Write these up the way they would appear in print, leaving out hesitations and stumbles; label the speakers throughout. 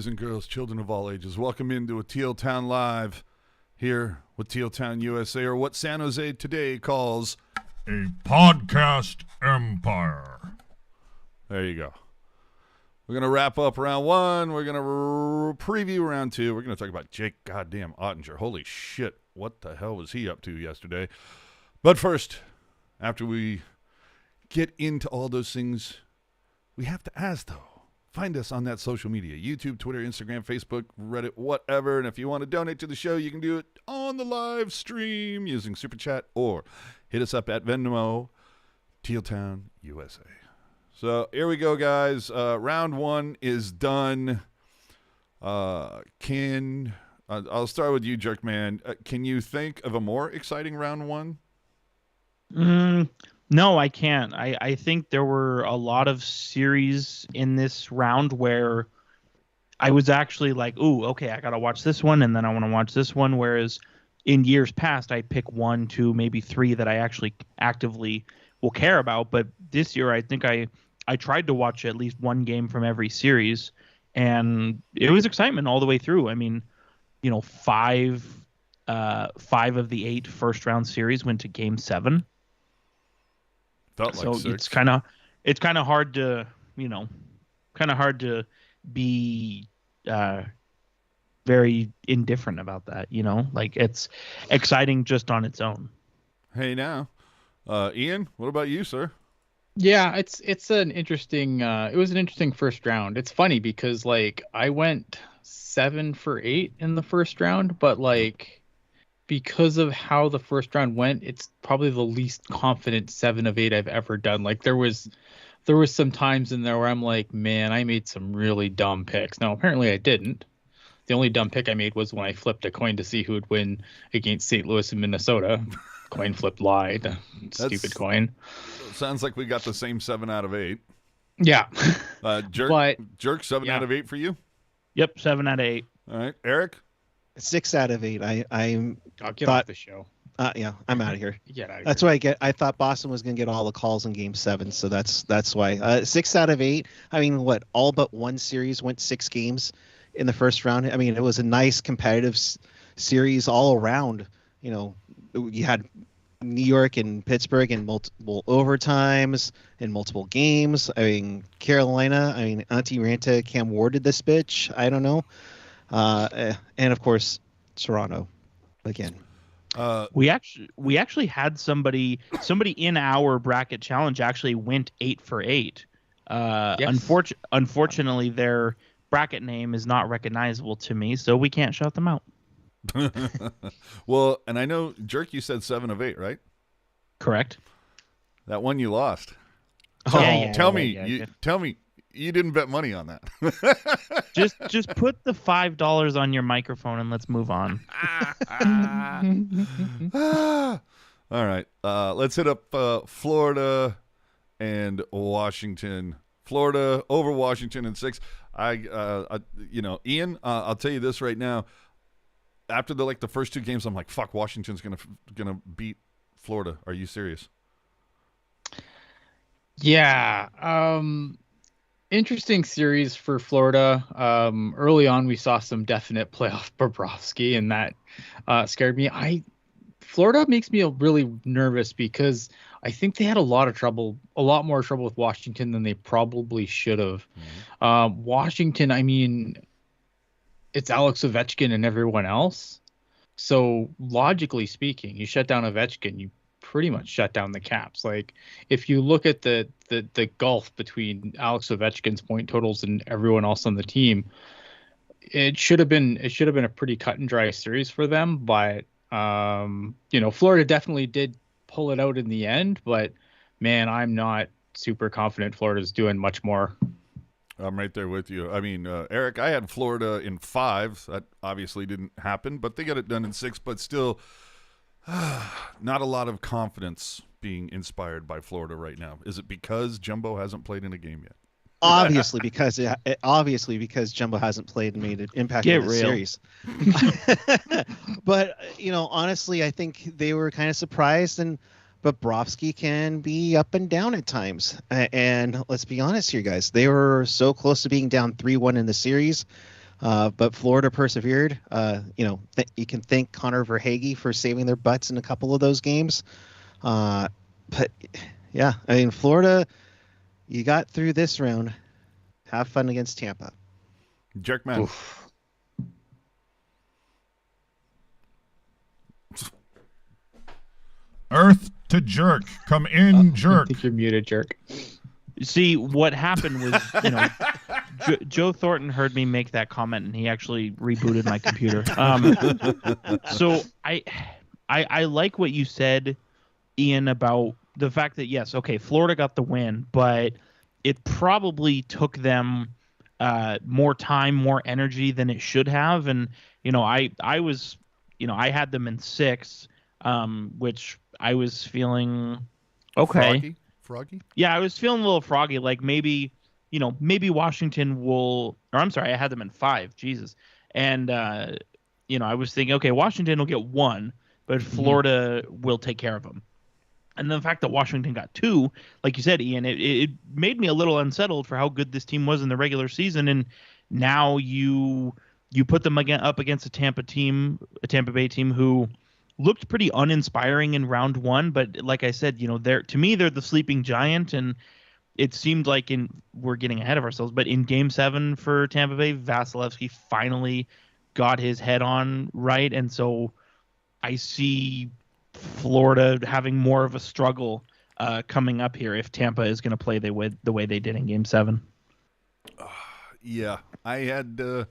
Speaker 1: boys and girls, children of all ages. Welcome into a Teal Town Live here with Teal Town USA, or what San Jose today calls
Speaker 2: a podcast empire.
Speaker 1: There you go. We're going to wrap up round one. We're going to preview round two. We're going to talk about Jake goddamn Oettinger. Holy shit, what the hell was he up to yesterday? But first, after we get into all those things, we have to ask, though. Find us on that social media, YouTube, Twitter, Instagram, Facebook, Reddit, whatever. And if you want to donate to the show, you can do it on the live stream using Super Chat or hit us up at Venmo, Teal Town USA. So here we go, guys. Round one is done. I'll start with you, Jerkman. Can you think of a more exciting round one?
Speaker 3: No, I can't. I think there were a lot of series in this round where I was actually like, ooh, okay, I got to watch this one, and then I want to watch this one. Whereas in years past, I'd pick 1, 2, maybe 3 that I actually actively will care about. But this year, I think I tried to watch at least one game from every series, and it was excitement all the way through. I mean, 5 of the 8 first-round series went to Game 7.
Speaker 1: Felt like 6.
Speaker 3: It's kind of hard to be very indifferent about that. Like it's exciting just on its own.
Speaker 1: Hey now, Ian, what about you, sir?
Speaker 4: Yeah, it's an interesting. It was an interesting first round. It's funny because I went 7 for 8 in the first round, but because of how the first round went, it's probably the least confident 7 of 8 I've ever done. There was some times in there where I'm like, man, I made some really dumb picks. Now, apparently I didn't. The only dumb pick I made was when I flipped a coin to see who would win against St. Louis and Minnesota. Coin flip lied. Stupid coin.
Speaker 1: Sounds like we got the same 7 out of 8.
Speaker 4: Yeah.
Speaker 1: Jerk 7 out of 8 for you?
Speaker 3: Yep, 7 out of 8.
Speaker 1: All right. Eric?
Speaker 5: 6 out of 8.
Speaker 4: I'll get off the show.
Speaker 5: Yeah, I'm out of here.
Speaker 4: That's
Speaker 5: why I thought Boston was going to get all the calls in Game 7, so that's why. 6 out of 8. I mean, all but one series went 6 games in the first round. I mean, it was a nice competitive series all around. You had New York and Pittsburgh in multiple overtimes and multiple games. I mean, Carolina. I mean, Auntie Ranta, Cam Ward did this bitch. I don't know. And of course, Toronto again.
Speaker 3: We actually had somebody in our bracket challenge actually went 8 for 8. Yes. Unfortunately, their bracket name is not recognizable to me, so we can't shout them out.
Speaker 1: Well, and I know, Jerk, you said 7 of 8, right?
Speaker 3: Correct.
Speaker 1: That one you lost.
Speaker 3: Tell
Speaker 1: me. You didn't bet money on that.
Speaker 3: just put the $5 on your microphone and let's move on.
Speaker 1: All right. Let's hit up Florida and Washington. Florida over Washington in 6. Ian, I'll tell you this right now. After the first 2 games, I'm like, fuck, Washington's gonna beat Florida. Are you serious?
Speaker 4: Yeah. Interesting series for Florida. Early on, we saw some definite playoff Bobrovsky, and that scared me. Florida makes me really nervous because I think they had a lot more trouble with Washington than they probably should have. Mm-hmm. Washington, I mean, it's Alex Ovechkin and everyone else. So logically speaking, you shut down Ovechkin, you pretty much shut down the Caps. If you look at the gulf between Alex Ovechkin's point totals and everyone else on the team, it should have been a pretty cut and dry series for them. But Florida definitely did pull it out in the end. But man, I'm not super confident Florida's doing much more.
Speaker 1: I'm right there with you. I mean, Eric, I had Florida in 5. That obviously didn't happen, but they got it done in 6. But still, not a lot of confidence being inspired by Florida right now. Is it because Jumbo hasn't played in a game yet?
Speaker 5: Obviously, because Jumbo hasn't played and made an impact in the series. But honestly, I think they were kind of surprised, but Bobrovsky can be up and down at times. And let's be honest here, guys, they were so close to being down 3-1 in the series. But Florida persevered. You can thank Connor Verhaeghe for saving their butts in a couple of those games. But yeah, I mean, Florida, you got through this round. Have fun against Tampa.
Speaker 1: Jerkman.
Speaker 2: Earth to jerk. Come in, jerk.
Speaker 4: I think you're muted, jerk.
Speaker 3: See, what happened was, Joe Thornton heard me make that comment, and he actually rebooted my computer. So I like what you said, Ian, about the fact that, yes, okay, Florida got the win, but it probably took them more time, more energy than it should have. And, I was, I had them in 6, which I was feeling okay.
Speaker 1: Froggy?
Speaker 3: Yeah, I was feeling a little froggy. Like maybe Washington will, or I'm sorry, I had them in 5. Jesus. And, I was thinking, okay, Washington will get 1, but Florida will take care of them. And the fact that Washington got 2, like you said, Ian, it made me a little unsettled for how good this team was in the regular season. And now you put them up against a Tampa Bay team who looked pretty uninspiring in round 1. But like I said, they're the sleeping giant. And it seemed like we're getting ahead of ourselves, but in Game 7 for Tampa Bay, Vasilevsky finally got his head on right. And so I see Florida having more of a struggle coming up here if Tampa is going to play the way they did in Game 7.
Speaker 1: Yeah, I got to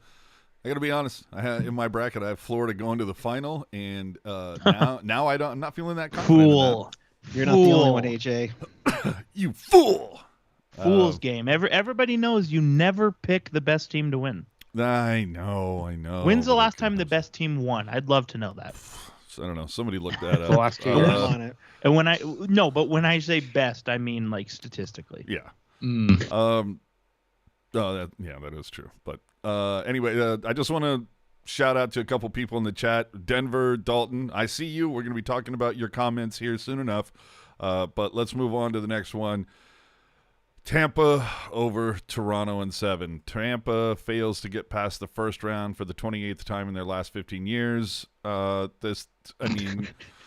Speaker 1: be honest. I had in my bracket, I have Florida going to the final, and now I'm not feeling that confident.
Speaker 3: Fool.
Speaker 5: You're not the only one, AJ.
Speaker 1: You fool.
Speaker 3: Fool's game. Everybody knows you never pick the best team to win.
Speaker 1: I know.
Speaker 3: When's the last time the best team won? I'd love to know that.
Speaker 1: I don't know. Somebody looked that up.
Speaker 4: The last 2 years on it.
Speaker 3: And when I say best, I mean like statistically.
Speaker 1: Yeah.
Speaker 4: Mm.
Speaker 1: That is true. But anyway, I just want to shout out to a couple people in the chat. Denver, Dalton, I see you. We're going to be talking about your comments here soon enough. But let's move on to the next one. Tampa over Toronto in 7. Tampa fails to get past the first round for the 28th time in their last 15 years. That's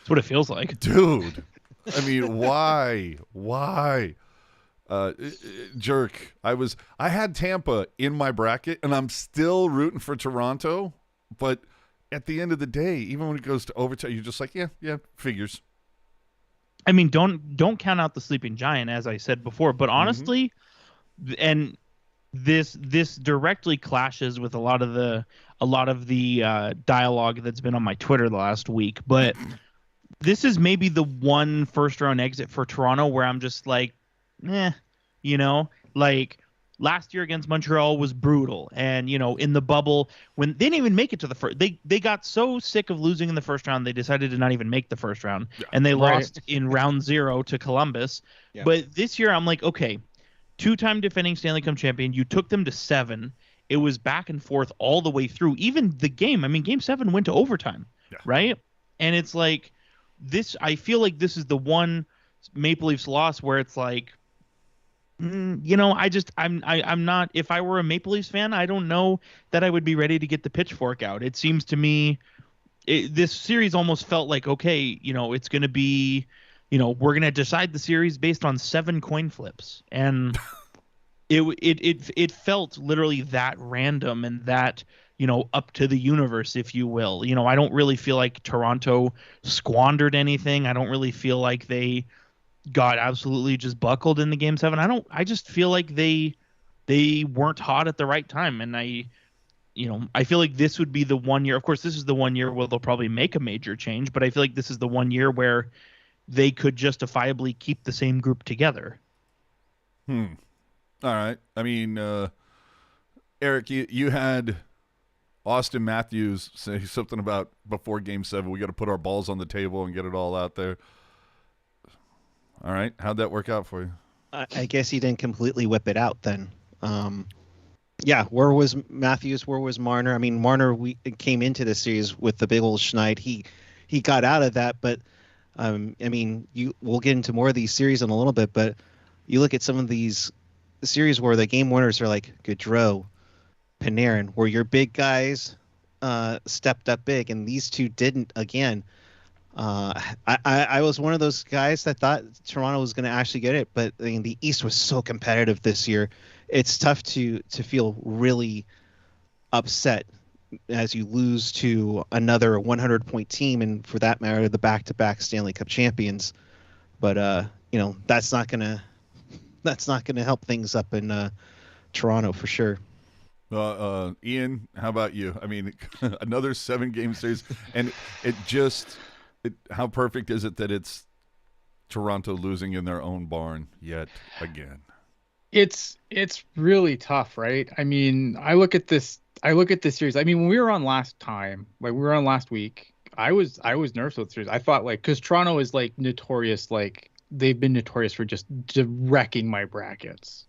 Speaker 3: what it feels like.
Speaker 1: Dude. I mean, why? Jerk. I had Tampa in my bracket, and I'm still rooting for Toronto. But at the end of the day, even when it goes to overtime, you're just like, yeah, figures.
Speaker 3: I mean, don't count out the sleeping giant, as I said before. But honestly, and this directly clashes with a lot of the dialogue that's been on my Twitter the last week. But this is maybe the one first round exit for Toronto where I'm just like, like last year against Montreal was brutal. And, in the bubble, when they didn't even make it to the first, they got so sick of losing in the first round, they decided to not even make the first round. Yeah. And they lost in round 0 to Columbus. Yeah. But this year I'm like, okay, 2-time defending Stanley Cup champion. You took them to 7. It was back and forth all the way through. Even the game, Game 7 went to overtime, right? And it's like I feel like this is the one Maple Leafs loss where it's like, I'm not. If I were a Maple Leafs fan, I don't know that I would be ready to get the pitchfork out. It seems to me, this series almost felt like, okay, it's going to be, we're going to decide the series based on 7 coin flips, and it felt literally that random and that up to the universe, if you will. I don't really feel like Toronto squandered anything. I don't really feel like they got absolutely just buckled in the Game 7. I just feel like they weren't hot at the right time. And I feel like this would be the one year. Of course, this is the one year where they'll probably make a major change, but I feel like this is the one year where they could justifiably keep the same group together.
Speaker 1: All right. Eric, you had Austin Matthews say something about before Game 7, we got to put our balls on the table and get it all out there. All right. How'd that work out for you?
Speaker 5: I guess he didn't completely whip it out then. Where was Matthews? Where was Marner? Marner came into the series with the big old schneid. He got out of that, but we'll get into more of these series in a little bit, but you look at some of these series where the game winners are like Gaudreau, Panarin, where your big guys stepped up big, and these two didn't again. I was one of those guys that thought Toronto was going to actually get it, but I mean, the East was so competitive this year. It's tough to feel really upset as you lose to another 100-point team, and for that matter, the back-to-back Stanley Cup champions. But that's not gonna help things up in Toronto for sure.
Speaker 1: Ian, how about you? I mean, another 7-game series, and how perfect is it that it's Toronto losing in their own barn yet again?
Speaker 4: It's really tough, right? I mean, I look at this series. I mean, when we were on last week, I was nervous with the series. I thought, like, because Toronto is like notorious, like they've been notorious for just wrecking my brackets.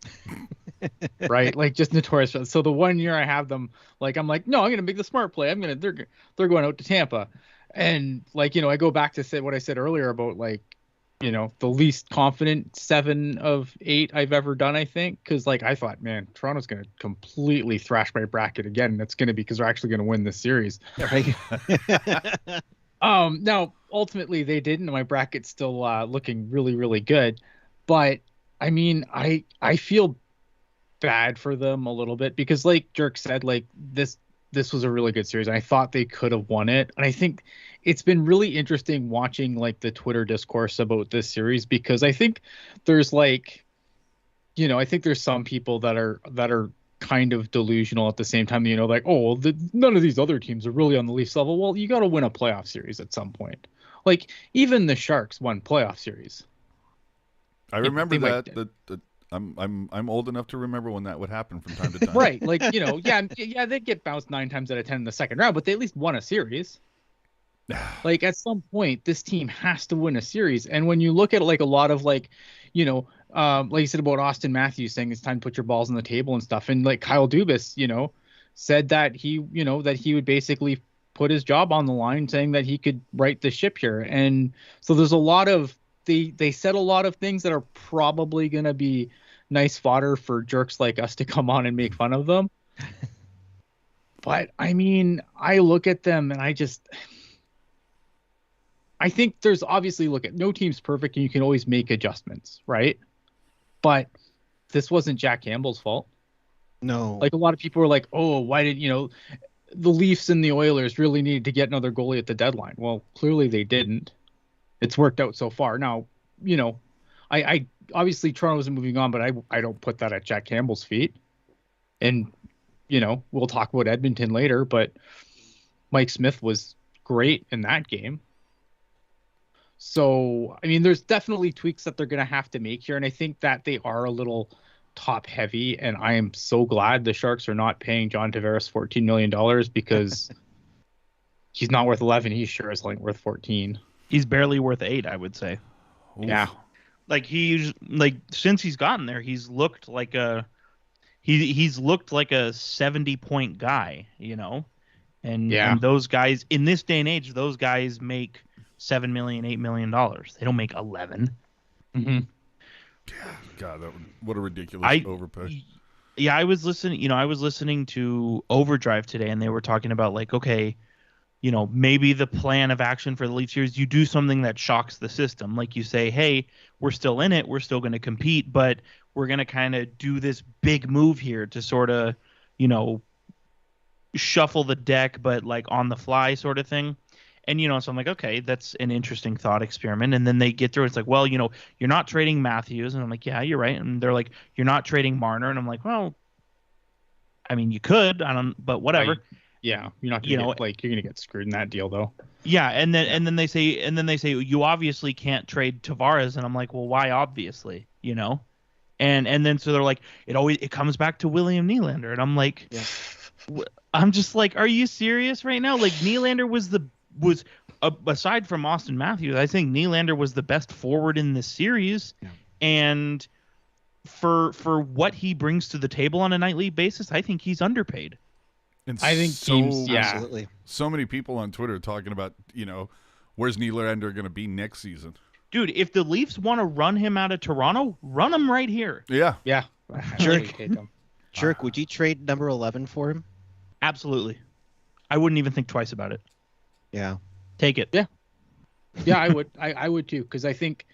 Speaker 4: Right? Like, just notorious. So the one year I have them, like, I'm like, no, I'm gonna make the smart play. They're going out to Tampa. And like, I go back to say what I said earlier about, like, the least confident 7 of 8 I've ever done, I think. Because, like, I thought, man, Toronto's going to completely thrash my bracket again. And it's going to be because they're actually going to win this series. Right? Now, ultimately, they didn't. My bracket's still looking really, really good. But, I mean, I feel bad for them a little bit because, like Jerk said, like, this was a really good series. And I thought they could have won it. And I think it's been really interesting watching, like, the Twitter discourse about this series, because I think there's, like, I think there's some people that are kind of delusional at the same time, like, oh, well, none of these other teams are really on the Leafs level. Well, you got to win a playoff series at some point. Like, even the Sharks won playoff series.
Speaker 1: I remember that. I'm old enough to remember when that would happen from time to time.
Speaker 4: Right. Like, yeah, they get bounced 9 times out of 10 in the second round, but they at least won a series. Like, at some point, this team has to win a series. And when you look at, like, a lot of, like, like you said about Austin Matthews saying it's time to put your balls on the table and stuff, and like Kyle Dubas, said that he would basically put his job on the line, saying that he could right the ship here. And so there's a lot of they said a lot of things that are probably going to be nice fodder for jerks like us to come on and make fun of them. But I mean, I look at them and I think there's obviously, no team's perfect and you can always make adjustments, right? But this wasn't Jack Campbell's fault.
Speaker 5: No.
Speaker 4: Like, a lot of people were like, oh, why did, the Leafs and the Oilers really needed to get another goalie at the deadline. Well, clearly they didn't. It's worked out so far. Now, I obviously Toronto isn't moving on, but I don't put that at Jack Campbell's feet. And, we'll talk about Edmonton later, but Mike Smith was great in that game. So, I mean, there's definitely tweaks that they're going to have to make here. And I think that they are a little top heavy. And I am so glad the Sharks are not paying John Tavares $14 million, because he's not worth 11. He sure is like worth 14.
Speaker 3: He's barely worth 8, I would say.
Speaker 1: Oof.
Speaker 4: Yeah.
Speaker 3: Like, since he's gotten there, he's looked like a 70-point guy, And those guys in this day and age, those guys make $7 million, $8 million. They don't make 11.
Speaker 4: Mm-hmm.
Speaker 1: God, what a ridiculous overpay.
Speaker 3: Yeah, I was listening to Overdrive today, and they were talking about, like, okay, maybe the plan of action for the Leafs series, you do something that shocks the system. Like, you say, hey, we're still in it, we're still going to compete, but we're going to kind of do this big move here to sort of, shuffle the deck, but like on the fly sort of thing. And, so I'm like, okay, that's an interesting thought experiment. And then they get through. It's like, well, you're not trading Matthews. And I'm like, yeah, you're right. And they're like, you're not trading Marner. And I'm like, well, I mean, you could, but whatever.
Speaker 4: Yeah, you're not gonna you're gonna get screwed in that deal though.
Speaker 3: Yeah, and then they say you obviously can't trade Tavares, and I'm like, well, why obviously, And then so they're like, it comes back to William Nylander, and I'm like, I'm just like, are you serious right now? Like, Nylander was aside from Austin Matthews, I think Nylander was the best forward in this series, and for what he brings to the table on a nightly basis, I think he's underpaid.
Speaker 1: And
Speaker 4: I think teams,
Speaker 5: absolutely.
Speaker 1: So many people on Twitter talking about, where's Nylander going to be next season?
Speaker 3: Dude, if the Leafs want to run him out of Toronto, run him right here.
Speaker 1: Yeah.
Speaker 4: Yeah.
Speaker 3: Jerk.
Speaker 5: Jerk, would you trade number 11 for him?
Speaker 3: Absolutely. I wouldn't even think twice about it.
Speaker 5: Yeah.
Speaker 3: Take it.
Speaker 4: Yeah. Yeah, I would. I would too, because I think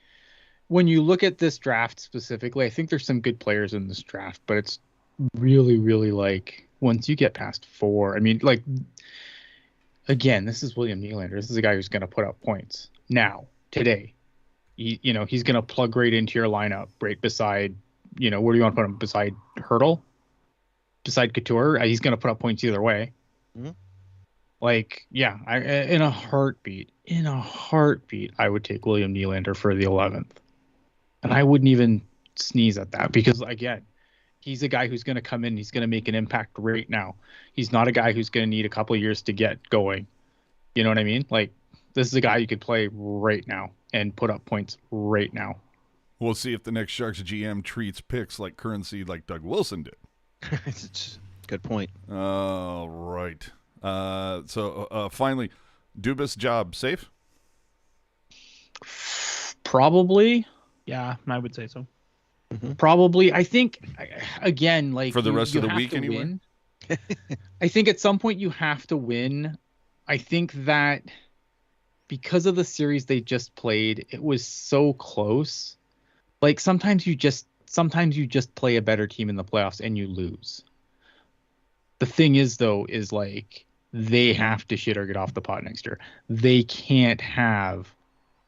Speaker 4: when you look at this draft specifically, I think there's some good players in this draft, but it's really, really like once you get past 4, I mean, like, again, this is William Nylander. This is a guy who's going to put up points now, today. He's going to plug right into your lineup, right beside, where do you want to put him? Beside Hurdle? Beside Couture? He's going to put up points either way.
Speaker 5: Mm-hmm.
Speaker 4: Like, yeah, in a heartbeat, I would take William Nylander for the 11th. And I wouldn't even sneeze at that because, again, he's a guy who's going to come in. He's going to make an impact right now. He's not a guy who's going to need a couple of years to get going. You know what I mean? Like, this is a guy you could play right now and put up points right now.
Speaker 1: We'll see if the next Sharks GM treats picks like currency like Doug Wilson did.
Speaker 5: Good point.
Speaker 1: All right. So finally, Dubas job safe?
Speaker 4: Probably.
Speaker 3: Yeah, I would say so.
Speaker 5: Mm-hmm.
Speaker 4: Probably. I think, again, like
Speaker 1: For the rest of the
Speaker 4: have
Speaker 1: week
Speaker 4: to
Speaker 1: anyway?
Speaker 4: win. I think at some point you have to win. I think that because of the series they just played, it was so close. Like sometimes you just play a better team in the playoffs and you lose. The thing is though, is like they have to shit or get off the pot next year. They can't have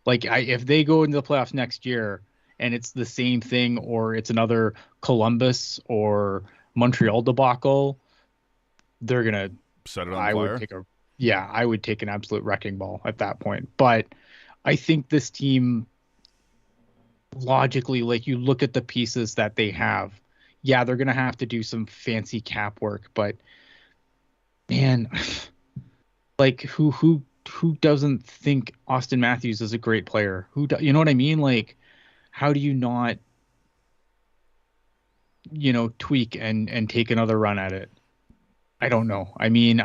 Speaker 4: if they go into the playoffs next year and it's the same thing or it's another Columbus or Montreal debacle, they're gonna
Speaker 1: Set it on fire?
Speaker 4: I would take an absolute wrecking ball at that point. But I think this team, logically, like you look at the pieces that they have, yeah, they're gonna have to do some fancy cap work, but man, like who doesn't think Austin Matthews is a great player? You know what I mean? Like, how do you not, tweak and take another run at it? I don't know. I mean,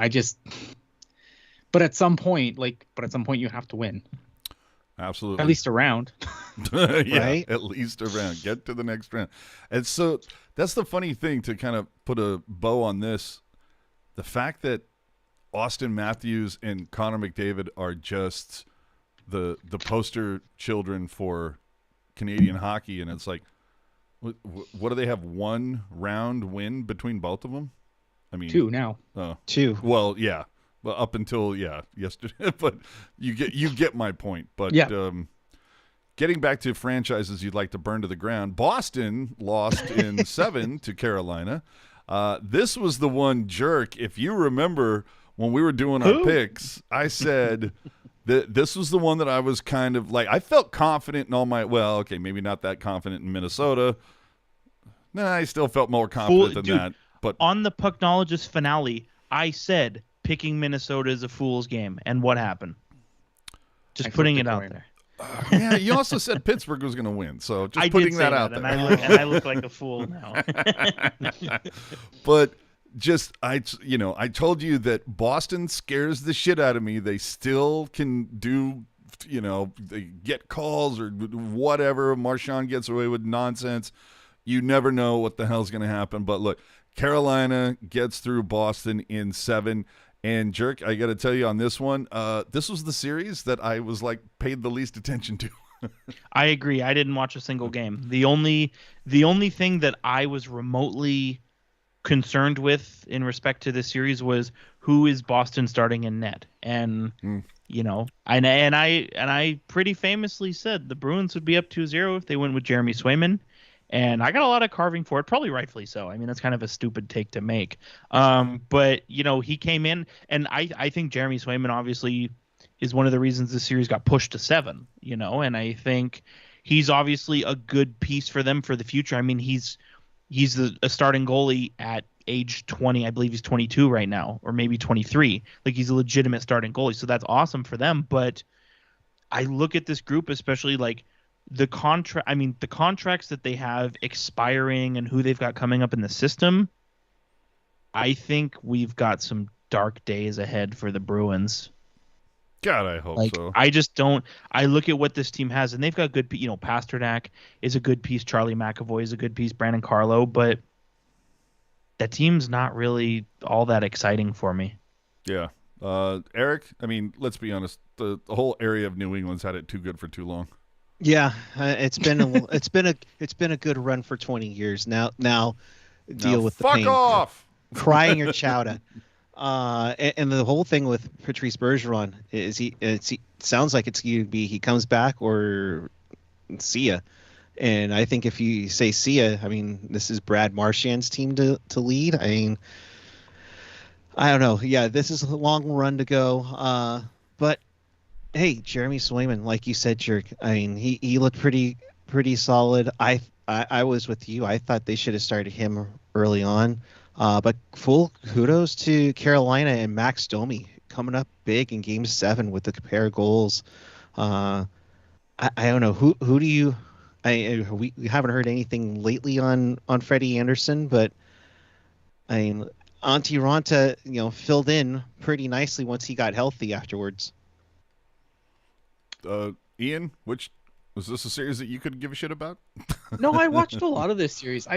Speaker 4: but at some point you have to win.
Speaker 1: Absolutely.
Speaker 4: At least a round.
Speaker 1: Yeah,
Speaker 5: Right?
Speaker 1: at least a round. Get to the next round. And so that's the funny thing to kind of put a bow on this. The fact that Austin Matthews and Connor McDavid are just the poster children for Canadian hockey, and it's like, what do they have? 1 round win between both of them? I mean,
Speaker 4: 2 now.
Speaker 5: 2.
Speaker 1: Well, yeah. Well, up until yesterday, but you get my point. But
Speaker 4: Yeah.
Speaker 1: Getting back to franchises you'd like to burn to the ground, Boston lost in 7 to Carolina. This was the one, Jerk. If you remember when we were doing our picks, I said that this was the one that I was kind of like, I felt confident in all my, well, okay, maybe not that confident in Minnesota. Nah, I still felt more confident than
Speaker 3: Dude,
Speaker 1: that. But
Speaker 3: on the Pucknologist finale, I said picking Minnesota is a fool's game. And what happened? Just putting it out there.
Speaker 1: yeah, you also said Pittsburgh was going to win, so just
Speaker 3: I
Speaker 1: putting
Speaker 3: did say
Speaker 1: that out there.
Speaker 3: and I look like a fool now.
Speaker 1: But just I told you that Boston scares the shit out of me. They still can do, they get calls or whatever. Marchand gets away with nonsense. You never know what the hell's going to happen. But look, Carolina gets through Boston in 7. And Jerk, I got to tell you on this one, this was the series that I was like paid the least attention to.
Speaker 3: I agree. I didn't watch a single game. The only thing that I was remotely concerned with in respect to this series was who is Boston starting in net. And I pretty famously said the Bruins would be up 2-0 if they went with Jeremy Swayman. And I got a lot of carving for it, probably rightfully so. I mean, that's kind of a stupid take to make. But, he came in, and I think Jeremy Swayman obviously is one of the reasons the series got pushed to 7, and I think he's obviously a good piece for them for the future. I mean, he's a starting goalie at age 20. I believe he's 22 right now, or maybe 23. Like, he's a legitimate starting goalie, so that's awesome for them. But I look at this group, especially like the contracts that they have expiring and who they've got coming up in the system. I think we've got some dark days ahead for the Bruins.
Speaker 1: God, I hope so.
Speaker 3: I just don't. I look at what this team has, and they've got good. Pasternak is a good piece. Charlie McAvoy is a good piece. Brandon Carlo, but that team's not really all that exciting for me.
Speaker 1: Yeah. Eric, I mean, let's be honest. The whole area of New England's had it too good for too long.
Speaker 5: Yeah, it's been a good run for 20 years now. Now deal with the
Speaker 1: fuck
Speaker 5: pain.
Speaker 1: off.
Speaker 5: Crying your chowder. And the whole thing with Patrice Bergeron is he sounds like it's going to be he comes back or see ya. And I think if you say see ya, I mean, this is Brad Marchand's team to lead. I mean, I don't know. Yeah, this is a long run to go. But hey, Jeremy Swayman, like you said, Jerk. I mean, he looked pretty solid. I was with you. I thought they should have started him early on. But full kudos to Carolina and Max Domi coming up big in Game 7 with the pair of goals. I don't know who do you. We haven't heard anything lately on Freddie Anderson, but I mean, Antti Ranta, filled in pretty nicely once he got healthy afterwards.
Speaker 1: Ian, which was this a series that you could give a shit about?
Speaker 4: No, I watched a lot of this series.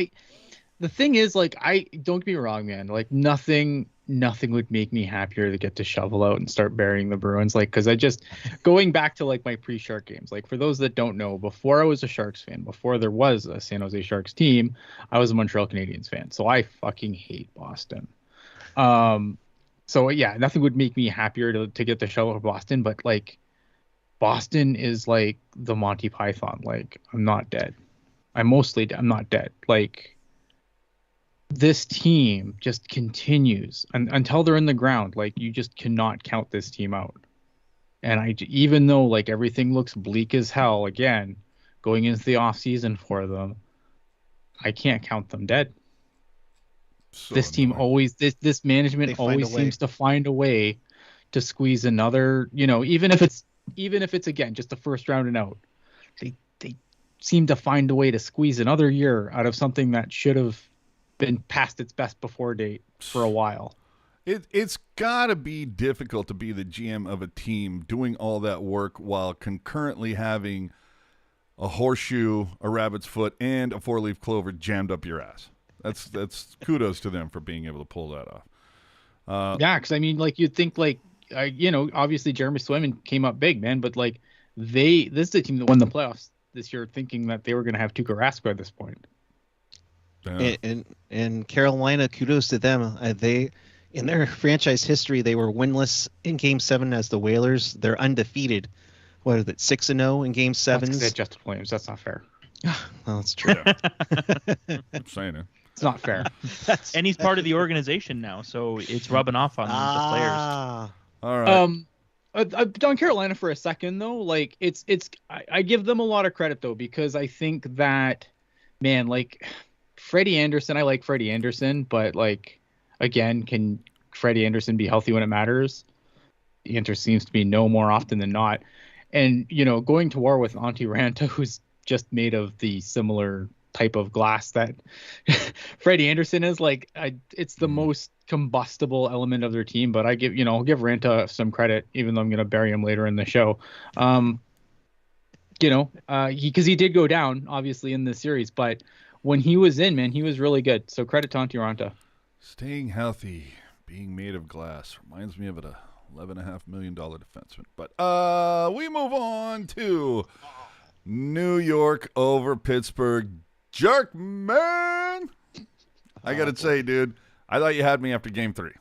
Speaker 4: The thing is, like, don't get me wrong, man. Like, nothing would make me happier to get to shovel out and start burying the Bruins. Like, because going back to like my pre-Shark games. Like, for those that don't know, before I was a Sharks fan, before there was a San Jose Sharks team, I was a Montreal Canadiens fan. So I fucking hate Boston. So yeah, nothing would make me happier to get to shovel for Boston. But like, Boston is like the Monty Python. Like, I'm not dead. I'm not dead. Like, this team just continues until they're in the ground. Like, you just cannot count this team out. And even though like everything looks bleak as hell again, going into the off season for them, I can't count them dead.
Speaker 1: So
Speaker 4: this team always, this management always seems to find a way to squeeze another, even if it's again just the first round and out, they seem to find a way to squeeze another year out of something that should have been past its best before date for a while.
Speaker 1: It's got to be difficult to be the GM of a team doing all that work while concurrently having a horseshoe, a rabbit's foot, and a four-leaf clover jammed up your ass. That's kudos to them for being able to pull that off.
Speaker 4: Yeah, because I mean, like, you'd think like, obviously Jeremy Swayman came up big, man, but like this is the team that won the playoffs this year, thinking that they were going to have Tuukka Rask at this point.
Speaker 1: Yeah.
Speaker 5: And Carolina, kudos to them. They, in their franchise history, they were winless in Game 7 as the Whalers. They're undefeated. What is it, 6-0 in Game 7s?
Speaker 4: That's Justin Williams. That's not fair.
Speaker 5: Well, that's true.
Speaker 1: I'm saying it.
Speaker 4: It's not fair.
Speaker 3: And he's part of the organization now, so it's rubbing off on the players.
Speaker 1: All right.
Speaker 4: On Carolina for a second though, like I give them a lot of credit though, because I think that, man, like, Freddie Anderson, I like Freddie Anderson, but like, again, can Freddie Anderson be healthy when it matters? The answer seems to be no more often than not. And, going to war with Antti Ranta, who's just made of the similar type of glass that Freddie Anderson is, like, it's the most combustible element of their team, but I'll give Ranta some credit, even though I'm going to bury him later in the show. Because he did go down, obviously, in this series, but when he was in, man, he was really good. So credit to Antti Ranta.
Speaker 1: Staying healthy, being made of glass reminds me of an $11.5 million defenseman. But we move on to New York over Pittsburgh. Jerk, man! I got to say, dude, I thought you had me after Game 3.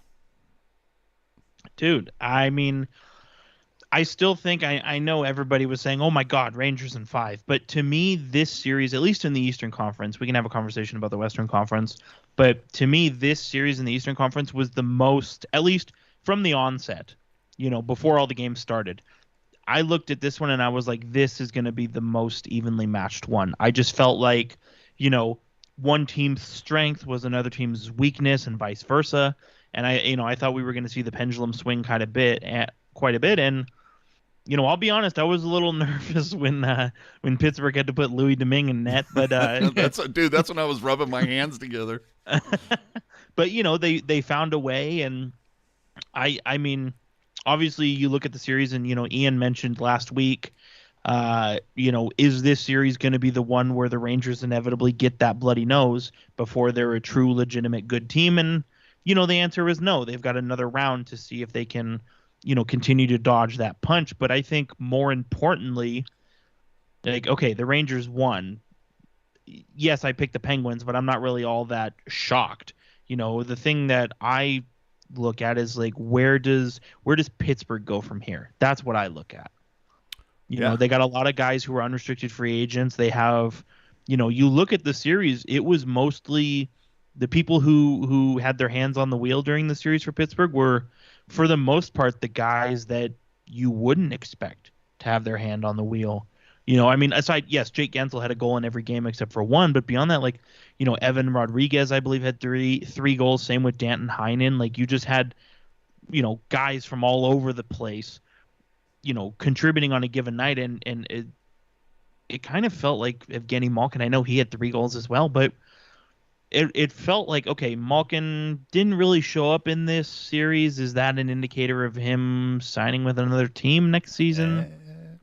Speaker 3: Dude, I mean, I still think I know everybody was saying, oh my God, Rangers in 5. But to me, this series, at least in the Eastern Conference, we can have a conversation about the Western Conference. But to me, this series in the Eastern Conference was the most, at least from the onset, before all the games started. I looked at this one and I was like, this is going to be the most evenly matched one. I just felt like, one team's strength was another team's weakness and vice versa. And I thought we were going to see the pendulum swing quite a bit. And I'll be honest, I was a little nervous when Pittsburgh had to put Louis Domingue in net, but
Speaker 1: that's when I was rubbing my hands together.
Speaker 3: But they found a way, and I mean, obviously you look at the series, and Ian mentioned last week Is this series going to be the one where the Rangers inevitably get that bloody nose before they're a true, legitimate, good team? And, the answer is no. They've got another round to see if they can, continue to dodge that punch. But I think more importantly, okay, the Rangers won. Yes, I picked the Penguins, but I'm not really all that shocked. The thing that I look at is where does Pittsburgh go from here? That's what I look at. They got a lot of guys who are unrestricted free agents. They have, you look at the series, it was mostly the people who had their hands on the wheel during the series for Pittsburgh were, for the most part, the guys that you wouldn't expect to have their hand on the wheel. Aside, yes, Jake Gensel had a goal in every game except for one, but beyond that, Evan Rodriguez, I believe, had three goals. Same with Danton Heinen. You just had, guys from all over the place, contributing on a given night, and it kind of felt like Evgeny Malkin. I know he had 3 goals as well, but it felt like, okay, Malkin didn't really show up in this series. Is that an indicator of him signing with another team next season?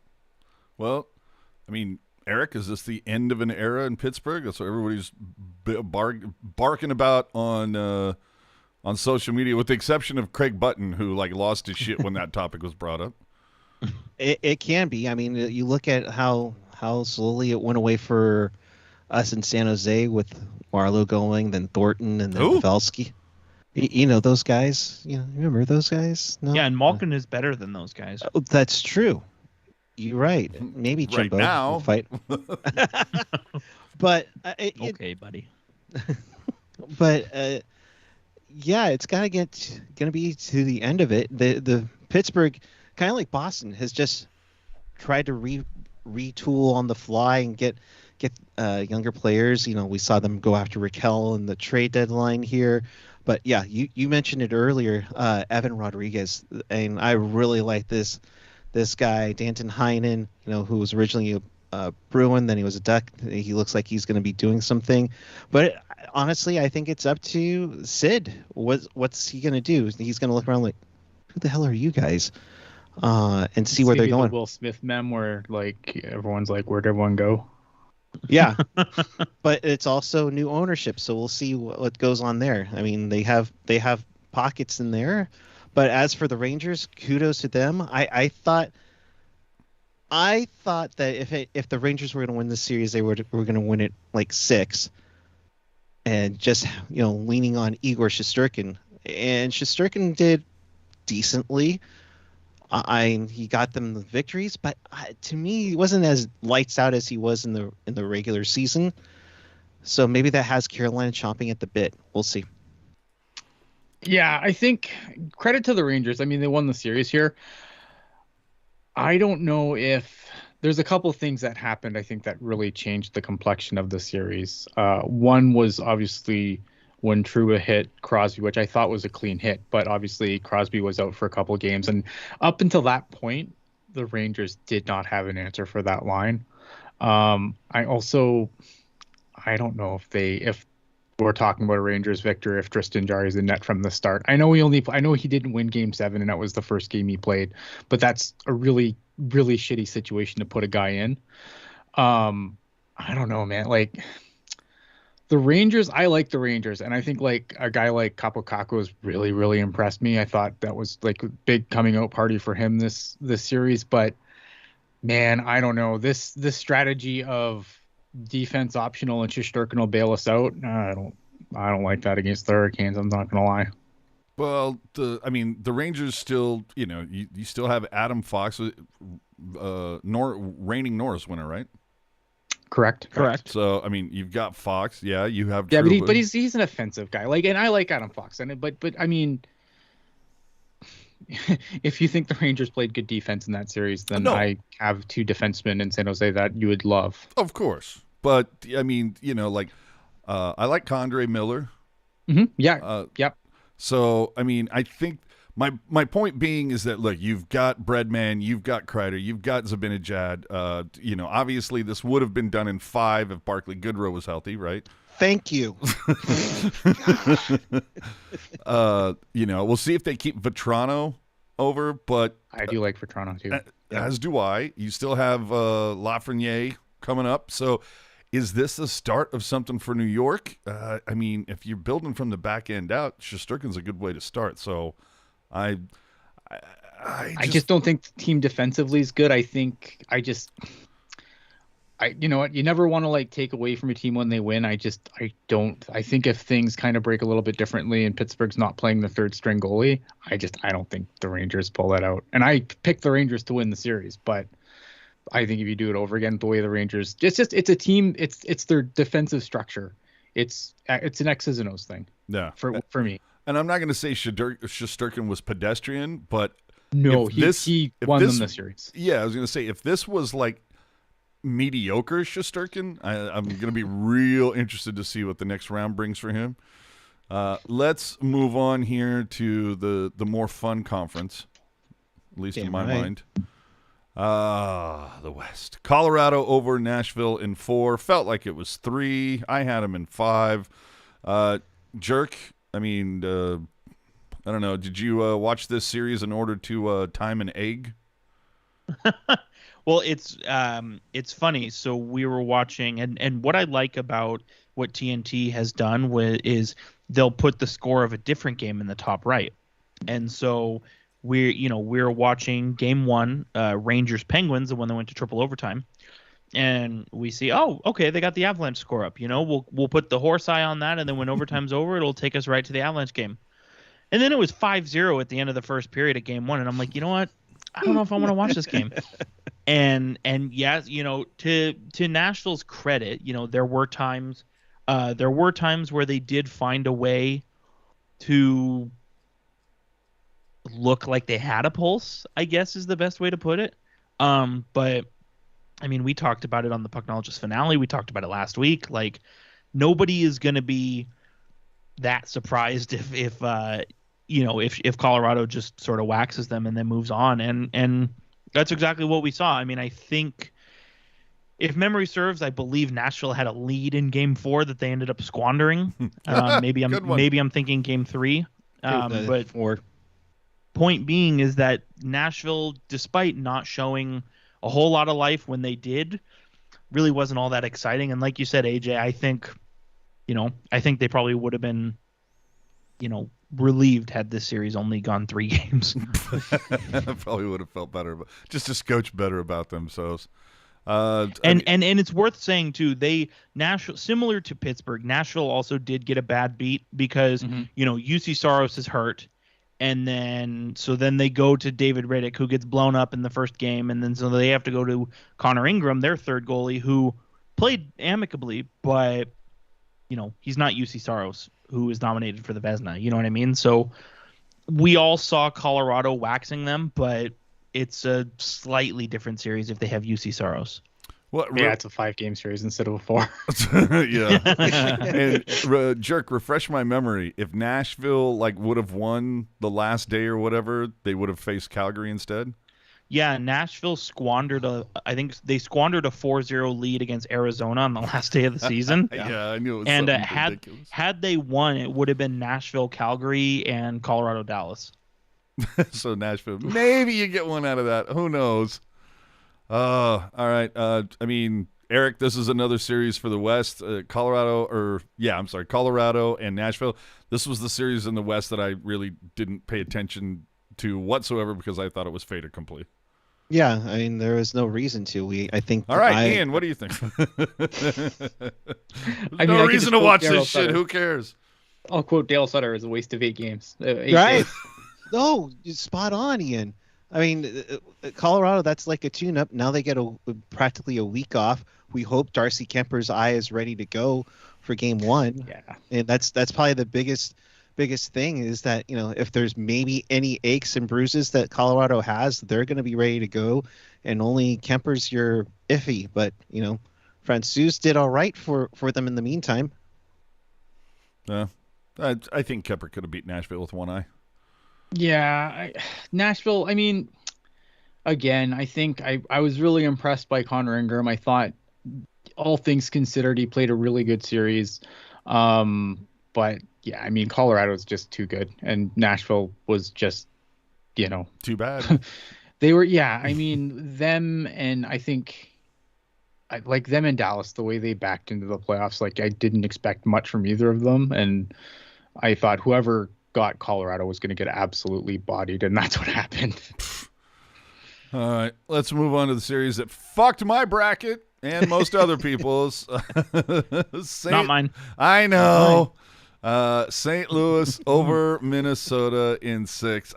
Speaker 1: Well, Eric, is this the end of an era in Pittsburgh? That's what everybody's barking about on social media, with the exception of Craig Button, who lost his shit when that topic was brought up.
Speaker 5: It can be. You look at how slowly it went away for us in San Jose with Marlowe going, then Thornton, and then Pavelski. Those guys. Remember those guys? No?
Speaker 3: Yeah, and Malkin is better than those guys.
Speaker 5: Oh, that's true. You're right. Maybe Jimbo
Speaker 1: right now
Speaker 5: will fight. But
Speaker 3: okay, buddy.
Speaker 5: But yeah, it's gonna be to the end of it. The Pittsburgh, kind of like Boston, has just tried to retool on the fly and get younger players. We saw them go after Raquel in the trade deadline here. But yeah, you mentioned it earlier, Evan Rodriguez, and I really like this guy, Danton Heinen, who was originally a Bruin, then he was a Duck. He looks like he's going to be doing something. But honestly, I think it's up to Sid. What's he going to do? He's going to look around like, who the hell are you guys? And see where they're going.
Speaker 4: The Will Smith meme where everyone's like, where'd everyone go?
Speaker 5: Yeah, but it's also new ownership, so we'll see what goes on there. They have pockets in there. But as for the Rangers, kudos to them. I thought that if the Rangers were going to win this series, they were going to win it 6, and just leaning on Igor Shesterkin, and Shesterkin did decently. He got them the victories, but to me, he wasn't as lights out as he was in the regular season. So maybe that has Carolina chomping at the bit. We'll see.
Speaker 4: Yeah, I think credit to the Rangers. They won the series here. I don't know if there's a couple of things that happened, I think, that really changed the complexion of the series. One was obviously when Trouba hit Crosby, which I thought was a clean hit, but obviously Crosby was out for a couple of games. And up until that point, the Rangers did not have an answer for that line. I don't know if we're talking about a Rangers victor if Tristan Jarry is in net from the start. I know he didn't win Game 7, and that was the first game he played, but that's a really, really shitty situation to put a guy in. I don't know, man. The Rangers, I like the Rangers, and I think a guy like Kapokako has really, really impressed me. I thought that was a big coming out party for him this series, but man, I don't know. This strategy of defense optional and Shesterkin will bail us out. I don't like that against the Hurricanes. I'm not gonna lie.
Speaker 1: Well, the Rangers still, you still have Adam Fox, reigning Norris winner, right?
Speaker 4: Correct.
Speaker 1: So you've got Fox. Yeah, you have.
Speaker 4: Yeah,
Speaker 1: Trouba.
Speaker 4: but he's an offensive guy. And I like Adam Fox, but if you think the Rangers played good defense in that series, then I have 2 defensemen in San Jose that you would love.
Speaker 1: Of course. But, I like Condre Miller.
Speaker 4: Mm-hmm. Yeah. Yep.
Speaker 1: So, I think my point being is that, look, you've got Breadman, you've got Kreider, you've got Zibanejad. Obviously this would have been done in 5 if Barclay Goodrow was healthy, right?
Speaker 5: Thank you.
Speaker 1: We'll see if they keep Vetrano over, but
Speaker 4: I do like Vetrano too.
Speaker 1: as do I. You still have Lafreniere coming up. So is this the start of something for New York? I mean, if you're building from the back end out, Shesterkin's a good way to start. So I
Speaker 4: just don't think the team defensively is good. You know what? You never want to like take away from a team when they win. I think if things kind of break a little bit differently and Pittsburgh's not playing the third string goalie, I don't think the Rangers pull that out. And I picked the Rangers to win the series, but I think if you do it over again, the way the Rangers, it's a team. It's their defensive structure. It's an X's and O's thing.
Speaker 1: Yeah.
Speaker 4: For me.
Speaker 1: And I'm not going to say Shesterkin was pedestrian, but
Speaker 4: no, he won them the series.
Speaker 1: Yeah, I was going to say if this was like mediocre Shesterkin, I'm going to be real interested to see what the next round brings for him. Let's move on here to the more fun conference, at least in my mind. The West. Colorado over Nashville in 4. Felt like it was 3. I had them in 5. Jerk, I mean, I don't know. Did you watch this series in order to time an egg?
Speaker 3: Well, it's funny. So we were watching, and what I like about what TNT has done is they'll put the score of a different game in the top right, and so we're watching game 1, Rangers Penguins, the one that went to triple overtime, and we see, oh, okay, they got the Avalanche score up. We'll put the horse eye on that, and then when overtime's over, it'll take us right to the Avalanche game. And then it was 5-0 at the end of the first period of game 1, and I'm like, you know what? I don't know if I want to watch this game. And yes, to Nashville's credit, there were times where they did find a way to look like they had a pulse, I guess is the best way to put it. But I mean, we talked about it on the Pucknologist finale. We talked about it last week. Like, nobody is going to be that surprised if Colorado just sort of waxes them and then moves on. And that's exactly what we saw. I mean, I think if memory serves, I believe Nashville had a lead in game 4 that they ended up squandering. Maybe I'm thinking game 3. But
Speaker 5: 4.
Speaker 3: Point being is that Nashville, despite not showing a whole lot of life when they did, really wasn't all that exciting. And like you said, AJ, I think they probably would have been, relieved had this series only gone 3 games.
Speaker 1: Probably would have felt better, but just a scotch better about themselves.
Speaker 3: And it's worth saying too, Nashville, similar to Pittsburgh, Nashville also did get a bad beat because UC Saros is hurt, and then they go to David Riddick, who gets blown up in the first game, and then so they have to go to Connor Ingram, their third goalie, who played amicably, but he's not UC Saros, who is nominated for the Vezina. You know what I mean? So we all saw Colorado waxing them, but it's a slightly different series if they have UC Saros.
Speaker 1: Well,
Speaker 4: yeah, it's a 5-game series instead of a 4.
Speaker 1: Yeah. And Jerk, refresh my memory. If Nashville would have won the last day or whatever, they would have faced Calgary instead.
Speaker 3: Yeah, Nashville squandered a 4-0 lead against Arizona on the last day of the season.
Speaker 1: Yeah, I knew it was
Speaker 3: and
Speaker 1: ridiculous.
Speaker 3: had they won, it would have been Nashville, Calgary, and Colorado, Dallas.
Speaker 1: So Nashville, maybe you get one out of that. Who knows? All right. I mean, Eric, this is another series for the West. Colorado and Nashville. This was the series in the West that I really didn't pay attention to whatsoever because I thought it was fait accompli.
Speaker 5: Yeah, I mean, there is no reason to. I think.
Speaker 1: All right, Ian, what do you think? No reason to watch this shit. Who cares?
Speaker 4: I'll quote Dale Sutter as a waste of 8 games.
Speaker 5: Right? No, spot on, Ian. I mean, Colorado, that's like a tune-up. Now they get practically a week off. We hope Darcy Kemper's eye is ready to go for game 1.
Speaker 4: Yeah,
Speaker 5: and that's probably the biggest thing is that, if there's maybe any aches and bruises that Colorado has, they're going to be ready to go, and only Kemper's your iffy. But, Francouz did all right for them in the meantime.
Speaker 1: Yeah, I think Kemper could have beat Nashville with one eye.
Speaker 4: Yeah, Nashville, I mean, again, I think I was really impressed by Connor Ingram. I thought, all things considered, he played a really good series. But yeah, I mean, Colorado's just too good, and Nashville was just,
Speaker 1: too bad.
Speaker 4: They were, yeah. I mean, them and I think, like them in Dallas, the way they backed into the playoffs, like I didn't expect much from either of them, and I thought whoever got Colorado was going to get absolutely bodied, and that's what happened.
Speaker 1: All right, let's move on to the series that fucked my bracket and most other people's.
Speaker 3: Not mine.
Speaker 1: I know. St. Louis over Minnesota in 6.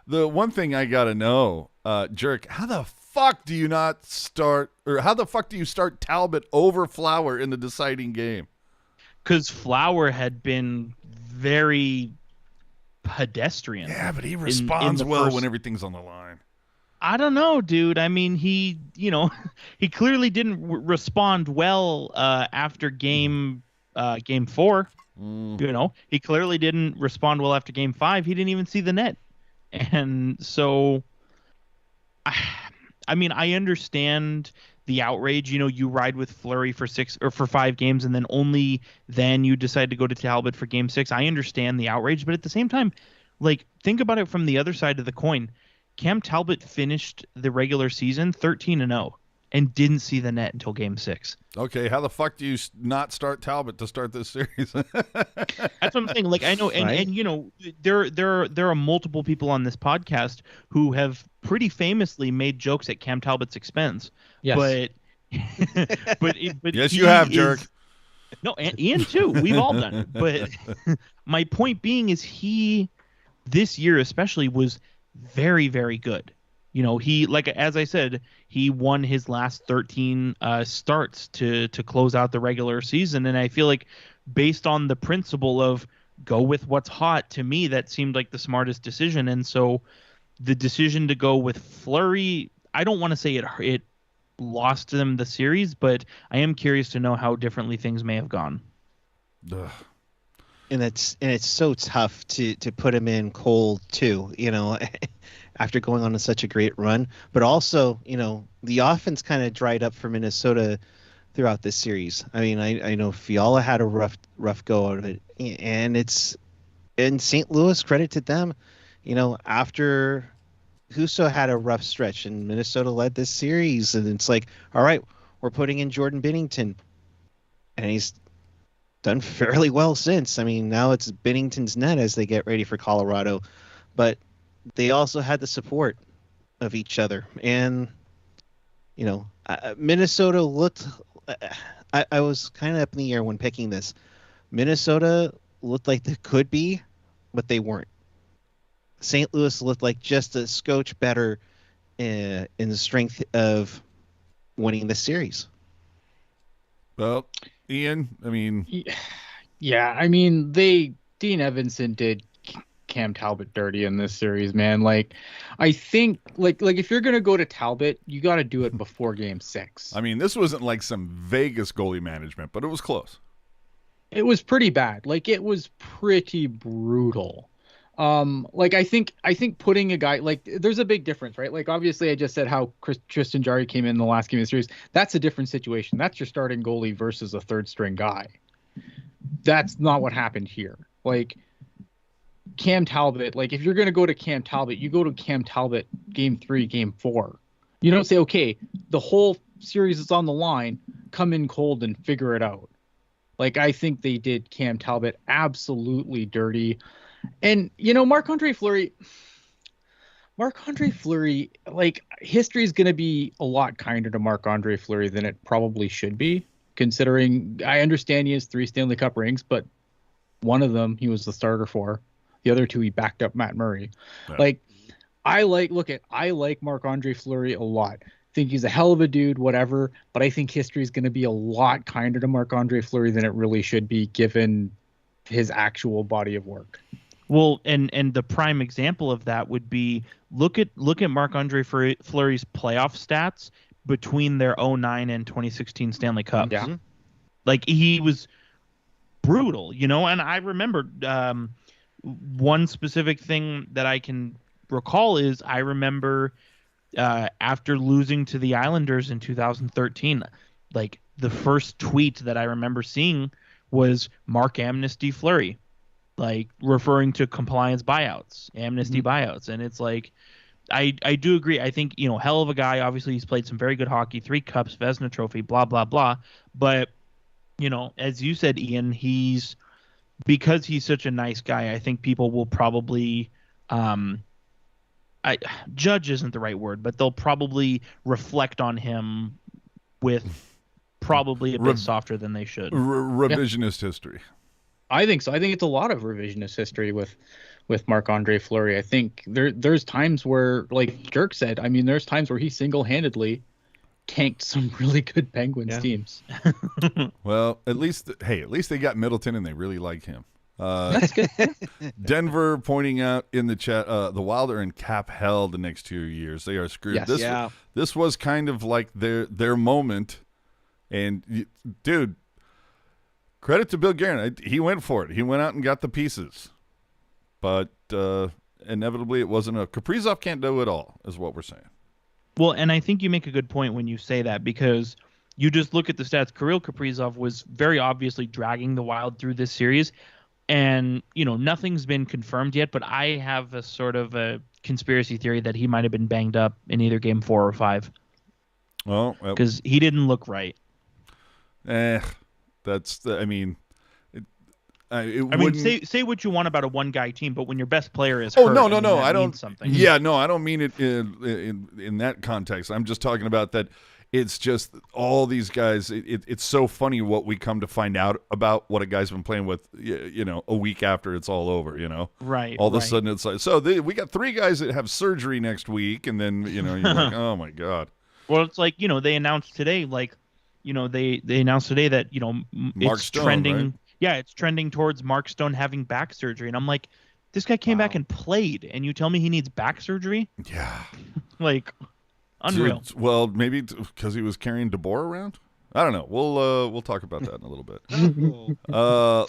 Speaker 1: The one thing I got to know, Jerk, how the fuck do you start Talbot over Flower in the deciding game?
Speaker 3: Because Flower had been very pedestrian.
Speaker 1: Yeah, but he responds well when everything's on the line.
Speaker 3: I don't know, dude. I mean, he clearly didn't respond well after game 4. He clearly didn't respond well after game 5. He didn't even see the net. And so, I mean, I understand the outrage. You ride with Fleury for 6 or for 5 games, and then only then you decide to go to Talbot for game 6. I understand the outrage, but at the same time, like, think about it from the other side of the coin. Cam Talbot finished the regular season 13-0 and didn't see the net until game 6.
Speaker 1: Okay, how the fuck do you not start Talbot to start this series?
Speaker 3: That's what I'm saying. Like, I know, and there are multiple people on this podcast who have pretty famously made jokes at Cam Talbot's expense.
Speaker 4: Yes.
Speaker 3: But
Speaker 1: yes, you have, Jerk.
Speaker 3: No, and Ian too. We've all done it. But my point being is he, this year especially, was very, very good. He, like, as I said, he won his last 13 starts to close out the regular season. And I feel like, based on the principle of go with what's hot, to me, that seemed like the smartest decision. And so the decision to go with Fleury, I don't want to say it lost them the series, but I am curious to know how differently things may have gone.
Speaker 1: Ugh.
Speaker 5: And it's so tough to put him in cold too, after going on such a great run. But also, the offense kind of dried up for Minnesota throughout this series. I mean, I know Fiala had a rough go out of it, and it's in St. Louis, credit to them. After Husso had a rough stretch and Minnesota led this series, and it's like, all right, we're putting in Jordan Binnington, and he's done fairly well since. I mean, now it's Binnington's net as they get ready for Colorado, but they also had the support of each other. And, Minnesota looked, I was kind of up in the air when picking this. Minnesota looked like they could be, but they weren't. St. Louis looked like just a scotch better in the strength of winning the series.
Speaker 1: Well, Ian, I mean...
Speaker 4: Yeah, I mean, Dean Evason did Cam Talbot dirty in this series, man. Like, I think, like if you're going to go to Talbot, you got to do it before game 6.
Speaker 1: I mean, this wasn't like some Vegas goalie management, but it was close.
Speaker 4: It was pretty bad. Like, it was pretty brutal. Like, I think putting a guy, like, there's a big difference, right? Like, obviously I just said how Tristan Jarry came in the last game of the series. That's a different situation. That's your starting goalie versus a third string guy. That's not what happened here. Like, Cam Talbot, like, if you're going to go to Cam Talbot, you go to Cam Talbot game 3, game 4. You don't say, okay, the whole series is on the line, come in cold and figure it out. Like, I think they did Cam Talbot absolutely dirty. And, Marc-Andre Fleury, like, history is going to be a lot kinder to Marc-Andre Fleury than it probably should be, considering I understand he has 3 Stanley Cup rings, but one of them he was the starter for. The other 2, he backed up Matt Murray. Yeah. Like, I like Marc-Andre Fleury a lot. Think he's a hell of a dude, whatever, but I think history is going to be a lot kinder to Marc-Andre Fleury than it really should be, given his actual body of work.
Speaker 3: Well, and the prime example of that would be look at Marc-Andre Fleury's playoff stats between their 2009 and 2016 Stanley Cups.
Speaker 4: Yeah.
Speaker 3: Like, he was brutal, and I remember one specific thing that I can recall is I remember after losing to the Islanders in 2013, like, the first tweet that I remember seeing was Mark Amnesty Fleury, like, referring to compliance buyouts, amnesty buyouts. And it's like, I do agree. I think, hell of a guy. Obviously, he's played some very good hockey, 3 cups, Vezina Trophy, blah, blah, blah. But, as you said, Ian, because he's such a nice guy, I think people will probably judge isn't the right word, but they'll probably reflect on him with probably a bit softer than they should.
Speaker 1: Revisionist history.
Speaker 4: I think so. I think it's a lot of revisionist history with Marc-Andre Fleury. I think there's times where, like Jerk said, I mean, there's times where he single-handedly tanked some really good Penguins teams.
Speaker 1: Well, at least they got Middleton and they really like him.
Speaker 4: That's good.
Speaker 1: Denver pointing out in the chat, the Wild are in cap hell the next 2 years. They are screwed.
Speaker 4: Yes.
Speaker 1: This was kind of like their moment. And, dude, credit to Bill Guerin. He went for it. He went out and got the pieces. But inevitably it wasn't Kaprizov can't do it all, is what we're saying.
Speaker 3: Well, and I think you make a good point when you say that, because you just look at the stats. Kirill Kaprizov was very obviously dragging the Wild through this series. And, nothing's been confirmed yet, but I have a sort of a conspiracy theory that he might have been banged up in either game 4 or 5.
Speaker 1: Well,
Speaker 3: because he didn't look right. Say what you want about a one-guy team, but when your best player is hurt,
Speaker 1: no, I don't.
Speaker 3: Something.
Speaker 1: Yeah, no, I don't mean it in that context. I'm just talking about that. It's just all these guys. It's so funny what we come to find out about what a guy's been playing with, a week after it's all over,
Speaker 3: Right.
Speaker 1: All of a sudden it's like, we got 3 guys that have surgery next week, and then, you're like, oh my God.
Speaker 3: Well, it's like, they announced today, they announced today that,
Speaker 1: Mark
Speaker 3: it's
Speaker 1: Stone,
Speaker 3: trending.
Speaker 1: right?
Speaker 3: Yeah, it's trending towards Mark Stone having back surgery. And I'm like, this guy came back and played, and you tell me he needs back surgery?
Speaker 1: Yeah.
Speaker 3: Unreal.
Speaker 1: Dude, well, maybe because he was carrying DeBoer around? I don't know. We'll talk about that in a little bit.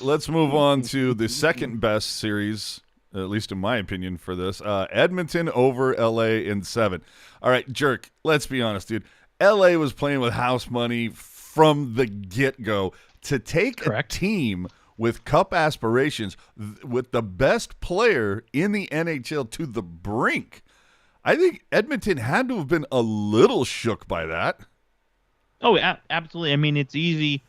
Speaker 1: Let's move on to the second best series, at least in my opinion, for this. Edmonton over LA in 7. All right, Jerk, let's be honest, dude. LA was playing with house money from the get-go. To take a team with cup aspirations, with the best player in the NHL to the brink, I think Edmonton had to have been a little shook by that.
Speaker 3: Oh, absolutely. I mean, it's easy.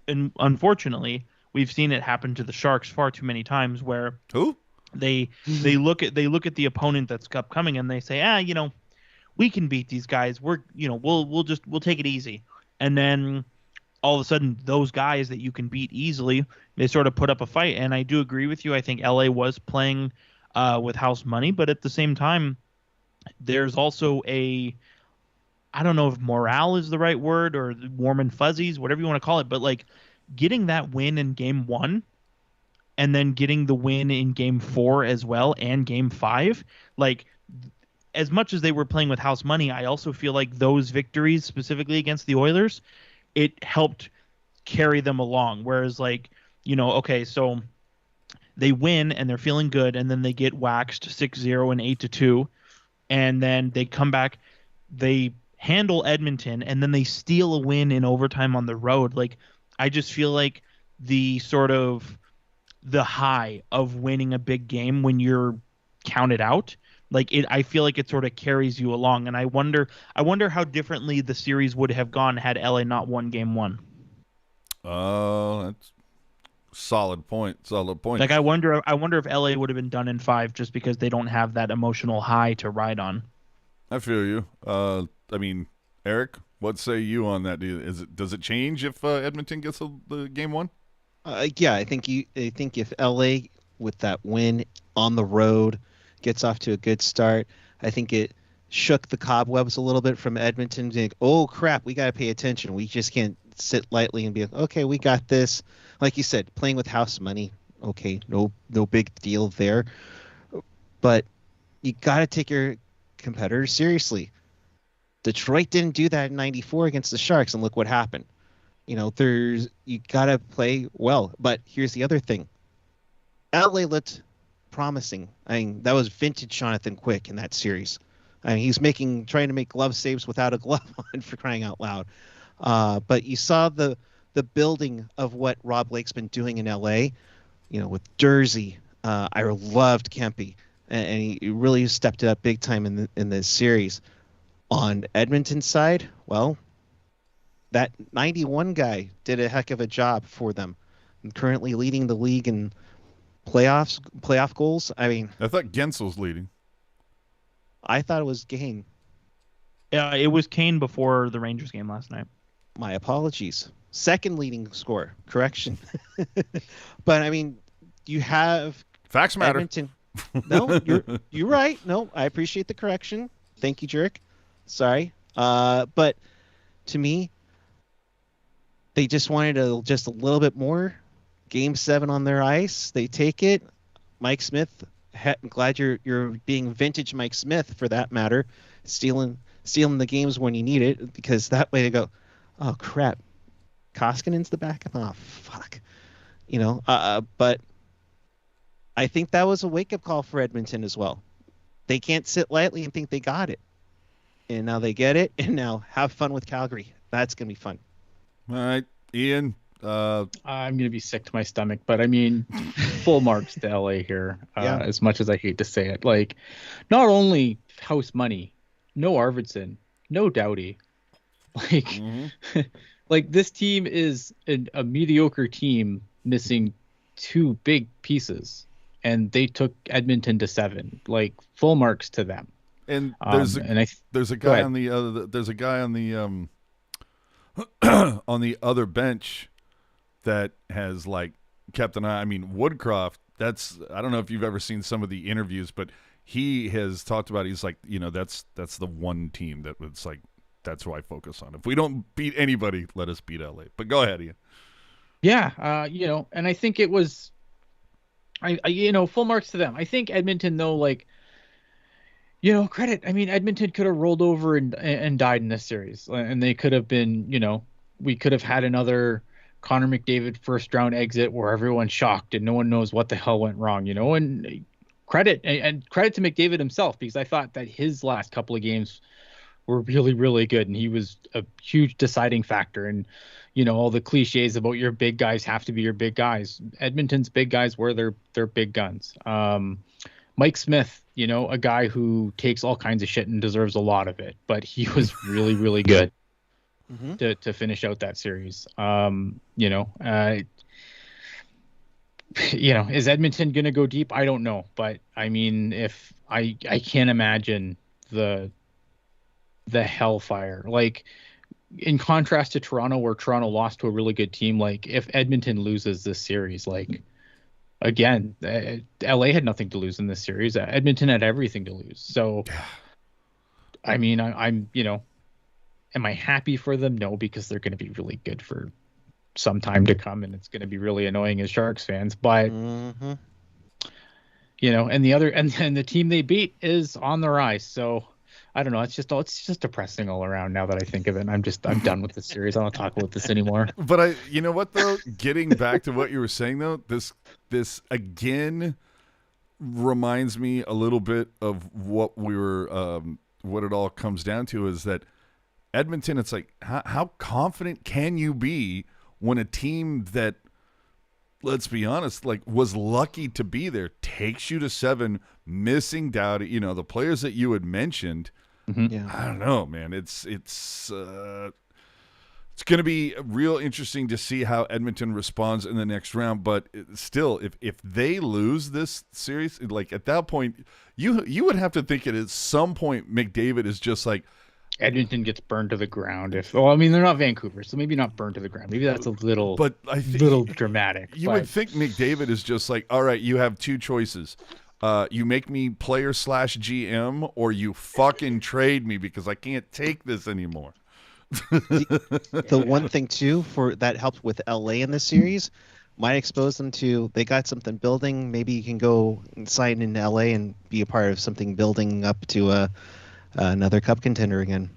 Speaker 3: And unfortunately, we've seen it happen to the Sharks far too many times, where they look at the opponent that's upcoming and they say, we can beat these guys. We'll take it easy, and then all of a sudden, those guys that you can beat easily, they sort of put up a fight. And I do agree with you. I think LA was playing with house money, but at the same time, there's also I don't know if morale is the right word, or warm and fuzzies, whatever you want to call it, but getting that win in game 1 and then getting the win in game 4 as well, and game 5, as much as they were playing with house money, I also feel like those victories, specifically against the Oilers, it helped carry them along. Whereas okay, so they win and they're feeling good, and then they get waxed 6-0 and 8-2, and then they come back, they handle Edmonton, and then they steal a win in overtime on the road. I just feel like the sort of the high of winning a big game when you're counted out, I feel like it sort of carries you along. And I wonder how differently the series would have gone had LA not won game 1.
Speaker 1: That's solid point.
Speaker 3: I wonder if LA would have been done in 5 just because they don't have that emotional high to ride on.
Speaker 1: I feel you. I mean, Eric, what say you on that? Does it change if Edmonton gets the game 1?
Speaker 5: Yeah, I think if LA with that win on the road gets off to a good start, I think it shook the cobwebs a little bit from Edmonton. Think, oh crap, we got to pay attention. We just can't sit lightly and be like, okay, we got this. Like you said, playing with house money. Okay, no big deal there. But you got to take your competitors seriously. Detroit didn't do that in '94 against the Sharks, and look what happened. You got to play well. But here's the other thing. LA looked promising. I mean, that was vintage Jonathan Quick in that series. I mean, he's trying to make glove saves without a glove on, for crying out loud. But you saw the building of what Rob Lake's been doing in LA, with Jersey. I loved Kempe. and he really stepped it up big time in this series. On Edmonton's side, well, that 91 guy did a heck of a job for them. And currently leading the league in playoff goals. I mean,
Speaker 1: I thought Gensel's leading.
Speaker 5: I thought it was Kane.
Speaker 3: It was Kane before the Rangers game last night.
Speaker 5: My apologies. Second leading scorer. Correction. But I mean, you have
Speaker 1: Facts matter.
Speaker 5: Edmonton. No, you're right. No, I appreciate the correction. Thank you, Jerk. Sorry. But to me, they just wanted just a little bit more. Game 7 on their ice. They take it. Mike Smith. I'm glad you're being vintage Mike Smith for that matter, stealing the games when you need it, because that way they go, oh crap, Koskinen's the backup. Oh fuck, But I think that was a wake up call for Edmonton as well. They can't sit lightly and think they got it, and now they get it, and now have fun with Calgary. That's gonna be fun.
Speaker 1: All right, Ian.
Speaker 4: I'm gonna be sick to my stomach, but I mean, full marks to LA here.
Speaker 5: Yeah.
Speaker 4: As much as I hate to say it, like, not only house money, no Arvidsson, no Doughty, like, like this team is a mediocre team missing 2 big pieces, and they took Edmonton to 7. Like, full marks to them.
Speaker 1: And there's a guy on the on the other bench that has like kept an eye. I mean, Woodcroft, I don't know if you've ever seen some of the interviews, but he has talked about, he's like, that's the one team that was like, that's who I focus on. If we don't beat anybody, let us beat LA. But go ahead, Ian.
Speaker 4: Yeah, and I think it was, full marks to them. I think Edmonton, though, like, credit. I mean, Edmonton could have rolled over and died in this series, and they could have been, we could have had another Connor McDavid first round exit where everyone's shocked and no one knows what the hell went wrong, and credit to McDavid himself, because I thought that his last couple of games were really, really good, and he was a huge deciding factor. And all the cliches about your big guys have to be your big guys. Edmonton's big guys were their big guns. Mike Smith, a guy who takes all kinds of shit and deserves a lot of it, but he was really, really good to finish out that series. Is Edmonton going to go deep? I don't know, but I mean, if I can't imagine the hellfire, like, in contrast to Toronto, where Toronto lost to a really good team. Like, if Edmonton loses this series, like, again, LA had nothing to lose in this series. Edmonton had everything to lose. So, I mean, I'm am I happy for them? No, because they're going to be really good for some time to come, and it's going to be really annoying as Sharks fans. But and the team they beat is on the rise. So I don't know. It's just depressing all around now that I think of it. I'm done with this series. I don't talk about this anymore.
Speaker 1: But you know what though? Getting back to what you were saying though, this again reminds me a little bit of what we were, what it all comes down to is that Edmonton. It's like how confident can you be when a team that, let's be honest, like was lucky to be there, takes you to 7, missing Doughty, the players that you had mentioned.
Speaker 5: Yeah.
Speaker 1: I don't know, man. It's going to be real interesting to see how Edmonton responds in the next round. But still, if they lose this series, like at that point, you would have to think at some point McDavid is just like,
Speaker 4: Edmonton gets burned to the ground. They're not Vancouver, so maybe not burned to the ground. Maybe that's a little,
Speaker 1: but I think
Speaker 4: little dramatic.
Speaker 1: Would think McDavid is just like, all right, you have 2 choices. You make me player/GM, or you fucking trade me because I can't take this anymore.
Speaker 5: The one thing too for that helped with LA in this series might expose them to, they got something building. Maybe you can go and sign in LA and be a part of something building up to another cup contender again.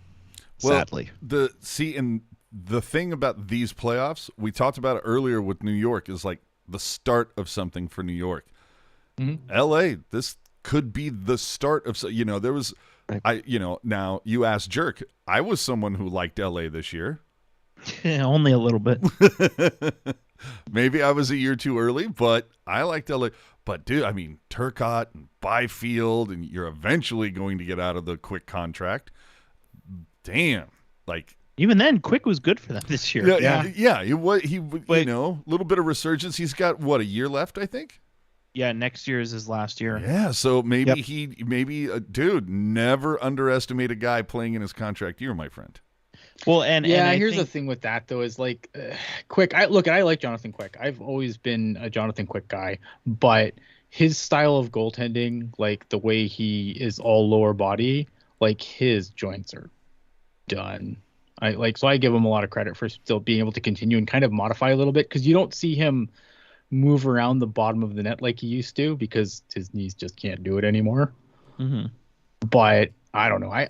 Speaker 5: Sadly,
Speaker 1: and the thing about these playoffs, we talked about it earlier with New York, is like the start of something for New York. LA, this could be the start of, there was, now you ask Jerk, I was someone who liked LA this year.
Speaker 3: Yeah, only a little bit.
Speaker 1: Maybe I was a year too early, but I liked LA. But dude, I mean, Turcotte and Byfield, and you're eventually going to get out of the Quick contract. Damn, like
Speaker 3: Even then, Quick was good for them this year.
Speaker 1: yeah. He little bit of resurgence. He's got what, a year left, I think.
Speaker 3: Yeah, next year is his last year.
Speaker 1: Yeah, so maybe dude, never underestimate a guy playing in his contract year, my friend.
Speaker 3: Well, and
Speaker 4: here's the thing with that though is like Quick. I like Jonathan Quick. I've always been a Jonathan Quick guy, but his style of goaltending, like the way he is all lower body, like his joints are done. So I give him a lot of credit for still being able to continue and kind of modify a little bit, because you don't see him move around the bottom of the net like he used to because his knees just can't do it anymore.
Speaker 3: Mm-hmm.
Speaker 4: But I don't know. I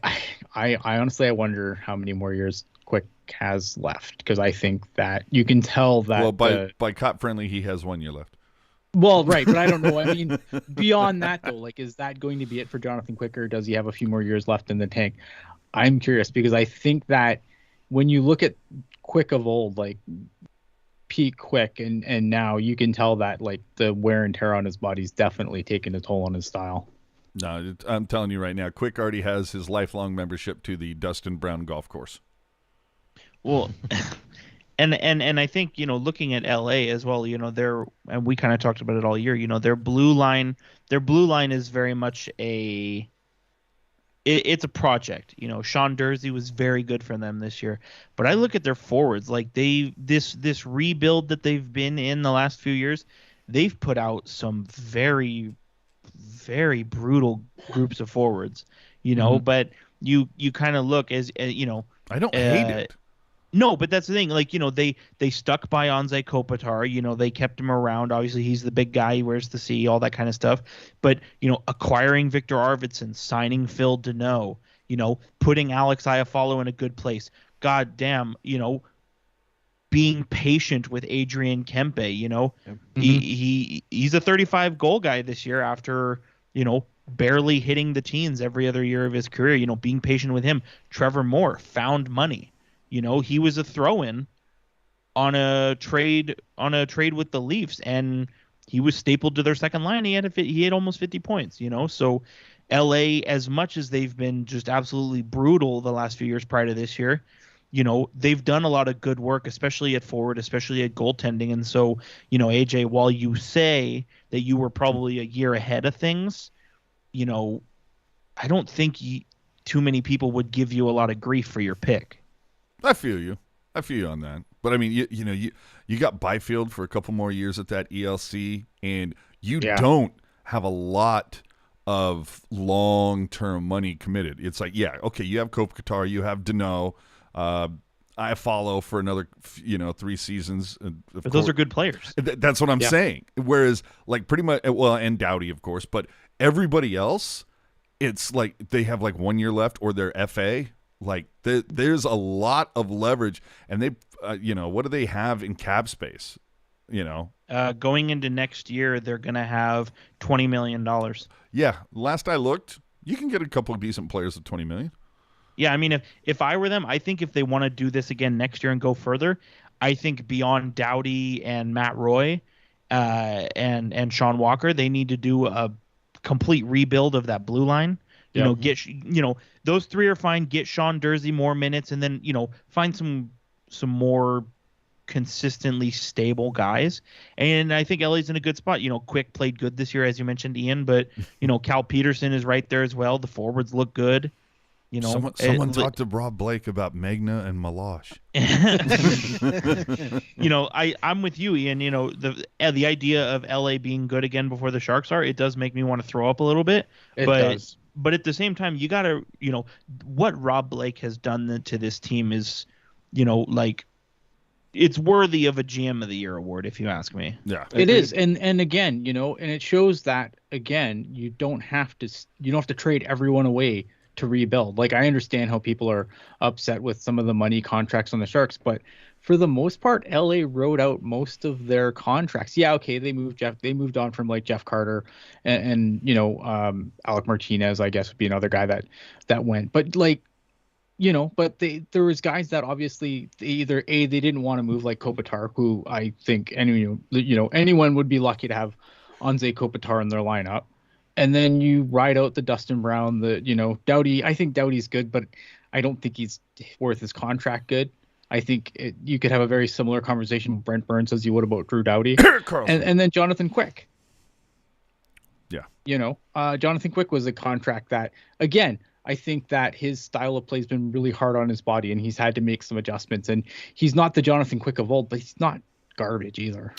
Speaker 4: honestly, I wonder how many more years Quick has left, because I think that you can tell that.
Speaker 1: Well, by Cop Friendly, he has 1 year left.
Speaker 4: Well, right, but I don't know. I mean, beyond that though, like, is that going to be it for Jonathan Quick, or does he have a few more years left in the tank? I'm curious, because I think that when you look at Quick of old, like peak Quick, and now you can tell that like the wear and tear on his body's definitely taken a toll on his style.
Speaker 1: No, I'm telling you right now, Quick already has his lifelong membership to the Dustin Brown golf course.
Speaker 3: Well, and I think, looking at LA as well, and we kind of talked about it all year, their blue line is very much it's a project. Sean Dursey was very good for them this year, but I look at their forwards, like this rebuild that they've been in the last few years, they've put out some very, very brutal groups of forwards, but you kind of look as I
Speaker 1: don't hate it.
Speaker 3: No, but that's the thing. Like, they stuck by Anze Kopitar. They kept him around. Obviously, he's the big guy. He wears the C, all that kind of stuff. But, acquiring Victor Arvidsson, signing Phil Deneau, putting Alex Iafallo in a good place. God damn, being patient with Adrian Kempe, he's a 35 goal guy this year after, barely hitting the teens every other year of his career, being patient with him. Trevor Moore found money. He was a throw-in on a trade with the Leafs, and he was stapled to their second line. He had almost 50 points. So LA, as much as they've been just absolutely brutal the last few years prior to this year, they've done a lot of good work, especially at forward, especially at goaltending. And so, AJ, while you say that you were probably a year ahead of things, I don't think too many people would give you a lot of grief for your pick.
Speaker 1: I feel you on that. But I mean, you got Byfield for a couple more years at that ELC, and you don't have a lot of long-term money committed. It's like, you have Kopitar, you have Deneau, I follow for another 3 seasons.
Speaker 3: But those are good players.
Speaker 1: That's what I'm saying. Whereas, like, pretty much, and Doughty, of course, but everybody else, it's like they have like 1 year left, or their FA. Like there's a lot of leverage, and they, what do they have in cap space?
Speaker 3: Going into next year, they're gonna have $20 million.
Speaker 1: Yeah, last I looked, you can get a couple of decent players at $20 million.
Speaker 3: Yeah, I mean, if I were them, I think if they want to do this again next year and go further, I think beyond Doughty and Matt Roy, and Sean Walker, they need to do a complete rebuild of that blue line. Get those three are fine. Get Sean Dursey more minutes, and then find some more consistently stable guys. And I think LA's in a good spot. Quick played good this year, as you mentioned, Ian. But Cal Peterson is right there as well. The forwards look good.
Speaker 1: Someone talked to Rob Blake about Magna and Meloche.
Speaker 3: I'm with you, Ian. The idea of LA being good again before the Sharks are, it does make me want to throw up a little bit.
Speaker 4: It does.
Speaker 3: But at the same time, you got to, what Rob Blake has done to this team is, it's worthy of a GM of the Year award, if you ask me.
Speaker 1: Yeah,
Speaker 4: it is. And again, and it shows that, again, you don't have to trade everyone away to rebuild. Like, I understand how people are upset with some of the money contracts on the Sharks, but for the most part, LA wrote out most of their contracts. Yeah, okay, they moved on from like Jeff Carter and Alec Martinez, I guess, would be another guy that went. But like, but there was guys that obviously they didn't want to move, like Kopitar, who I think anyone would be lucky to have Anze Kopitar in their lineup. And then you ride out the Dustin Brown, Doughty. I think Doughty's good, but I don't think he's worth his contract good. I think you could have a very similar conversation with Brent Burns as you would about Drew Doughty. and then Jonathan Quick.
Speaker 1: Yeah.
Speaker 4: Jonathan Quick was a contract that, again, I think that his style of play has been really hard on his body, and he's had to make some adjustments. And he's not the Jonathan Quick of old, but he's not garbage either.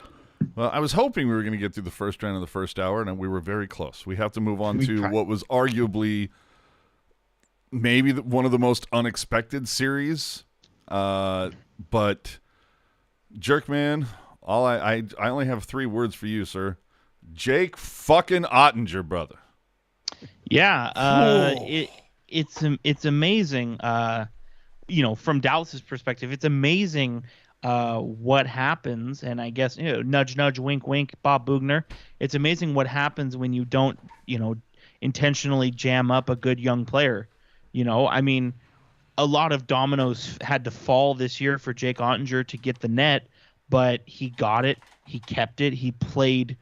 Speaker 1: Well, I was hoping we were going to get through the first round of the first hour, and we were very close. We have to move on to what was arguably maybe one of the most unexpected series. But Jerkman, I only have 3 words for you, sir. Jake fucking Oettinger, brother.
Speaker 3: Yeah, it's amazing. From Dallas's perspective, it's amazing what happens, and I guess nudge, nudge, wink, wink, Bob Bugner. It's amazing what happens when you don't intentionally jam up a good young player. I mean, a lot of dominoes had to fall this year for Jake Oettinger to get the net, but he got it. He kept it. He played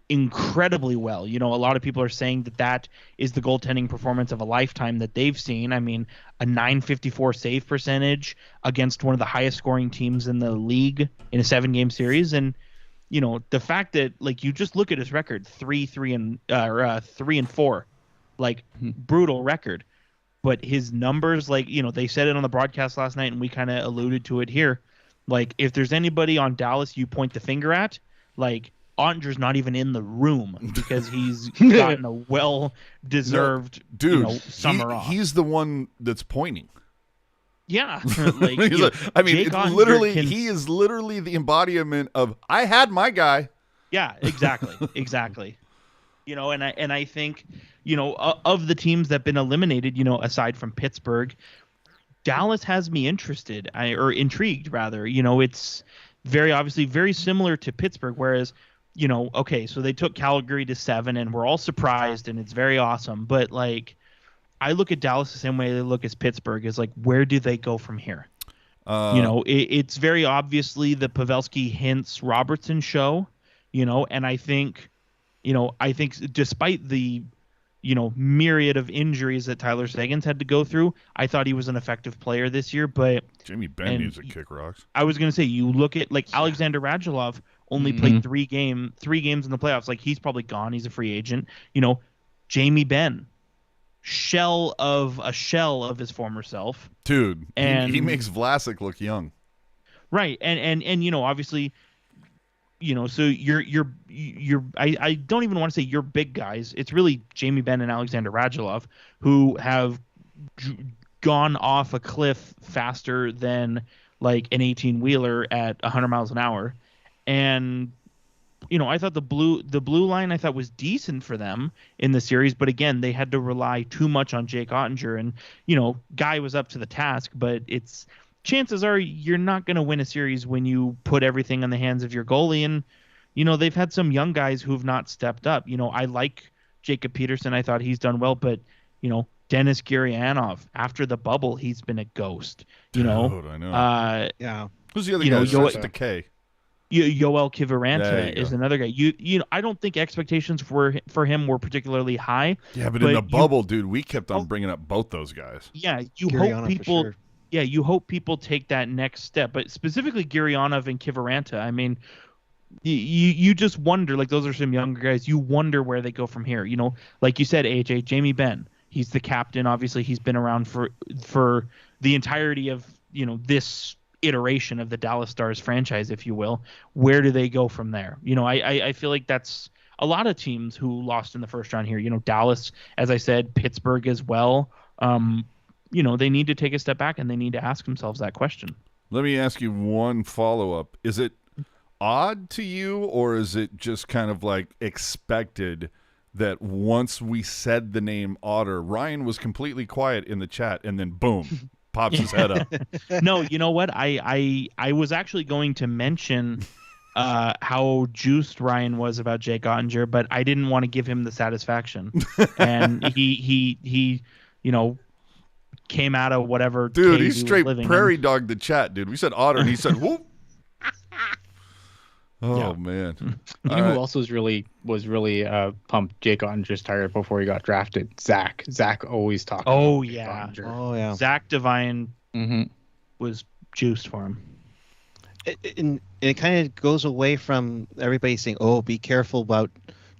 Speaker 3: incredibly well. A lot of people are saying that is the goaltending performance of a lifetime that they've seen. I mean, a .954 save percentage against one of the highest scoring teams in the league in a 7-game series. And, the fact that, you just look at his record, 3-4, brutal record. But his numbers, they said it on the broadcast last night, and we kind of alluded to it here. If there's anybody on Dallas you point the finger at, Oettinger's not even in the room because he's gotten a well-deserved summer off.
Speaker 1: He's the one that's pointing.
Speaker 3: Yeah.
Speaker 1: He is literally the embodiment of, I had my guy.
Speaker 3: Yeah, exactly. And I think, of the teams that have been eliminated, aside from Pittsburgh, Dallas has me intrigued rather. It's very obviously very similar to Pittsburgh, whereas okay, so they took Calgary to 7 and we're all surprised and it's very awesome. But I look at Dallas the same way they look at Pittsburgh is where do they go from here? It's very obviously the Pavelski Hintz Robertson show, and I think despite the, myriad of injuries that Tyler Seguin's had to go through, I thought he was an effective player this year, but
Speaker 1: Jamie Benn needs to kick rocks.
Speaker 3: I was going to say, you look at Alexander Radulov only played 3 games in the playoffs. He's probably gone. He's a free agent. Jamie Benn, shell of his former self.
Speaker 1: Dude, and he makes Vlasic look young.
Speaker 3: Right. And obviously, so you're I don't even want to say you're big guys. It's really Jamie Benn and Alexander Radulov who have gone off a cliff faster than an 18-wheeler at 100 miles an hour. And I thought the blue line I thought was decent for them in the series, but again, they had to rely too much on Jake Oettinger, and Guy was up to the task, but chances are you're not going to win a series when you put everything in the hands of your goalie. And they've had some young guys who have not stepped up. I like Jacob Peterson. I thought he's done well, but Dennis Gurianov, after the bubble, he's been a ghost.
Speaker 1: Dude, I know.
Speaker 5: Yeah.
Speaker 1: Who's the other guy? The K.
Speaker 3: Yoel Kiviranta is another guy. I don't think expectations for him were particularly high.
Speaker 1: Yeah, but in the bubble, dude, we kept on bringing up both those guys.
Speaker 3: Yeah,
Speaker 5: Gurianov,
Speaker 3: hope people.
Speaker 5: for sure.
Speaker 3: Yeah, you hope people take that next step, but specifically Gurianov and Kiviranta. I mean, you just wonder. Those are some younger guys. You wonder where they go from here. Like you said, AJ, Jamie Benn. He's the captain. Obviously, he's been around for the entirety of this iteration of the Dallas Stars franchise, if you will. Where do they go from there? I feel like that's a lot of teams who lost in the first round here. Dallas, as I said, Pittsburgh as well. They need to take a step back and they need to ask themselves that question.
Speaker 1: Let me ask you one follow-up. Is it odd to you, or is it just kind of expected that once we said the name Otter, Ryan was completely quiet in the chat and then boom, pops his head up?
Speaker 3: No, you know what? I was actually going to mention how juiced Ryan was about Jake Oettinger, but I didn't want to give him the satisfaction. And he came out of whatever.
Speaker 1: Dude, he straight prairie dogged the chat, dude. We said Otter, and he said, whoop. Oh
Speaker 3: Yeah.
Speaker 1: man.
Speaker 4: You
Speaker 1: All
Speaker 4: know
Speaker 1: right.
Speaker 4: who else was really pumped Jake Ottinger's tire before he got drafted? Zach. Zach always talked
Speaker 3: Oh,
Speaker 4: about Jake
Speaker 3: yeah.
Speaker 4: Ottinger.
Speaker 5: Oh yeah.
Speaker 3: Zach Devine
Speaker 4: Mm-hmm.
Speaker 3: was juiced for him.
Speaker 5: It kind of goes away from everybody saying, "Oh, be careful about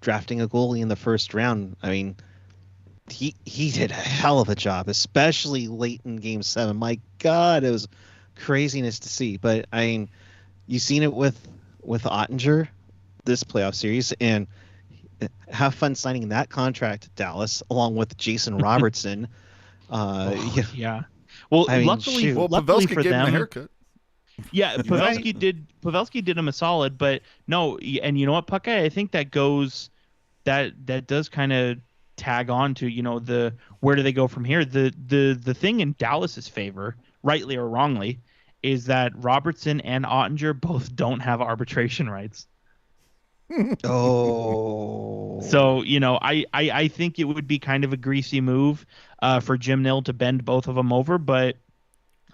Speaker 5: drafting a goalie in the first round." I mean, he did a hell of a job, especially late in Game 7. My God, it was craziness to see. But I mean, you've seen it with Ottinger this playoff series, and have fun signing that contract, Dallas, along with Jason Robertson. Yeah,
Speaker 3: Yeah. Well,
Speaker 5: I mean,
Speaker 3: luckily,
Speaker 5: shoot.
Speaker 1: Well,
Speaker 3: luckily
Speaker 1: Pavelski
Speaker 3: for
Speaker 1: gave him a
Speaker 3: them,
Speaker 1: haircut.
Speaker 3: yeah, Pavelski did him a solid, but no, and you know what, Puckeye, I think that does kind of tag on to, the where do they go from here? The thing in Dallas's favor, rightly or wrongly, is that Robertson and Ottinger both don't have arbitration rights.
Speaker 5: Oh.
Speaker 3: So, I think it would be kind of a greasy move for Jim Nill to bend both of them over, but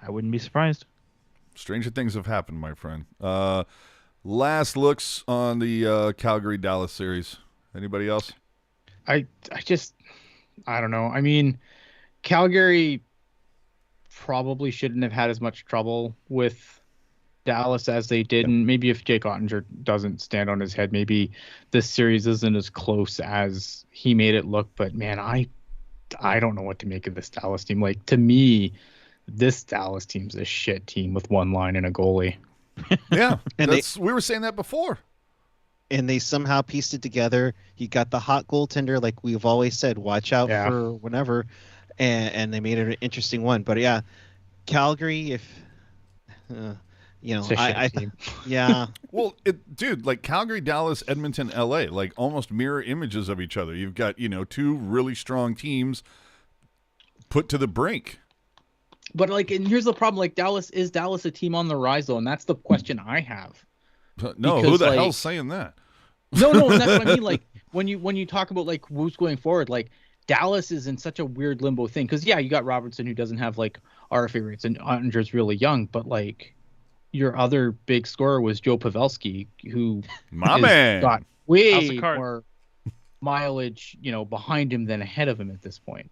Speaker 3: I wouldn't be surprised.
Speaker 1: Stranger things have happened, my friend. Last looks on the Calgary-Dallas series. Anybody else?
Speaker 4: I don't know. I mean, Calgary probably shouldn't have had as much trouble with Dallas as they did. And maybe if Jake Ottinger doesn't stand on his head, maybe this series isn't as close as he made it look. But man, I don't know what to make of this Dallas team. Like, to me, this Dallas team's a shit team with one line and a goalie.
Speaker 1: Yeah,
Speaker 5: And
Speaker 1: we were saying that before.
Speaker 5: And they somehow pieced it together. You got the hot goaltender, like we've always said, watch out for whenever, and they made it an interesting one. But yeah, Calgary, if
Speaker 4: It's a shit team.
Speaker 5: yeah,
Speaker 1: Well, dude, like Calgary, Dallas, Edmonton, LA, like almost mirror images of each other. You've got, two really strong teams put to the brink.
Speaker 4: But like, and here's the problem: like, is Dallas a team on the rise though? And that's the question I have.
Speaker 1: No,
Speaker 4: Because,
Speaker 1: who the
Speaker 4: like-
Speaker 1: hell's saying that?
Speaker 4: No, and that's what I mean. Like, when you talk about like who's going forward, like Dallas is in such a weird limbo thing. Because yeah, you got Robertson who doesn't have like RFA rates, and Ottinger's really young, but like your other big scorer was Joe Pavelski, who
Speaker 1: My
Speaker 4: has
Speaker 1: man.
Speaker 4: got
Speaker 3: How's
Speaker 4: way
Speaker 3: the card?
Speaker 4: more mileage, behind him than ahead of him at this point.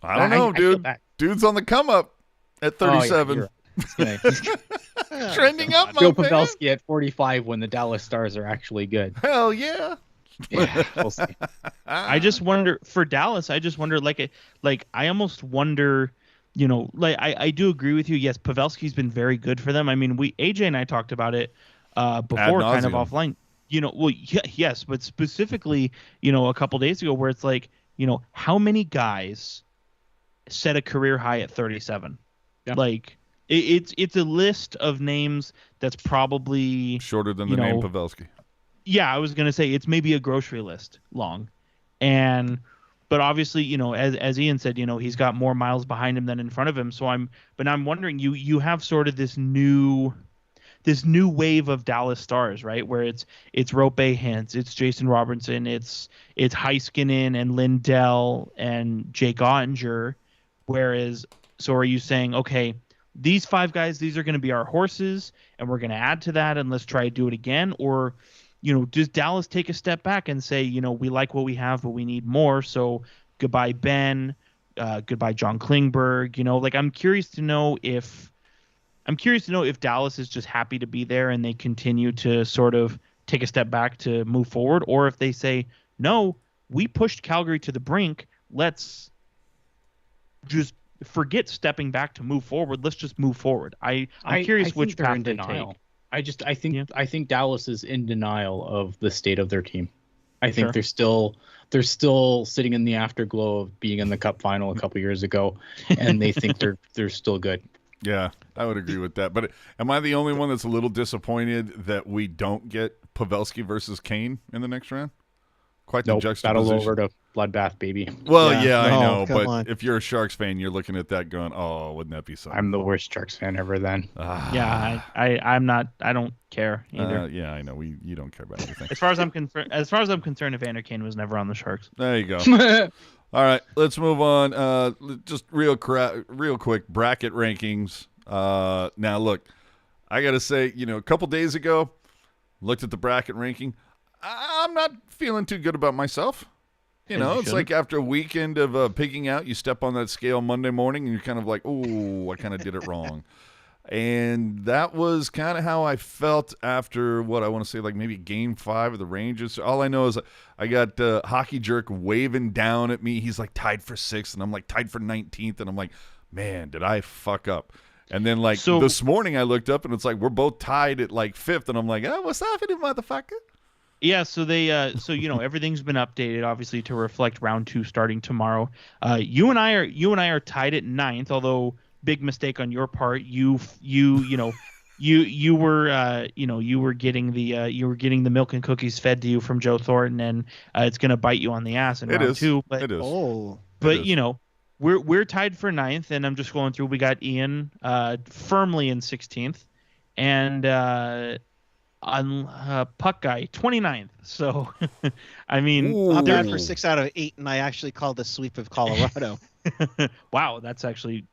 Speaker 1: I don't know,
Speaker 4: I feel
Speaker 1: dude.
Speaker 4: bad.
Speaker 1: Dude's on the come up at
Speaker 4: Oh, yeah,
Speaker 1: 37.
Speaker 4: you're right. He's gonna-
Speaker 1: Trending up, my
Speaker 4: Joe
Speaker 1: man.
Speaker 4: Pavelski at 45 when the Dallas Stars are actually good.
Speaker 1: Hell yeah.
Speaker 4: Yeah, we'll see.
Speaker 3: I just wonder for Dallas. I just wonder, like I almost wonder, like I do agree with you. Yes, Pavelski's been very good for them. I mean, AJ and I talked about it before, kind of
Speaker 1: nauseam.
Speaker 3: offline. Yes, but specifically, a couple days ago, where it's like, how many guys set a career high at 37?
Speaker 4: Yeah.
Speaker 3: Like it's a list of names that's probably
Speaker 1: Shorter than the name Pavelski.
Speaker 3: yeah, I was gonna say it's maybe a grocery list long, but obviously, as Ian said, he's got more miles behind him than in front of him. So I'm wondering, you have sort of this new wave of Dallas Stars, right? Where it's Rope Hintz, it's Jason Robertson, it's Heiskanen and Lindell and Jake Ottinger. Whereas, so are you saying, okay, these 5 guys, these are going to be our horses, and we're going to add to that, and let's try to do it again? Or, does Dallas take a step back and say, we like what we have, but we need more? So goodbye, Ben. Goodbye, John Klingberg. Like I'm curious to know if Dallas is just happy to be there and they continue to sort of take a step back to move forward, or if they say, no, we pushed Calgary to the brink. Let's just forget stepping back to move forward. Let's just move forward. I'm curious which
Speaker 4: they're
Speaker 3: path
Speaker 4: in
Speaker 3: they
Speaker 4: denial.
Speaker 3: take.
Speaker 4: I think Dallas is in denial of the state of their team. I think
Speaker 3: Sure.
Speaker 4: they're still sitting in the afterglow of being in the Cup final a couple years ago, and they think they're still good.
Speaker 1: Yeah, I would agree with that. But am I the only one that's a little disappointed that we don't get Pavelski versus Kane in the next round? Quite the
Speaker 4: Nope, that'll
Speaker 1: juxtaposition.
Speaker 4: over to bloodbath, baby.
Speaker 1: Well,
Speaker 5: Yeah,
Speaker 1: yeah, I
Speaker 5: no,
Speaker 1: know.
Speaker 5: come
Speaker 1: But
Speaker 5: on.
Speaker 1: if you're a Sharks fan, you're looking at that going, oh, wouldn't that be something?
Speaker 4: I'm the worst Sharks fan ever. Then
Speaker 3: Yeah, I'm not. I don't care either.
Speaker 1: Yeah, I know. You don't care about anything.
Speaker 3: As far as I'm concerned, Evander Kane was never on the Sharks.
Speaker 1: There you go. All right, let's move on. Just real quick, bracket rankings. Now, look, I got to say, a couple days ago, looked at the bracket ranking. I'm not feeling too good about myself. You know, it's like after a weekend of pigging out, you step on that scale Monday morning and you're kind of like, oh, I kind of did it wrong. And that was kind of how I felt after what I want to say, like maybe game 5 of the Rangers. All I know is I got Hockey Jerk waving down at me. He's like tied for 6th, and I'm like tied for 19th. And I'm like, man, did I fuck up? And then like this morning I looked up and it's like we're both tied at like 5th. And I'm like, oh, what's happening, motherfucker?
Speaker 3: Yeah, so they, everything's been updated, obviously, to reflect round 2 starting tomorrow. You and I are tied at 9th, although big mistake on your part. You were getting the milk and cookies fed to you from Joe Thornton, and it's gonna bite you on the ass in round 2. But
Speaker 1: it is.
Speaker 3: We're tied for 9th, and I'm just going through. We got Ian firmly in 16th, and on Puck Guy 29th. So I mean,
Speaker 5: I'm bad for 6 out of 8, and I actually called the sweep of Colorado.
Speaker 3: Wow, that's actually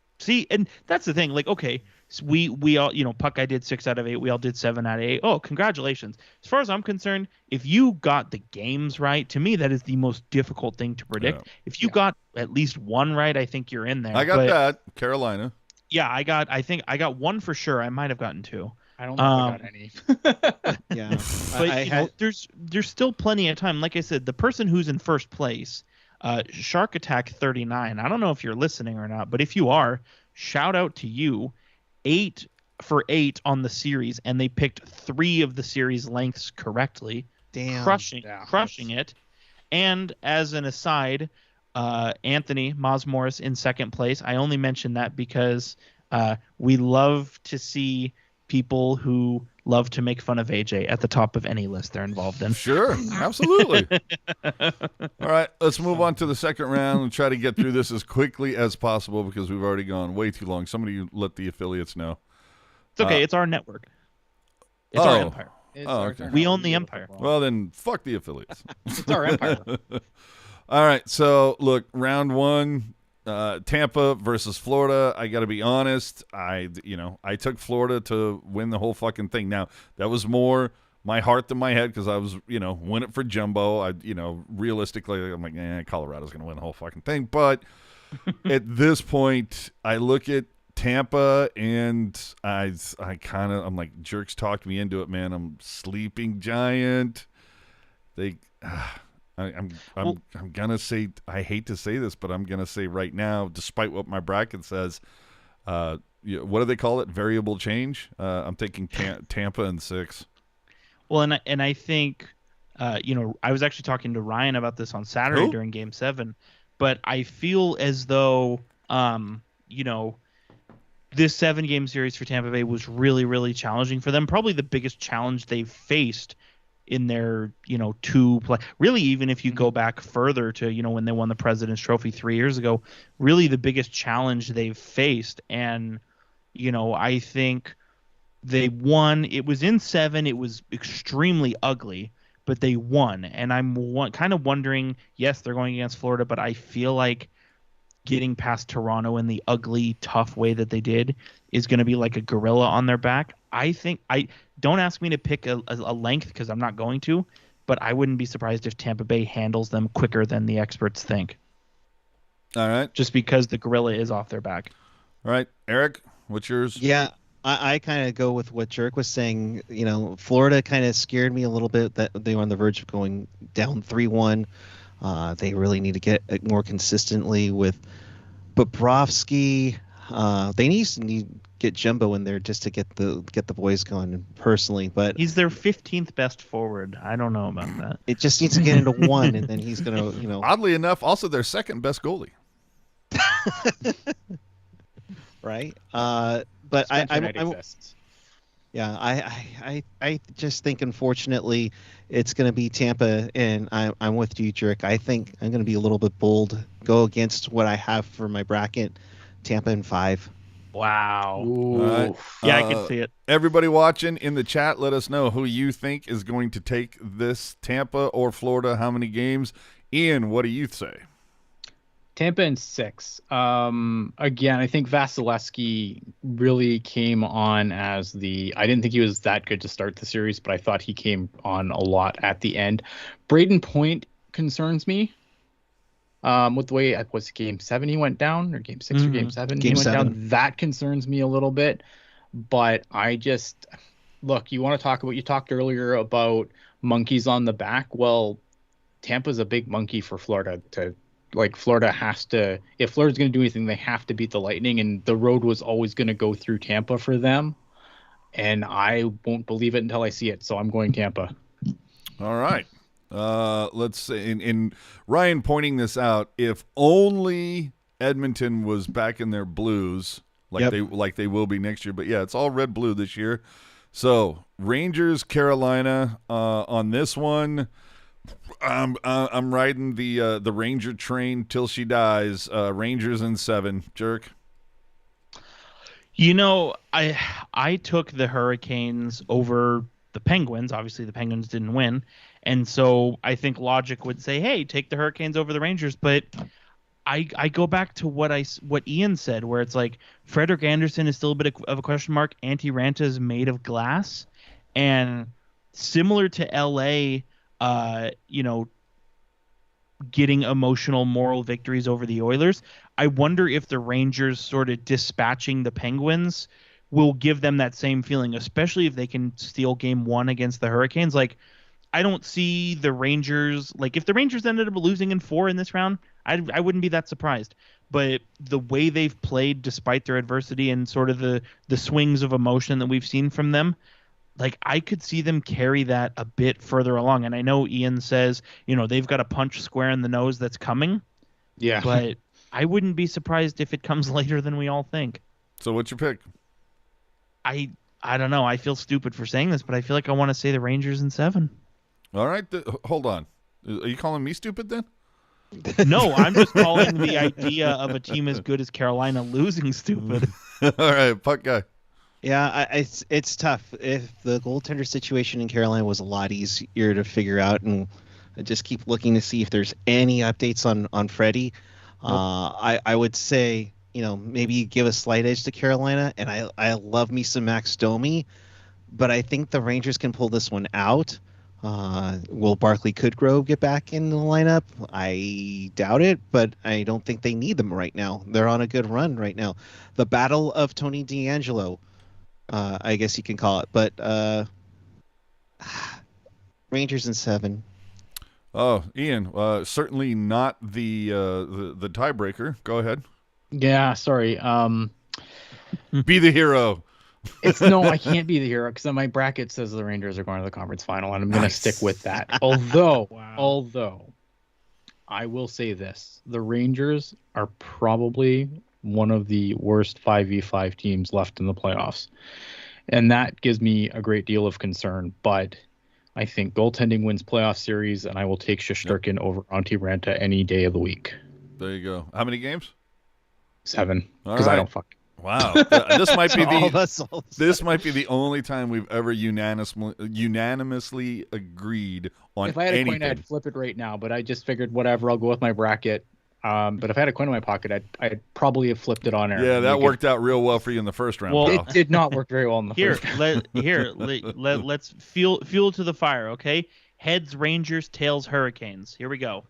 Speaker 3: and that's the thing. Like, okay, so we all, Puck Guy did 6 out of 8. We all did 7 out of 8. Oh, congratulations! As far as I'm concerned, if you got the games right, to me that is the most difficult thing to predict. Yeah. If you got at least one right, I think you're in there.
Speaker 1: I got that Carolina.
Speaker 3: Yeah, I think I got one for sure. I might have gotten 2.
Speaker 4: I don't know if I got any.
Speaker 5: Yeah,
Speaker 3: but there's still plenty of time. Like I said, the person who's in first place, Shark Attack 39. I don't know if you're listening or not, but if you are, shout out to you. 8 for 8 on the series, and they picked 3 of the series lengths correctly.
Speaker 5: Damn,
Speaker 3: crushing it. And as an aside, Anthony Mosmorris in second place. I only mention that because we love to see people who love to make fun of AJ at the top of any list they're involved in.
Speaker 1: Sure, absolutely. All right, let's move on to the second round and try to get through this as quickly as possible because we've already gone way too long. Somebody let the affiliates know.
Speaker 3: It's okay. It's our network. It's our empire.
Speaker 1: Okay.
Speaker 3: We own the empire.
Speaker 1: Well, then fuck the affiliates.
Speaker 4: It's our empire.
Speaker 1: All right, so look, round 1. Tampa versus Florida. I got to be honest. I took Florida to win the whole fucking thing. Now that was more my heart than my head because I was, win it for Jumbo. Realistically, I'm like, Colorado's going to win the whole fucking thing. But at this point, I look at Tampa and I'm like, Jerks talked me into it, man. I'm sleeping giant. I'm gonna say, I hate to say this, but I'm gonna say right now, despite what my bracket says, what do they call it? Variable change. I'm thinking Tampa and 6.
Speaker 3: Well, and I think, I was actually talking to Ryan about this on Saturday during Game 7, but I feel as though, this 7-game series for Tampa Bay was really, really challenging for them. Probably the biggest challenge they've faced in their, 2 play. Really, even if you go back further to, when they won the President's Trophy 3 years ago, really the biggest challenge they've faced. And, I think they won. It was in 7. It was extremely ugly, but they won. And I'm kind of wondering, yes, they're going against Florida, but I feel like getting past Toronto in the ugly, tough way that they did is going to be like a gorilla on their back. I think don't ask me to pick a length because I'm not going to, but I wouldn't be surprised if Tampa Bay handles them quicker than the experts think.
Speaker 1: All right.
Speaker 3: Just because the gorilla is off their back.
Speaker 1: All right. Eric, what's yours?
Speaker 5: Yeah, I kind of go with what Jerk was saying. Florida kind of scared me a little bit that they were on the verge of going down 3-1. They really need to get more consistently with Bobrovsky. They need to get Jumbo in there just to get the boys going personally. But
Speaker 3: he's their 15th best forward. I don't know about that.
Speaker 5: It just needs to get into 1, and then he's gonna,
Speaker 1: Oddly enough, also their second best goalie.
Speaker 5: Right. But I just think unfortunately it's going to be Tampa, and I'm with you, Jerk. I think I'm going to be a little bit bold, go against what I have for my bracket, Tampa in 5.
Speaker 3: Wow.
Speaker 1: Right.
Speaker 3: Yeah, I can see it.
Speaker 1: Everybody watching in the chat, let us know who you think is going to take this, Tampa or Florida, how many games. Ian, what do you say?
Speaker 4: Tampa in 6. Again, I think Vasilevsky really came on as I didn't think he was that good to start the series, but I thought he came on a lot at the end. Braden Point concerns me. With the way was it game 7 he went down, or game 6 or game 7
Speaker 5: Game
Speaker 4: he went
Speaker 5: 7.
Speaker 4: down. That concerns me a little bit. But I just look. You want to talk about? You talked earlier about monkeys on the back. Well, Tampa's a big monkey for Florida to. Like Florida has to, if Florida's going to do anything, they have to beat the Lightning, and the road was always going to go through Tampa for them. And I won't believe it until I see it. So I'm going Tampa.
Speaker 1: All right. Let's say in Ryan pointing this out, if only Edmonton was back in their blues like they will be next year. But yeah, it's all red blue this year. So Rangers, Carolina on this one. I'm riding the Ranger train till she dies. Rangers in 7. Jerk.
Speaker 3: You know, I took the Hurricanes over the Penguins. Obviously, the Penguins didn't win, and so I think logic would say, "Hey, take the Hurricanes over the Rangers." But I go back to what Ian said, where it's like Frederik Andersen is still a bit of a question mark. Antti Ranta is made of glass, and similar to LA. Getting emotional moral victories over the Oilers. I wonder if the Rangers sort of dispatching the Penguins will give them that same feeling, especially if they can steal game 1 against the Hurricanes. Like, I don't see the Rangers, like if the Rangers ended up losing in 4 in this round, I wouldn't be that surprised. But the way they've played despite their adversity and sort of the swings of emotion that we've seen from them, like I could see them carry that a bit further along. And I know Ian says, they've got a punch square in the nose that's coming.
Speaker 4: Yeah.
Speaker 3: But I wouldn't be surprised if it comes later than we all think.
Speaker 1: So what's your pick?
Speaker 3: I don't know. I feel stupid for saying this, but I feel like I want to say the Rangers in 7.
Speaker 1: All right. Hold on. Are you calling me stupid then?
Speaker 3: No, I'm just calling the idea of a team as good as Carolina losing stupid.
Speaker 1: All right. Puck guy.
Speaker 5: Yeah, it's tough. If the goaltender situation in Carolina was a lot easier to figure out, and I just keep looking to see if there's any updates on Freddie, I would say maybe give a slight edge to Carolina, and I love me some Max Domi, but I think the Rangers can pull this one out. Will Barclay Goodrow get back in the lineup? I doubt it, but I don't think they need them right now. They're on a good run right now. The battle of Tony DeAngelo. I guess you can call it, but Rangers in 7.
Speaker 1: Oh, Ian, certainly not the tiebreaker. Go ahead.
Speaker 4: Yeah, sorry.
Speaker 1: Be the hero.
Speaker 4: I can't be the hero because my bracket says the Rangers are going to the conference final, and I'm going to stick with that. Although I will say this, the Rangers are probably one of the worst 5v5 teams left in the playoffs. And that gives me a great deal of concern. But I think goaltending wins playoff series, and I will take Shesterkin over Antti Ranta any day of the week.
Speaker 1: There you go. How many games?
Speaker 4: 7. Because I don't fuck.
Speaker 1: Wow. This might be this might be the only time we've ever unanimously agreed on
Speaker 4: if I had a
Speaker 1: anything.
Speaker 4: coin, I'd flip it right now, but I just figured whatever, I'll go with my bracket. But if I had a coin in my pocket, I'd probably have flipped it on air.
Speaker 1: Yeah, that worked out real well for you in the first round.
Speaker 3: Well,
Speaker 1: pal.
Speaker 4: It did not work very well in the first round.
Speaker 3: Let's fuel to the fire, okay? Heads Rangers, tails Hurricanes. Here we go.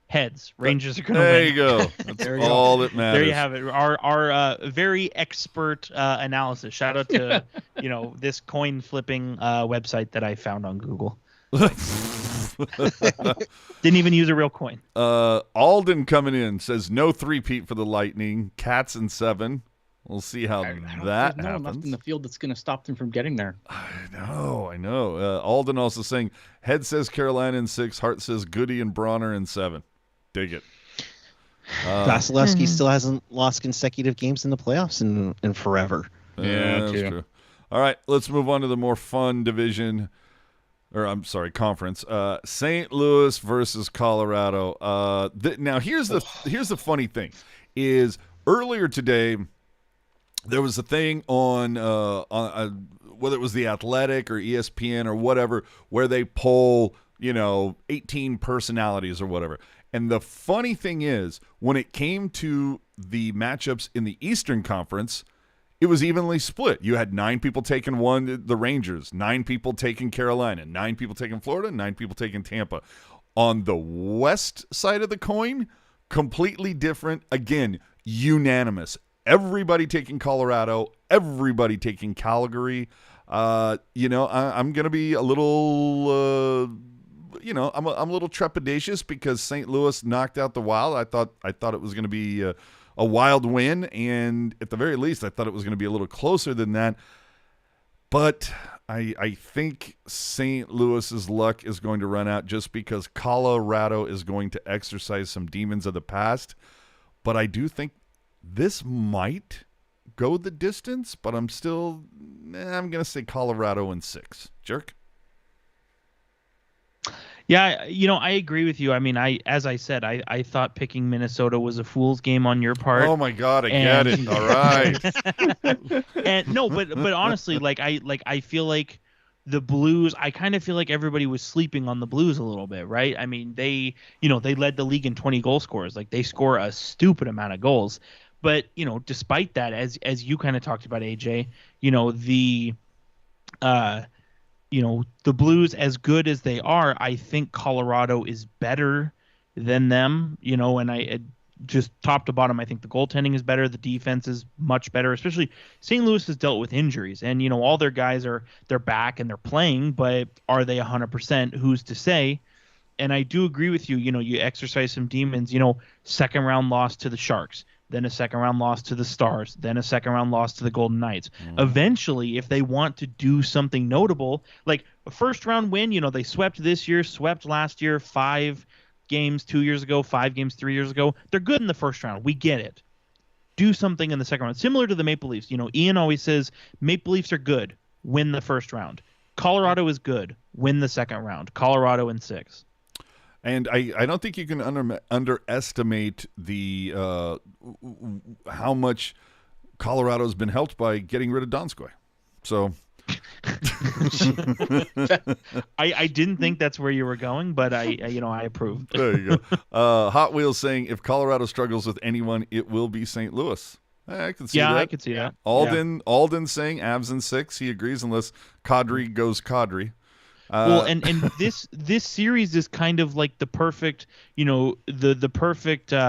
Speaker 3: Heads. Rangers are going to win.
Speaker 1: There you go. That's all that matters.
Speaker 3: There you have it. Our very expert analysis. Shout out to this coin flipping website that I found on Google. Didn't even use a real coin.
Speaker 1: Alden coming in says no three-peat for the Lightning. Cats in 7. We'll see how that
Speaker 4: happens. No one
Speaker 1: happens.
Speaker 4: left in the field that's going to stop them from getting there.
Speaker 1: I know. Alden also saying Head says Carolina in 6. Hart says Goody and Bronner in 7. Dig it.
Speaker 5: Vasilevsky still hasn't lost consecutive games in the playoffs in forever.
Speaker 4: Yeah,
Speaker 1: that's
Speaker 4: too.
Speaker 1: true. All right, let's move on to the more fun division. Conference. St. Louis versus Colorado. Now here's the funny thing is earlier today there was a thing on whether it was The Athletic or ESPN or whatever where they poll 18 personalities or whatever. And the funny thing is, when it came to the matchups in the Eastern Conference, it was evenly split. You had 9 people taking the Rangers, 9 people taking Carolina, 9 people taking Florida, 9 people taking Tampa. On the West side of the coin, completely different. Again, unanimous. Everybody taking Colorado, everybody taking Calgary. I'm going to be a little, I'm a little trepidatious because St. Louis knocked out the Wild. I thought it was going to be a Wild win, and at the very least, I thought it was going to be a little closer than that. But I think St. Louis's luck is going to run out just because Colorado is going to exercise some demons of the past. But I do think this might go the distance, but I'm going to say Colorado in 6. Jerk?
Speaker 3: Yeah, I agree with you. I mean, as I said, I thought picking Minnesota was a fool's game on your part.
Speaker 1: Oh my God, I get it. All right.
Speaker 3: And no, but honestly, I feel like the Blues, I kind of feel like everybody was sleeping on the Blues a little bit, right? I mean, they led the league in 20 goal scorers. Like, they score a stupid amount of goals. But, despite that, as you kind of talked about, AJ, the Blues, as good as they are, I think Colorado is better than them, and just top to bottom, I think the goaltending is better. The defense is much better, especially St. Louis has dealt with injuries, and, all their guys they're back and they're playing, but are they 100%? Who's to say? And I do agree with you. You exercise some demons, second round loss to the Sharks, then a second round loss to the Stars, then a second round loss to the Golden Knights. Eventually, if they want to do something notable, like a first round win, they swept this year, swept last year, 5 games 2 years ago, 5 games 3 years ago. They're good in the first round. We get it. Do something in the second round. Similar to the Maple Leafs. Ian always says Maple Leafs are good. Win the first round. Colorado is good. Win the second round. Colorado in 6.
Speaker 1: And I don't think you can underestimate the how much Colorado's been helped by getting rid of Donskoy. So
Speaker 3: I didn't think that's where you were going, but I approve.
Speaker 1: There you go. Hot Wheels saying if Colorado struggles with anyone, it will be St. Louis. I can see that.
Speaker 3: Yeah, I can see that.
Speaker 1: Alden saying Avs in 6. He agrees unless Kadri goes Kadri.
Speaker 3: Well, and this series is kind of like the perfect, the perfect sort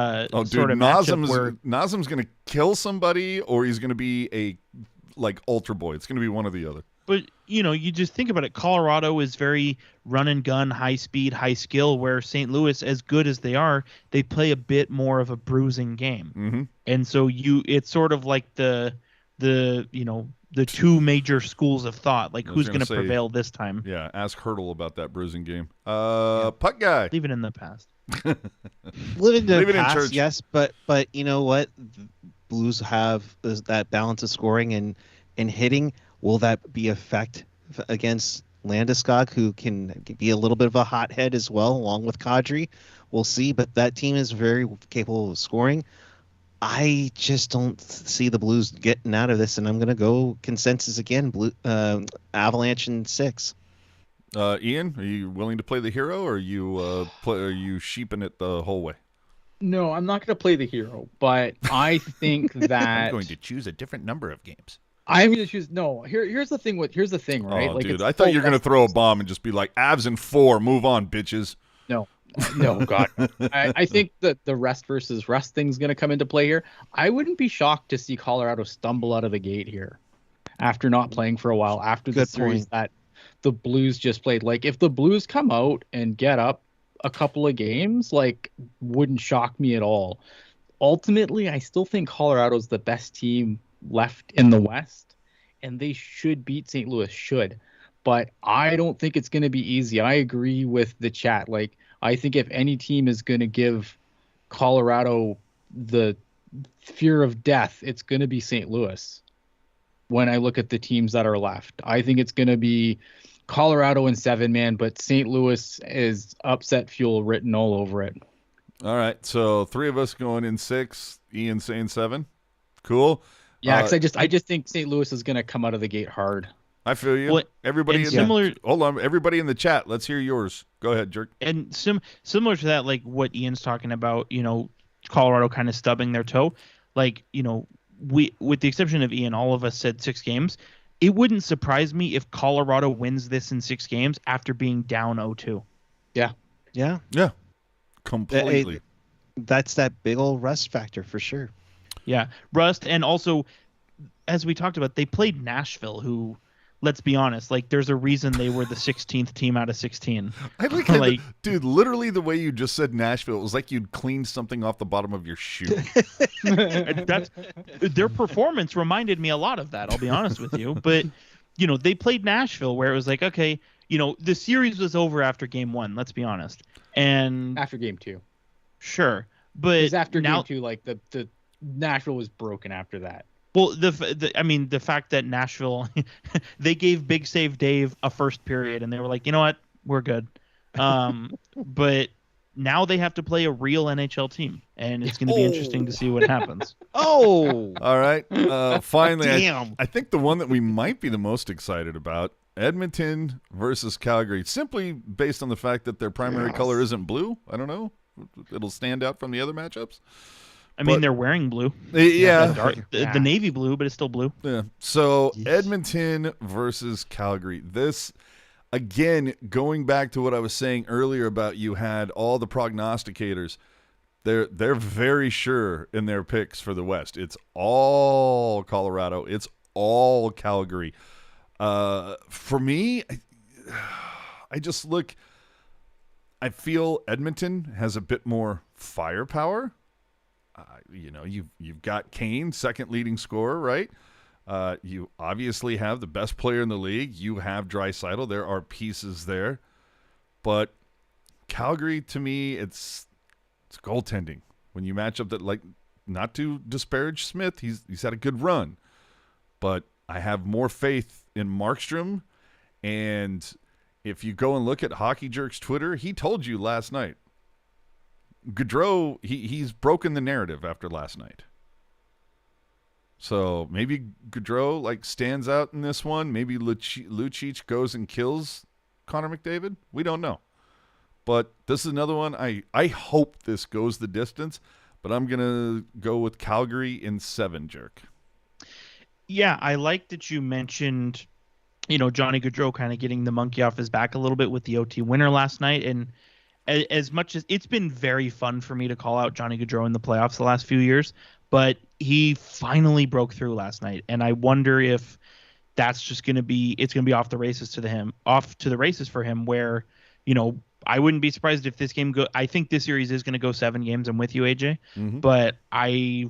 Speaker 3: of matchup where
Speaker 1: Nazem's going to kill somebody or he's going to be a Ultra Boy. It's going to be one or the other.
Speaker 3: But, you just think about it. Colorado is very run and gun, high speed, high skill, where St. Louis, as good as they are, they play a bit more of a bruising game.
Speaker 1: Mm-hmm.
Speaker 3: And so it's sort of like the two major schools of thought, like who's going to prevail this time.
Speaker 1: Yeah, ask Hurdle about that bruising game. Puck guy.
Speaker 3: Leave it in the past.
Speaker 5: Leave it in church. Yes, but you know what? Blues have that balance of scoring and hitting. Will that be effect against Landeskog, who can be a little bit of a hothead as well, along with Kadri? We'll see, but that team is very capable of scoring. I just don't see the Blues getting out of this, and I'm going to go consensus again. Avalanche in 6.
Speaker 1: Ian, are you willing to play the hero, or are you sheeping it the whole way?
Speaker 4: No, I'm not going to play the hero, but I think that
Speaker 1: I'm going to choose a different number of games.
Speaker 4: I'm going to choose. No, here's the thing, right?
Speaker 1: Oh, dude, I thought you were going to throw a bomb and just be like, Avs in 4, move on, bitches.
Speaker 4: No, God. I think that the rest versus rest thing's going to come into play here. I wouldn't be shocked to see Colorado stumble out of the gate here after not playing for a while, after the series that the Blues just played. Like, if the Blues come out and get up a couple of games, wouldn't shock me at all. Ultimately, I still think Colorado's the best team left in the West, and they should beat St. Louis, but I don't think it's going to be easy. I agree with the chat. I think if any team is going to give Colorado the fear of death, it's going to be St. Louis. When I look at the teams that are left, I think it's going to be Colorado in 7, man, but St. Louis is upset fuel written all over it.
Speaker 1: All right, so 3 of us going in 6, Ian saying 7. Cool.
Speaker 4: Yeah, because I just think St. Louis is going to come out of the gate hard.
Speaker 1: I feel you.
Speaker 3: Well,
Speaker 1: Everybody
Speaker 3: and
Speaker 1: in
Speaker 3: similar-
Speaker 1: hold on. Everybody in the chat, let's hear yours. Go ahead, Jerk.
Speaker 3: And similar to that, like what Ian's talking about, Colorado kind of stubbing their toe. Like, we, with the exception of Ian, all of us said 6 games. It wouldn't surprise me if Colorado wins this in 6 games after being down 0-2.
Speaker 5: Yeah.
Speaker 1: Yeah, completely.
Speaker 5: That's that big old rust factor for sure.
Speaker 3: Yeah, rust, and also, as we talked about, they played Nashville, who, let's be honest, like there's a reason they were the 16th team out of 16.
Speaker 1: I like,
Speaker 3: Like-
Speaker 1: dude, literally the way you just said Nashville, it was like you'd cleaned something off the bottom of your shoe.
Speaker 3: That's their performance reminded me a lot of that. I'll be honest with you, but they played Nashville, where it was like, okay, the series was over after game 1. Let's be honest, and
Speaker 4: After game 2.
Speaker 3: sure, but
Speaker 4: Because after
Speaker 3: now,
Speaker 4: game 2, like the Nashville was broken after that.
Speaker 3: well, the fact that Nashville, they gave Big Save Dave a first period, and they were like, you know what, we're good. But now they have to play a real NHL team, and it's going to be interesting to see what happens.
Speaker 5: Oh,
Speaker 1: All right. Finally,
Speaker 5: damn.
Speaker 1: I think the one that we might be the most excited about, Edmonton versus Calgary, simply based on the fact that their primary color isn't blue. I don't know. It'll stand out from the other matchups.
Speaker 3: I mean,
Speaker 1: But-
Speaker 3: they're wearing blue.
Speaker 1: Yeah.
Speaker 3: The navy blue, but it's still blue.
Speaker 1: Yeah. So
Speaker 5: Yes.
Speaker 1: Edmonton versus Calgary. This, again, going back to what I was saying earlier about you had all the prognosticators. They're very sure in their picks for the West. It's all Colorado. It's all Calgary. For me, I just look. I feel Edmonton has a bit more firepower. You've got Kane, second leading scorer, right? You obviously have the best player in the league. You have Draisaitl. There are pieces there, but Calgary, to me, it's goaltending. When you match up that, like, not to disparage Smith, he's had a good run, but I have more faith in Markstrom. And if you go and look at Hockey Jerk's Twitter, he told you last night. Gaudreau, he's broken the narrative after last night. So maybe Gaudreau stands out in this one. Maybe Lucic goes and kills Connor McDavid. We don't know. But this is another one. I hope this goes the distance, but I'm going to go with Calgary in 7, Jerk.
Speaker 3: Yeah, I like that you mentioned, Johnny Gaudreau kind of getting the monkey off his back a little bit with the OT winner last night. And as much as it's been very fun for me to call out Johnny Gaudreau in the playoffs the last few years, but he finally broke through last night. And I wonder if that's just going to be off the races for him, where, I wouldn't be surprised if this game I think this series is going to go 7 games. I'm with you, AJ.
Speaker 1: Mm-hmm.
Speaker 3: But I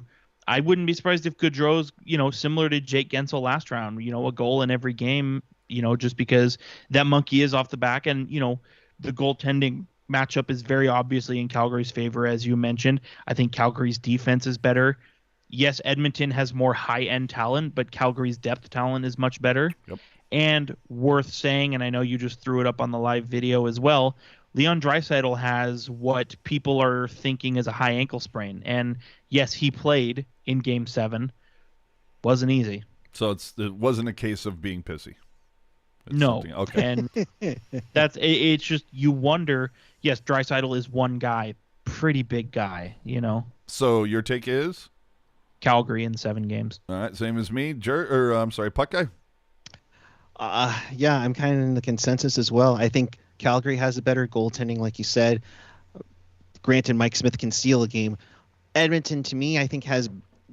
Speaker 3: wouldn't be surprised if Gaudreau's, similar to Jake Gensel last round, a goal in every game, just because that monkey is off the back. And, the goaltending matchup is very obviously in Calgary's favor, as you mentioned. I think Calgary's defense is better. Yes, Edmonton has more high-end talent, but Calgary's depth talent is much better.
Speaker 1: Yep.
Speaker 3: And worth saying, and I know you just threw it up on the live video as well, Leon Draisaitl has what people are thinking is a high ankle sprain. And yes, he played in Game 7. Wasn't easy.
Speaker 1: So it wasn't a case of being pissy. It's
Speaker 3: No.
Speaker 1: something- Okay.
Speaker 3: And it's just, you wonder, yes, Draisaitl is one guy, pretty big guy,
Speaker 1: So your take is?
Speaker 3: Calgary in 7 games.
Speaker 1: All right, same as me. Puck guy.
Speaker 5: Yeah, I'm kind of in the consensus as well. I think Calgary has a better goaltending, like you said. Granted, Mike Smith can steal a game. Edmonton, to me, I think has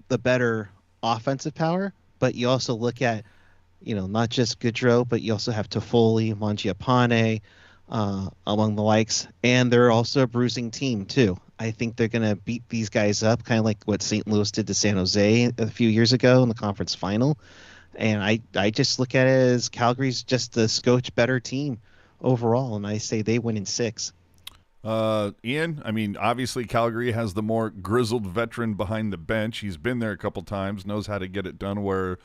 Speaker 5: the better offensive power. But you also look at, not just Gaudreau, but you also have Toffoli, Mangiapane, among the likes. And they're also a bruising team, too. I think they're going to beat these guys up, kind of like what St. Louis did to San Jose a few years ago in the conference final. And I just look at it as Calgary's just a scotch better team overall, and I say they win in 6.
Speaker 1: Ian, I mean, obviously Calgary has the more grizzled veteran behind the bench. He's been there a couple times, knows how to get it done, where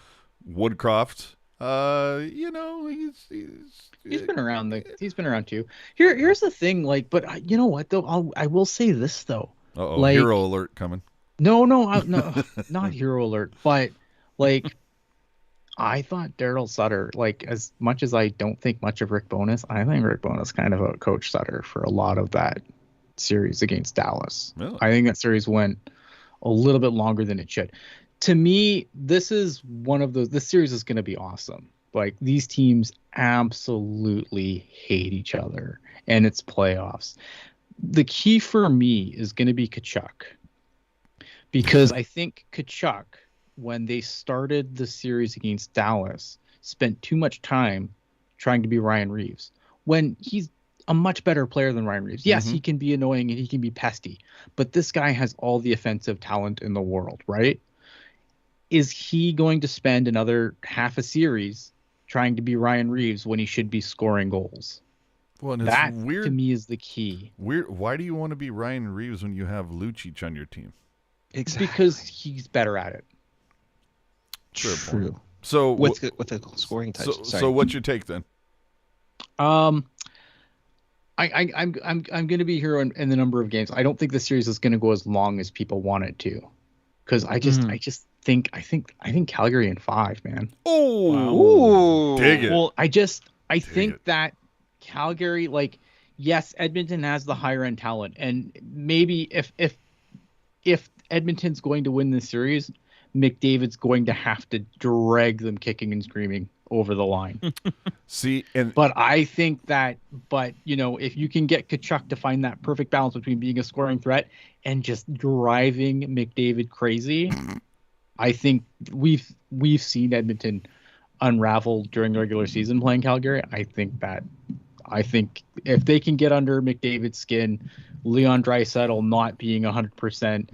Speaker 1: Woodcroft,
Speaker 4: He's been around. He's been around too. Here's the thing, but you know what though? I will say this though.
Speaker 1: Uh-oh, hero alert coming.
Speaker 4: No, not hero alert, but I thought Daryl Sutter, like as much as I don't think much of Rick Bowness, I think Rick Bowness kind of Coach Sutter for a lot of that series against Dallas.
Speaker 1: Really?
Speaker 4: I think that series went a little bit longer than it should. To me, this is one of those. This series is going to be awesome. Like these teams absolutely hate each other, and it's playoffs. The key for me is going to be Tkachuk, because I think Tkachuk, when they started the series against Dallas, spent too much time trying to be Ryan Reeves when he's a much better player than Ryan Reeves. Yes, he can be annoying and he can be pesty, but this guy has all the offensive talent in the world, right? Is he going to spend another half a series trying to be Ryan Reeves when he should be scoring goals?
Speaker 1: Well, and it's
Speaker 4: That,
Speaker 1: weird.
Speaker 4: to me, is the key.
Speaker 1: Weird. Why do you want to be Ryan Reeves when you have Lucic on your team?
Speaker 5: Exactly.
Speaker 4: Because he's better at it.
Speaker 5: True.
Speaker 1: So
Speaker 5: With the scoring touch.
Speaker 1: so what's your take then?
Speaker 4: I'm going to be here in the number of games. I don't think the series is going to go as long as people want it to, because I think Calgary in 5, man.
Speaker 1: Oh, dig it.
Speaker 3: Well,
Speaker 4: I think that Calgary, like, yes, Edmonton has the higher end talent, and maybe if Edmonton's going to win this series, McDavid's going to have to drag them kicking and screaming over the line. But I think that, if you can get Tkachuk to find that perfect balance between being a scoring threat and just driving McDavid crazy, I think we've seen Edmonton unravel during the regular season playing Calgary. I think if they can get under McDavid's skin, Leon Draisaitl not being 100%,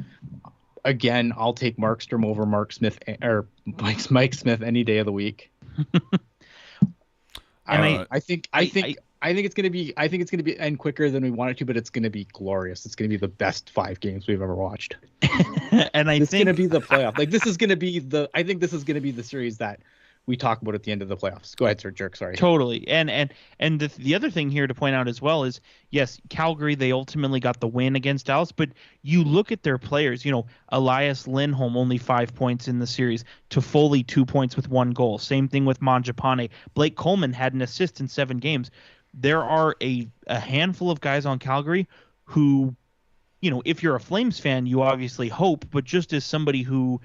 Speaker 4: again, I'll take Markstrom over Mark Smith or Mike Smith any day of the week. I think it's gonna be end quicker than we want it to, but it's gonna be glorious. It's gonna be the best 5 games we've ever watched.
Speaker 3: And
Speaker 4: it's gonna be the playoff. Like this is gonna be the series that we talk about at the end of the playoffs. Go ahead, Sir Jerk. Sorry.
Speaker 3: Totally. And the other thing here to point out as well is, yes, Calgary, they ultimately got the win against Dallas, but you look at their players, Elias Lindholm, only 5 points in the series, Toffoli 2 points with 1 goal. Same thing with Mangiapane. Blake Coleman had an assist in 7 games. There are a handful of guys on Calgary who, if you're a Flames fan, you obviously hope, but just as somebody who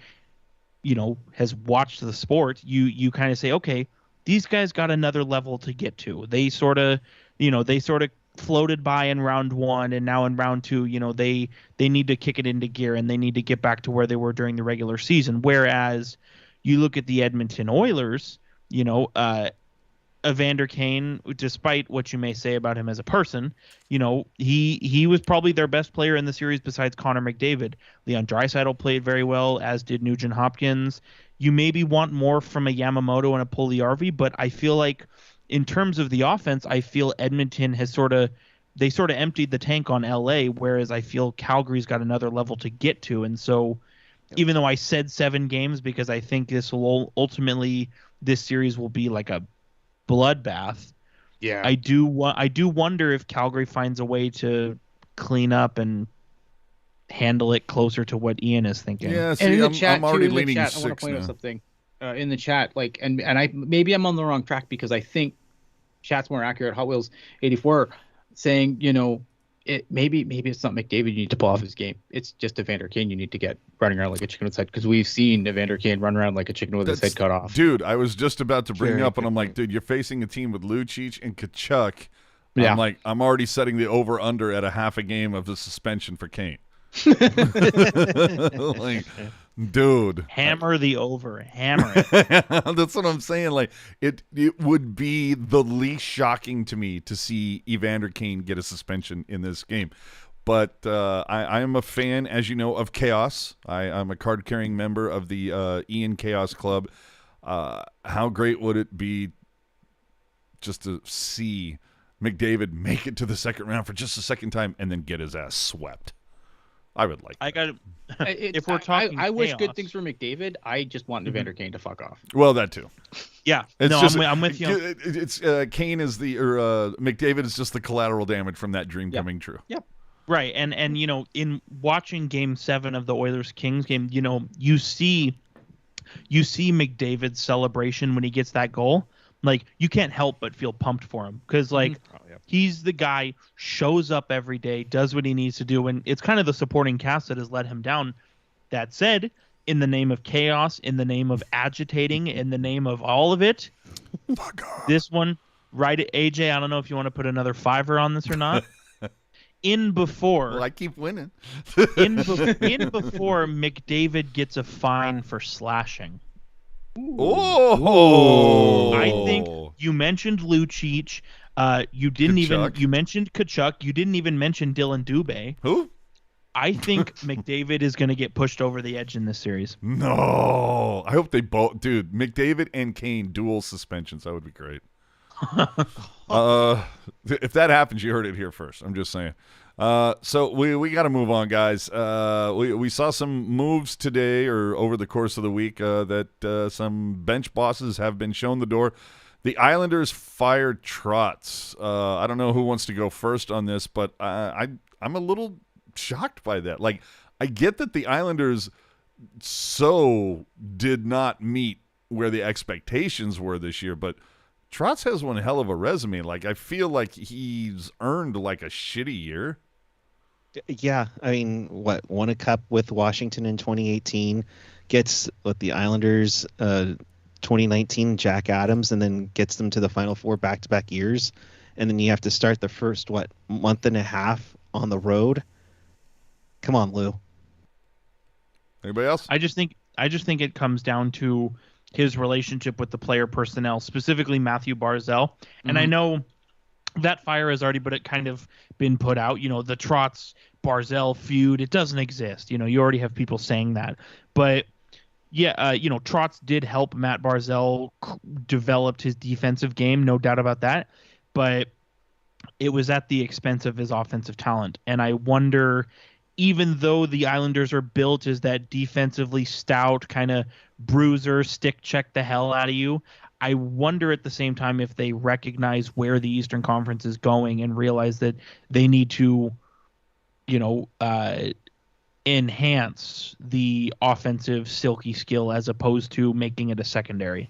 Speaker 3: has watched the sport, you kind of say, okay, these guys got another level to get to. They sort of floated by in round 1, and now in round 2, they need to kick it into gear and they need to get back to where they were during the regular season. Whereas you look at the Edmonton Oilers, Evander Kane, despite what you may say about him as a person, he was probably their best player in the series besides Connor McDavid. Leon Draisaitl played very well, as did Nugent Hopkins. You maybe want more from a Yamamoto and a Puljujärvi, but I feel like in terms of the offense, I feel Edmonton has sort of emptied the tank on LA, whereas I feel Calgary's got another level to get to. And so even though I said 7 games because I think this series will be like a bloodbath.
Speaker 4: Yeah,
Speaker 3: I do wonder if Calgary finds a way to clean up and handle it closer to what Ian is thinking.
Speaker 1: Yeah,
Speaker 4: and in the
Speaker 1: I'm
Speaker 4: chat,
Speaker 1: already
Speaker 4: too,
Speaker 1: leaning
Speaker 4: I
Speaker 1: 6
Speaker 4: want to point
Speaker 1: now.
Speaker 4: out something in the chat, and I'm on the wrong track, because I think chat's more accurate. Hot Wheels 84 saying, maybe it's not McDavid you need to pull off his game. It's just Evander Kane you need to get running around like a chicken with his head, because we've seen Evander Kane run around like a chicken with his head cut off.
Speaker 1: Dude, I was just about to bring
Speaker 5: Very
Speaker 1: up, and I'm
Speaker 5: good
Speaker 1: like,
Speaker 5: point.
Speaker 1: dude, you're facing a team with Lucic and Tkachuk.
Speaker 4: Yeah.
Speaker 1: I'm like, I'm already setting the over-under at a half a game of the suspension for Kane. Like, dude.
Speaker 3: Hammer the over. Hammer it.
Speaker 1: That's what I'm saying. Like, it would be the least shocking to me to see Evander Kane get a suspension in this game. But I am a fan, as you know, of Chaos. I'm a card-carrying member of the Ian Chaos Club. How great would it be just to see McDavid make it to the second round for just the second time and then get his ass swept? I would like that.
Speaker 3: I got if we're talking
Speaker 4: I wish
Speaker 3: chaos.
Speaker 4: good things for McDavid. I just want Evander Kane to fuck off.
Speaker 1: Well, that too.
Speaker 3: Yeah.
Speaker 1: It's
Speaker 3: No,
Speaker 1: just,
Speaker 3: I'm with you.
Speaker 1: It's Kane is McDavid is just the collateral damage from that dream coming true.
Speaker 4: Yep.
Speaker 3: Right. And in watching game 7 of the Oilers Kings game, you see you see McDavid's celebration when he gets that goal. Like, you can't help but feel pumped for him because, like, he's the guy, shows up every day, does what he needs to do, and it's kind of the supporting cast that has let him down. That said, in the name of chaos, in the name of agitating, in the name of all of it, this one, right at AJ, I don't know if you want to put another $5 on this or not.
Speaker 1: Well, I keep winning.
Speaker 3: in before McDavid gets a fine for slashing.
Speaker 1: Oh,
Speaker 3: I think you mentioned Lucic. You mentioned Tkachuk. You didn't even mention Dylan Dubé.
Speaker 1: Who?
Speaker 3: I think McDavid is going to get pushed over the edge in this series.
Speaker 1: No, I hope they both. Dude, McDavid and Kane dual suspensions. That would be great. If that happens, you heard it here first. I'm just saying. So we got to move on, guys. We saw some moves today or over the course of the week that some bench bosses have been shown the door. The Islanders fired Trotz. I don't know who wants to go first on this, but I'm a little shocked by that. Like, I get that the Islanders so did not meet where the expectations were this year, but Trotz has one hell of a resume. Like, I feel like he's earned like a shitty year.
Speaker 5: Yeah, I mean, won a cup with Washington in 2018, gets the Islanders 2019 Jack Adams, and then gets them to the Final Four back-to-back years, and then you have to start the first month and a half on the road. Come on, Lou.
Speaker 1: Anybody else?
Speaker 3: I just think it comes down to his relationship with the player personnel, specifically Matthew Barzal. And I know that fire has already kind of been put out. You know, the Trotz Barzal feud, it doesn't exist. You know, you already have people saying that. But yeah, you know, Trotz did help Matt Barzal developed his defensive game, no doubt about that. But it was at the expense of his offensive talent. And I wonder, even though the Islanders are built as that defensively stout kind of bruiser, stick check the hell out of you, I wonder at the same time if they recognize where the Eastern Conference is going and realize that they need to, you know, enhance the offensive silky skill as opposed to making it a secondary.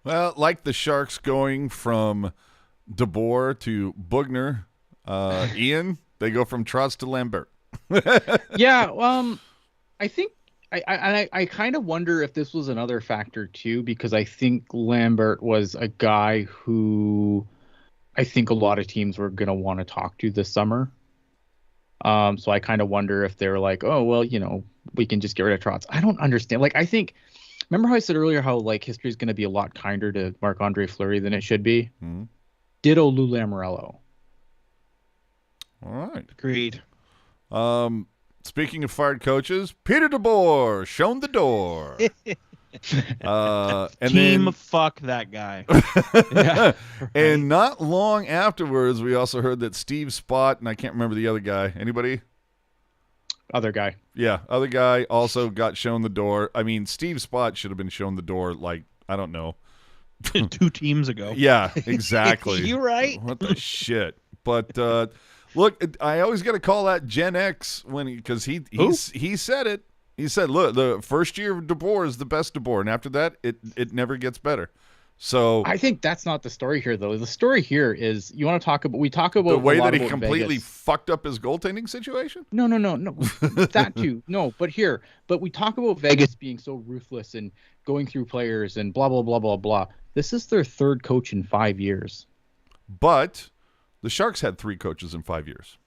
Speaker 1: Well, like the Sharks going from DeBoer to Bugner, Ian, they go from Trotz to Lambert.
Speaker 4: Yeah, I think I kind of wonder if this was another factor too, because I think Lambert was a guy who I think a lot of teams were going to want to talk to this summer. So I kind of wonder if they were like, oh, well, you know, we can just get rid of Trotz. I don't understand. Like, I think, remember how I said earlier how like history is going to be a lot kinder to Marc-Andre Fleury than it should be? Mm-hmm. Ditto Lou Lamoriello.
Speaker 1: All right.
Speaker 3: Agreed.
Speaker 1: Speaking of fired coaches, Peter DeBoer shown the door. And
Speaker 3: Team
Speaker 1: then,
Speaker 3: fuck that guy.
Speaker 1: Yeah, and not long afterwards, we also heard that Steve Spott, and I can't remember the other guy. Anybody?
Speaker 4: Other guy.
Speaker 1: Yeah, other guy also got shown the door. I mean, Steve Spott should have been shown the door, like, I don't know,
Speaker 3: 2 teams ago.
Speaker 1: Yeah, exactly.
Speaker 5: You right?
Speaker 1: What the shit? But look, I always got to call that Gen X because he said it. He said, "Look, the first year of DeBoer is the best DeBoer, and after that, it never gets better." So
Speaker 4: I think that's not the story here, though. The story here is we talk about
Speaker 1: the way that he completely
Speaker 4: Vegas.
Speaker 1: fucked up his goaltending situation.
Speaker 4: No, that too. No, but we talk about Vegas being so ruthless and going through players and blah blah blah blah blah. This is their third coach in 5 years.
Speaker 1: But the Sharks had 3 coaches in 5 years.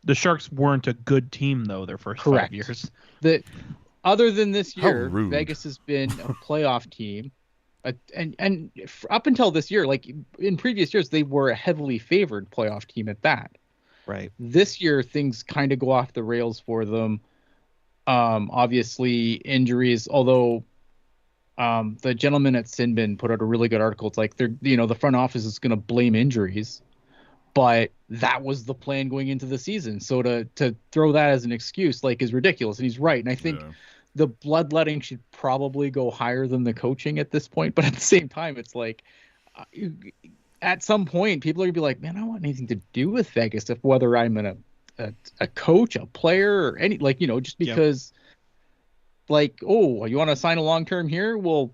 Speaker 3: The Sharks weren't a good team, though, their first 5 years.
Speaker 4: Other than this year,
Speaker 1: How rude.
Speaker 4: Vegas has been a playoff team. And up until this year, like in previous years, they were a heavily favored playoff team at that.
Speaker 5: Right.
Speaker 4: This year, things kind of go off the rails for them. Obviously, injuries, although the gentleman at Sinbin put out a really good article. It's like the front office is going to blame injuries. But that was the plan going into the season. So to throw that as an excuse is ridiculous. And he's right. And I think the bloodletting should probably go higher than the coaching at this point. But at the same time, it's like at some point, people are going to be like, man, I don't want anything to do with Vegas, whether I'm a coach, a player, or any just because like, oh, you want to sign a long term here? We'll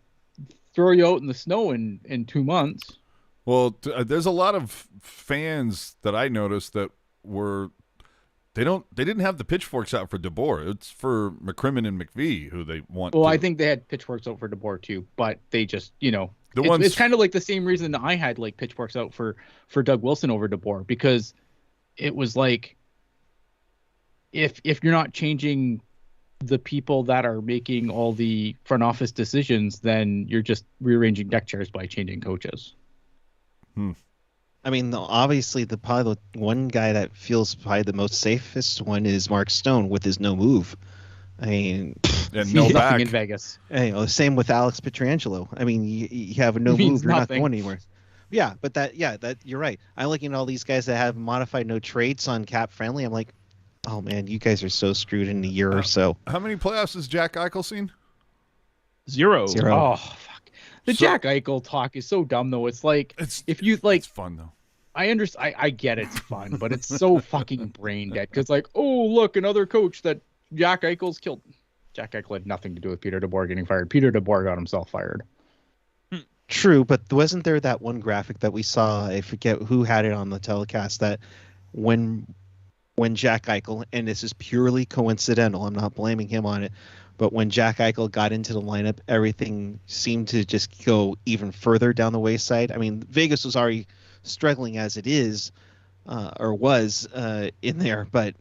Speaker 4: throw you out in the snow in 2 months.
Speaker 1: Well, there's a lot of fans that I noticed that they didn't have the pitchforks out for DeBoer. It's for McCrimmon and McVie who they want.
Speaker 4: Well, I think they had pitchforks out for DeBoer too, but they just, it's kind of like the same reason that I had like pitchforks out for Doug Wilson over DeBoer, because it was like, if you're not changing the people that are making all the front office decisions, then you're just rearranging deck chairs by changing coaches.
Speaker 5: I mean, obviously, probably the one guy that feels probably the most safest one is Mark Stone with his no move. I mean,
Speaker 1: and no back
Speaker 4: in Vegas.
Speaker 5: Same with Alex Pietrangelo. I mean, you have a no move, you're not going anywhere. Yeah, but that you're right. I'm looking at all these guys that have modified no trades on cap friendly. I'm like, oh man, you guys are so screwed in a year or so.
Speaker 1: How many playoffs has Jack Eichel seen?
Speaker 3: Zero.
Speaker 4: Oh, fuck. Jack Eichel talk is so dumb, though. It's like, if you like,
Speaker 1: it's fun though.
Speaker 4: I understand. I get it's fun, but it's so fucking brain dead. Because like, oh look, another coach that Jack Eichel's killed. Jack Eichel had nothing to do with Peter DeBoer getting fired. Peter DeBoer got himself fired.
Speaker 5: True, but wasn't there that one graphic that we saw? I forget who had it on the telecast, that when Jack Eichel, and this is purely coincidental, I'm not blaming him on it, but when Jack Eichel got into the lineup, everything seemed to just go even further down the wayside. I mean, Vegas was already struggling as it is, or was in there, but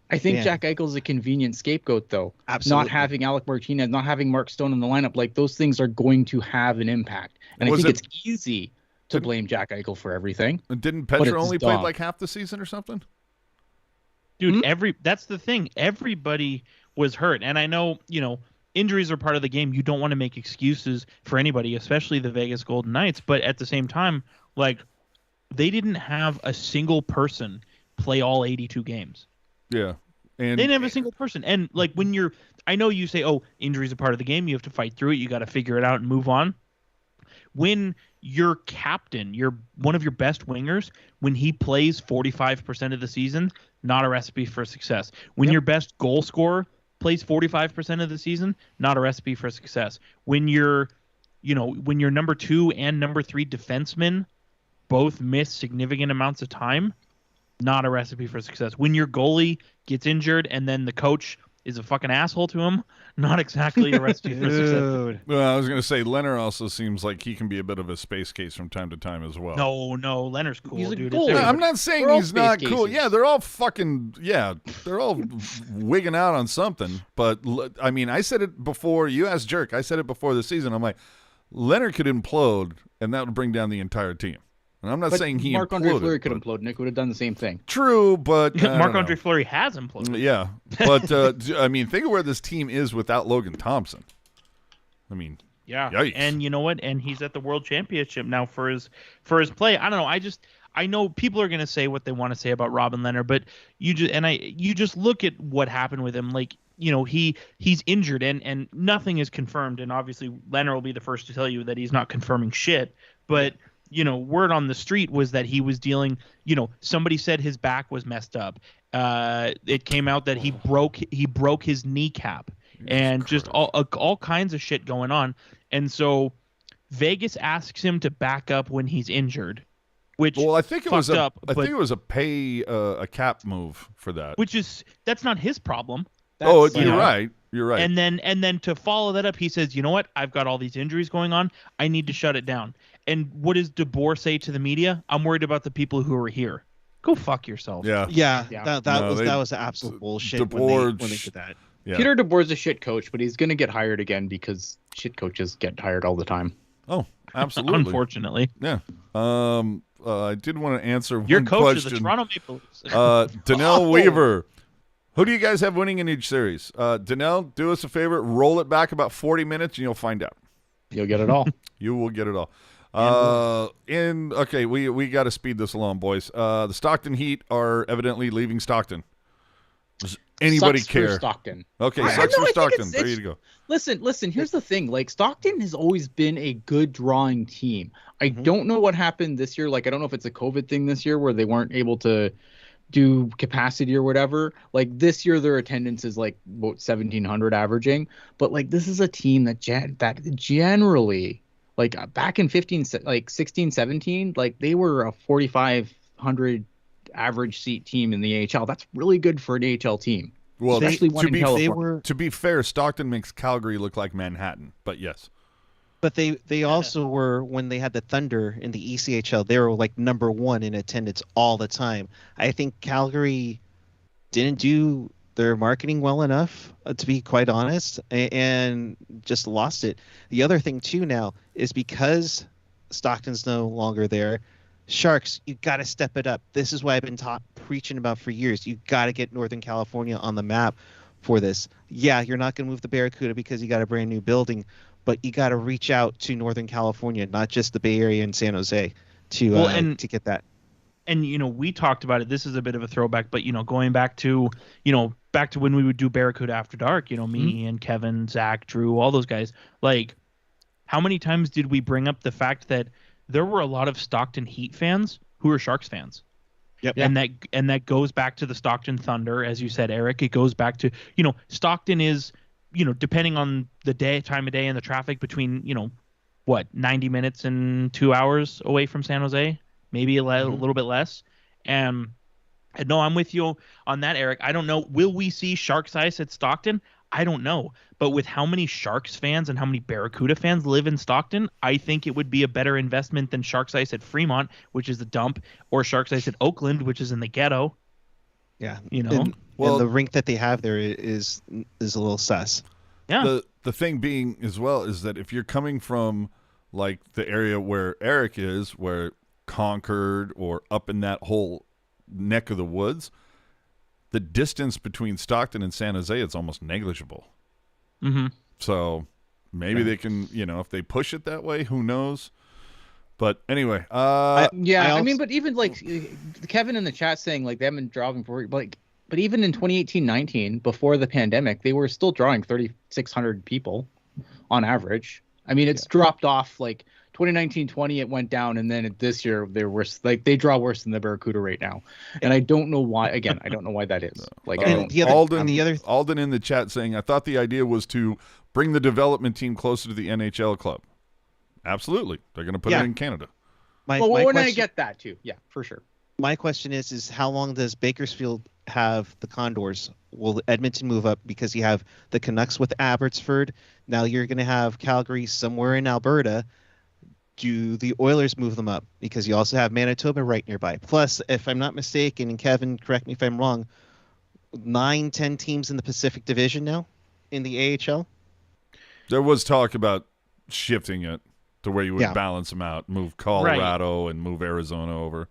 Speaker 4: I think Jack Eichel's a convenient scapegoat, though.
Speaker 5: Absolutely.
Speaker 4: Not having Alec Martinez, not having Mark Stone in the lineup, like those things are going to have an impact. And I think it's easy to blame Jack Eichel for everything.
Speaker 1: Didn't Petra only play like half the season or something?
Speaker 3: Dude, that's the thing. Everybody was hurt. And I know, injuries are part of the game. You don't want to make excuses for anybody, especially the Vegas Golden Knights. But at the same time, like, they didn't have a single person play all 82 games.
Speaker 1: Yeah. And
Speaker 3: they didn't have a single person. And like, I know you say, oh, injuries are part of the game. You have to fight through it. You got to figure it out and move on. When your captain, one of your best wingers, when he plays 45% of the season, not a recipe for success. When your best goal scorer plays 45% of the season, not a recipe for success. When your number 2 and number 3 defensemen both miss significant amounts of time, not a recipe for success. When your goalie gets injured and then the coach is a fucking asshole to him, not exactly a recipe for success.
Speaker 1: Well, I was going to say, Leonard also seems like he can be a bit of a space case from time to time as well.
Speaker 3: No, Leonard's cool,
Speaker 4: He's a
Speaker 3: dude.
Speaker 4: goalie.
Speaker 1: I'm not saying he's not cool.
Speaker 4: Cases.
Speaker 1: Yeah, they're all they're all wigging out on something. But, I mean, I said it before. You asked Jerk. I said it before the season. I'm like, Leonard could implode, and that would bring down the entire team. And I'm not saying he
Speaker 4: Marc-Andre Fleury could implode. Nick would have done the same thing.
Speaker 1: True, but
Speaker 3: Marc-Andre Fleury has imploded.
Speaker 1: Yeah, but I mean, think of where this team is without Logan Thompson. I mean,
Speaker 3: yeah,
Speaker 1: yikes.
Speaker 3: And you know what? And he's at the World Championship now for his play. I don't know. I know people are going to say what they want to say about Robin Leonard, but you just look at what happened with him. Like, he's injured and nothing is confirmed. And obviously, Leonard will be the first to tell you that he's not confirming shit. But word on the street was that he was dealing, somebody said his back was messed up. It came out that he broke his kneecap and just all kinds of shit going on. And so Vegas asks him to back up when he's injured, which
Speaker 1: I think it was
Speaker 3: a
Speaker 1: pay a cap move for that.
Speaker 3: That's not his problem.
Speaker 1: You're right. You're right.
Speaker 3: And then to follow that up, he says, you know what? I've got all these injuries going on. I need to shut it down. And what does DeBoer say to the media? I'm worried about the people who are here. Go fuck yourself.
Speaker 5: Yeah. That was absolute bullshit
Speaker 1: DeBoer,
Speaker 5: when they did that.
Speaker 1: Yeah.
Speaker 4: Peter DeBoer's a shit coach, but he's going to get hired again because shit coaches get hired all the time.
Speaker 1: Oh, absolutely.
Speaker 3: Unfortunately.
Speaker 1: Yeah. I did want to answer
Speaker 3: your
Speaker 1: one
Speaker 3: coach
Speaker 1: question.
Speaker 3: Is the Toronto Maple Leafs.
Speaker 1: Danelle Weaver. Who do you guys have winning in each series? Danelle, do us a favor. Roll it back about 40 minutes and you'll find out.
Speaker 4: You'll get it all.
Speaker 1: You will get it all. We got to speed this along, boys. The Stockton Heat are evidently leaving Stockton. Does anybody
Speaker 4: Sucks
Speaker 1: care?
Speaker 4: For Stockton.
Speaker 1: Okay,
Speaker 4: I
Speaker 1: sucks
Speaker 4: know,
Speaker 1: for
Speaker 4: I think
Speaker 1: Stockton.
Speaker 4: it's-
Speaker 1: There you go.
Speaker 4: Listen. Here's the thing. Like, Stockton has always been a good drawing team. I don't know what happened this year. Like, I don't know if it's a COVID thing this year where they weren't able to do capacity or whatever. Like this year, their attendance is like about 1,700 averaging, but like this is a team that generally, like back in 16, 17, like they were a 4,500 average seat team in the AHL. That's really good for an AHL team.
Speaker 1: Well,
Speaker 4: Especially one in California.
Speaker 1: to be fair, Stockton makes Calgary look like Manhattan, but yes.
Speaker 5: But they also were, when they had the Thunder in the ECHL, they were like number one in attendance all the time. I think Calgary didn't do their marketing well enough, to be quite honest, and just lost it. The other thing too now is because Stockton's no longer there, Sharks, you got to step it up. This is what I've been preaching about for years. You got to get Northern California on the map for this. Yeah, you're not going to move the Barracuda because you got a brand new building, but you got to reach out to Northern California, not just the Bay Area and San Jose, to get that.
Speaker 3: And we talked about it. This is a bit of a throwback, but going back to when we would do Barracuda After Dark. Me and Kevin, Zach, Drew, all those guys. Like, how many times did we bring up the fact that there were a lot of Stockton Heat fans who were Sharks fans?
Speaker 5: Yep.
Speaker 3: And that goes back to the Stockton Thunder, as you said, Eric. It goes back to Stockton is depending on the time of day and the traffic, between 90 minutes and 2 hours away from San Jose, maybe a little bit less. And no, I'm with you on that, Eric. I don't know. Will we see Sharks Ice at Stockton? I don't know. But with how many Sharks fans and how many Barracuda fans live in Stockton, I think it would be a better investment than Sharks Ice at Fremont, which is the dump, or Sharks Ice at Oakland, which is in the ghetto.
Speaker 5: Yeah.
Speaker 3: And
Speaker 5: the rink that they have there is a little sus.
Speaker 3: Yeah.
Speaker 1: The thing being as well is that if you're coming from like the area where Eric is, where Concord or up in that whole neck of the woods, the distance between Stockton and San Jose, it's almost negligible.
Speaker 3: Mm-hmm.
Speaker 1: So maybe they can, if they push it that way, who knows? But anyway,
Speaker 4: but even like Kevin in the chat saying like they haven't been drawing for but even in 2018-19, before the pandemic, they were still drawing 3,600 people on average. I mean, it's dropped off. Like 2019-20, it went down, and then this year they're worse. Like they draw worse than the Barracuda right now, and I don't know why. Again, I don't know why that is. Like
Speaker 1: Alden in the chat saying, I thought the idea was to bring the development team closer to the NHL club. Absolutely, they're going to put it in Canada.
Speaker 4: I get that too. Yeah, for sure.
Speaker 5: My question is how long does Bakersfield have the Condors? Will Edmonton move up because you have the Canucks with Abbotsford? Now you're going to have Calgary somewhere in Alberta. Do the Oilers move them up? Because you also have Manitoba right nearby. Plus, if I'm not mistaken, and Kevin, correct me if I'm wrong, 9-10 teams in the Pacific Division now in the AHL?
Speaker 1: There was talk about shifting it to where you would balance them out, move Colorado and move Arizona over.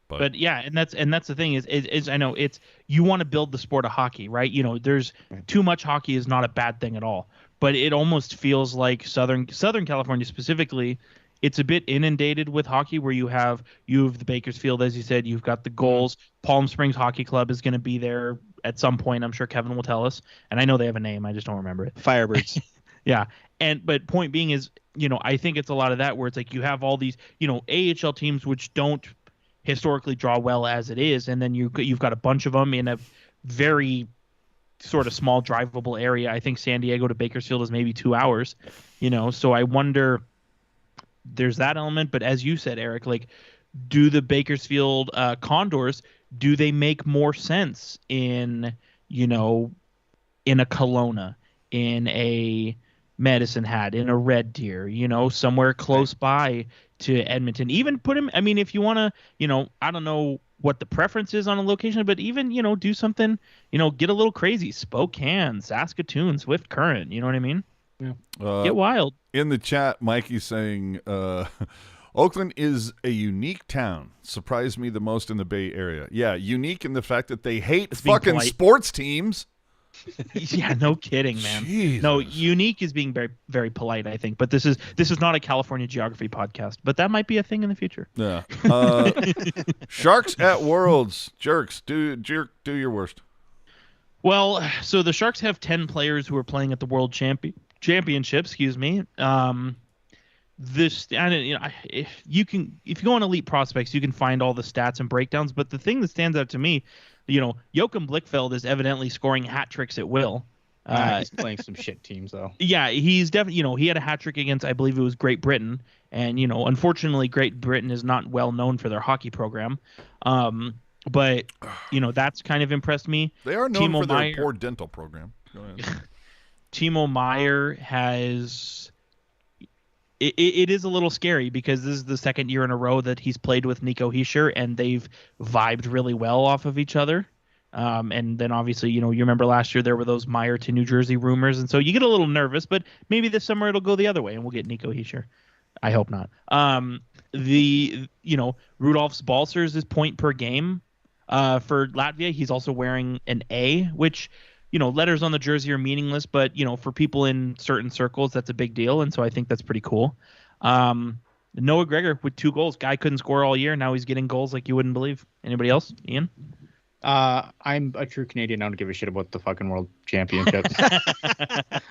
Speaker 3: But yeah, and that's the thing is I know it's, you want to build the sport of hockey, right? There's too much hockey is not a bad thing at all, but it almost feels like Southern California specifically, it's a bit inundated with hockey, where you have the Bakersfield, as you said, you've got the Goals. Palm Springs Hockey Club is going to be there at some point. I'm sure Kevin will tell us, and I know they have a name, I just don't remember it.
Speaker 5: Firebirds.
Speaker 3: Yeah, but point being is, I think it's a lot of that, where it's like you have all these, AHL teams which don't historically draw well as it is, and then you've got a bunch of them in a very sort of small drivable area. I think San Diego to Bakersfield is maybe 2 hours, so I wonder, there's that element. But as you said, Eric, like, do the Bakersfield Condors, do they make more sense in in a Kelowna, in a Medicine Hat, in a Red Deer, somewhere close by to Edmonton? Even put him, I mean, if you want to, I don't know what the preference is on a location, but even, do something, get a little crazy. Spokane, Saskatoon, Swift Current, you know what I mean?
Speaker 4: Yeah.
Speaker 3: Get wild.
Speaker 1: In the chat, Mikey's saying, Oakland is a unique town. Surprised me the most in the Bay Area. Yeah, unique in the fact that they hate fucking sports teams.
Speaker 3: Yeah, no kidding, man.
Speaker 1: Jesus.
Speaker 3: No, unique is being very, very polite, I think. But this is not a California geography podcast. But that might be a thing in the future.
Speaker 1: Yeah. Sharks at Worlds. Jerks, do your worst.
Speaker 3: Well, so the Sharks have 10 players who are playing at the World Championship. Excuse me. this, and if you go on Elite Prospects, you can find all the stats and breakdowns. But the thing that stands out to me, Joachim Blichfeld is evidently scoring hat tricks at will.
Speaker 4: He's playing some shit teams though.
Speaker 3: Yeah, he's definitely, he had a hat trick against, I believe it was Great Britain, and unfortunately Great Britain is not well known for their hockey program. But that's kind of impressed me.
Speaker 1: They are known
Speaker 3: Timo
Speaker 1: for their
Speaker 3: Meier,
Speaker 1: poor dental program. Go ahead.
Speaker 3: Timo Meier has. It is a little scary because this is the second year in a row that he's played with Nico Hischier, and they've vibed really well off of each other. And then obviously, you remember last year there were those Meier to New Jersey rumors, and so you get a little nervous. But maybe this summer it'll go the other way, and we'll get Nico Hischier. I hope not. Rudolf Balcers is point per game for Latvia. He's also wearing an A, which. Letters on the jersey are meaningless, but, for people in certain circles, that's a big deal. And so I think that's pretty cool. Noah Gregor with 2 goals. Guy couldn't score all year. Now he's getting goals like you wouldn't believe. Anybody else? Ian?
Speaker 4: I'm a true Canadian. I don't give a shit about the fucking world championships.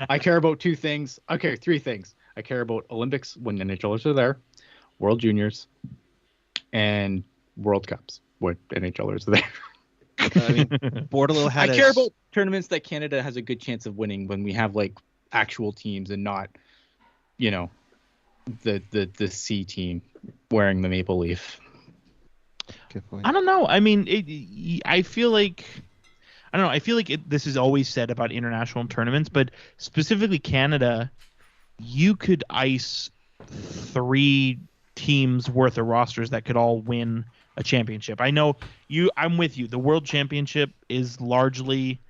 Speaker 4: I care about 2 things. Okay, 3 things. I care about Olympics when NHLers are there, World Juniors, and World Cups when NHLers are there.
Speaker 5: I mean, Bordelot had.
Speaker 4: I care about tournaments that Canada has a good chance of winning when we have like actual teams and not, the C team wearing the maple leaf.
Speaker 5: Good point.
Speaker 3: I don't know. I mean, I feel like. I don't know. I feel like this is always said about international tournaments, but specifically Canada, you could ice 3 teams worth of rosters that could all win a championship. I know I'm with you. The World Championship is largely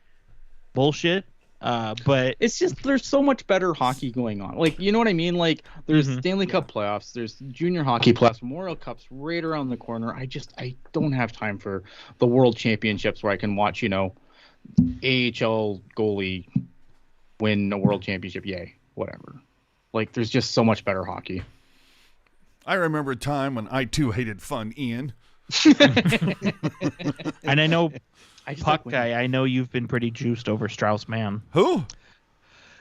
Speaker 3: bullshit, but
Speaker 4: it's just there's so much better hockey going on. Like, you know what I mean? Like, there's Stanley Cup playoffs, there's junior hockey playoffs, Memorial Cups right around the corner. I don't have time for the World Championships where I can watch, AHL goalie win a World Championship. Yay, whatever. Like, there's just so much better hockey.
Speaker 1: I remember a time when I too hated fun, Ian.
Speaker 3: And I know, Puck Guy, I know you've been pretty juiced over Strauss-Mann.
Speaker 1: Who?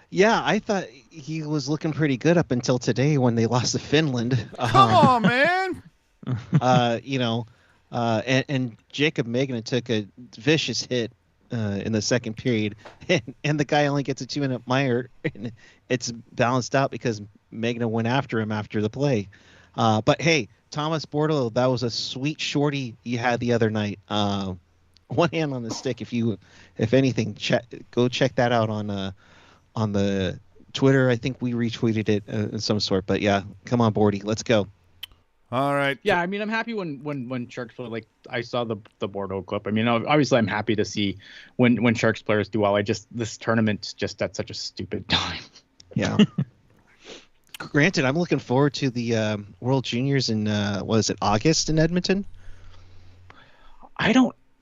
Speaker 5: Yeah, I thought he was looking pretty good up until today when they lost to Finland.
Speaker 1: Come on, man.
Speaker 5: And Jacob Magna took a vicious hit in the second period, and the guy only gets a 2-minute Meier, and it's balanced out because Magna went after him after the play. But hey, Thomas Bordelot, that was a sweet shorty you had the other night. One hand on the stick. If anything, go check that out on the Twitter. I think we retweeted it in some sort. But yeah, come on, Bordy, let's go.
Speaker 1: All right.
Speaker 4: Yeah, I mean, I'm happy when Sharks play. Like, I saw the Bordeaux clip. I mean, obviously, I'm happy to see when Sharks players do well. This tournament's just at such a stupid time.
Speaker 5: Yeah. Granted, I'm looking forward to the World Juniors in August in Edmonton?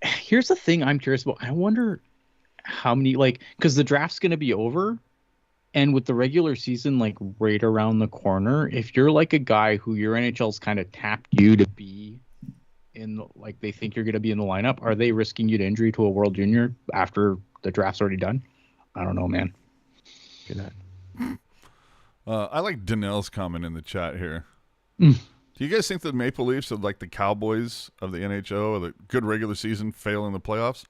Speaker 4: Here's the thing I'm curious about. I wonder how many, because the draft's going to be over, and with the regular season right around the corner, if you're a guy who your NHL's kind of tapped you to be in, they think you're going to be in the lineup, are they risking you to injury to a World Junior after the draft's already done? I don't know, man.
Speaker 5: Good night.
Speaker 1: I like Danelle's comment in the chat here.
Speaker 4: Mm.
Speaker 1: Do you guys think the Maple Leafs are like the Cowboys of the NHL, or the good regular season, fail in the playoffs?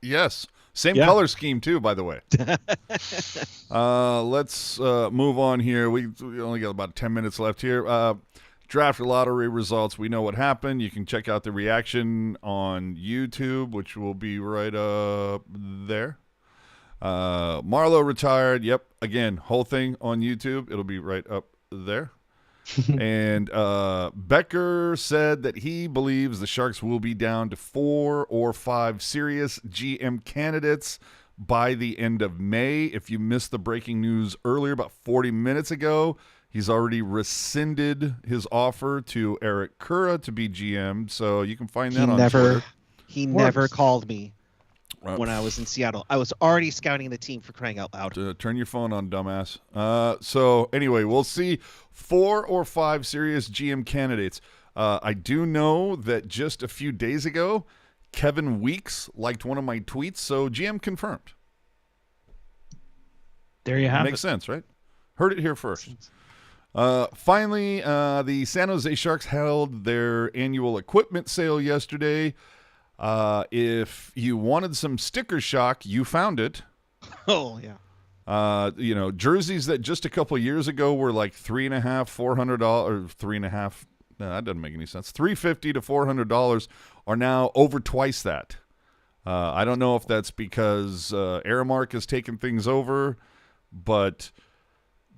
Speaker 1: Yes. Same color scheme, too, by the way. Let's move on here. We only got about 10 minutes left here. Draft lottery results. We know what happened. You can check out the reaction on YouTube, which will be right up there. Marlowe retired. Yep. Again, whole thing on YouTube. It'll be right up there. And Becker said that he believes the Sharks will be down to 4 or 5 serious GM candidates by the end of May. If you missed the breaking news earlier, about 40 minutes ago, he's already rescinded his offer to Eric Kura to be GM. So you can find that on Twitter.
Speaker 5: He never called me. When I was in Seattle, I was already scouting the team, for crying out loud.
Speaker 1: Turn your phone on, dumbass. So anyway, we'll see 4 or 5 serious GM candidates. I do know that just a few days ago, Kevin Weeks liked one of my tweets, so GM confirmed.
Speaker 3: There you have
Speaker 1: Makes sense, right? Heard it here first. Finally, the San Jose Sharks held their annual equipment sale yesterday. If you wanted some sticker shock, you found it.
Speaker 5: Oh yeah.
Speaker 1: Jerseys that just a couple of years ago were like $350, $400, or $350. No, that doesn't make any sense. $350 to $400 are now over twice that. I don't know if that's because Aramark has taken things over, but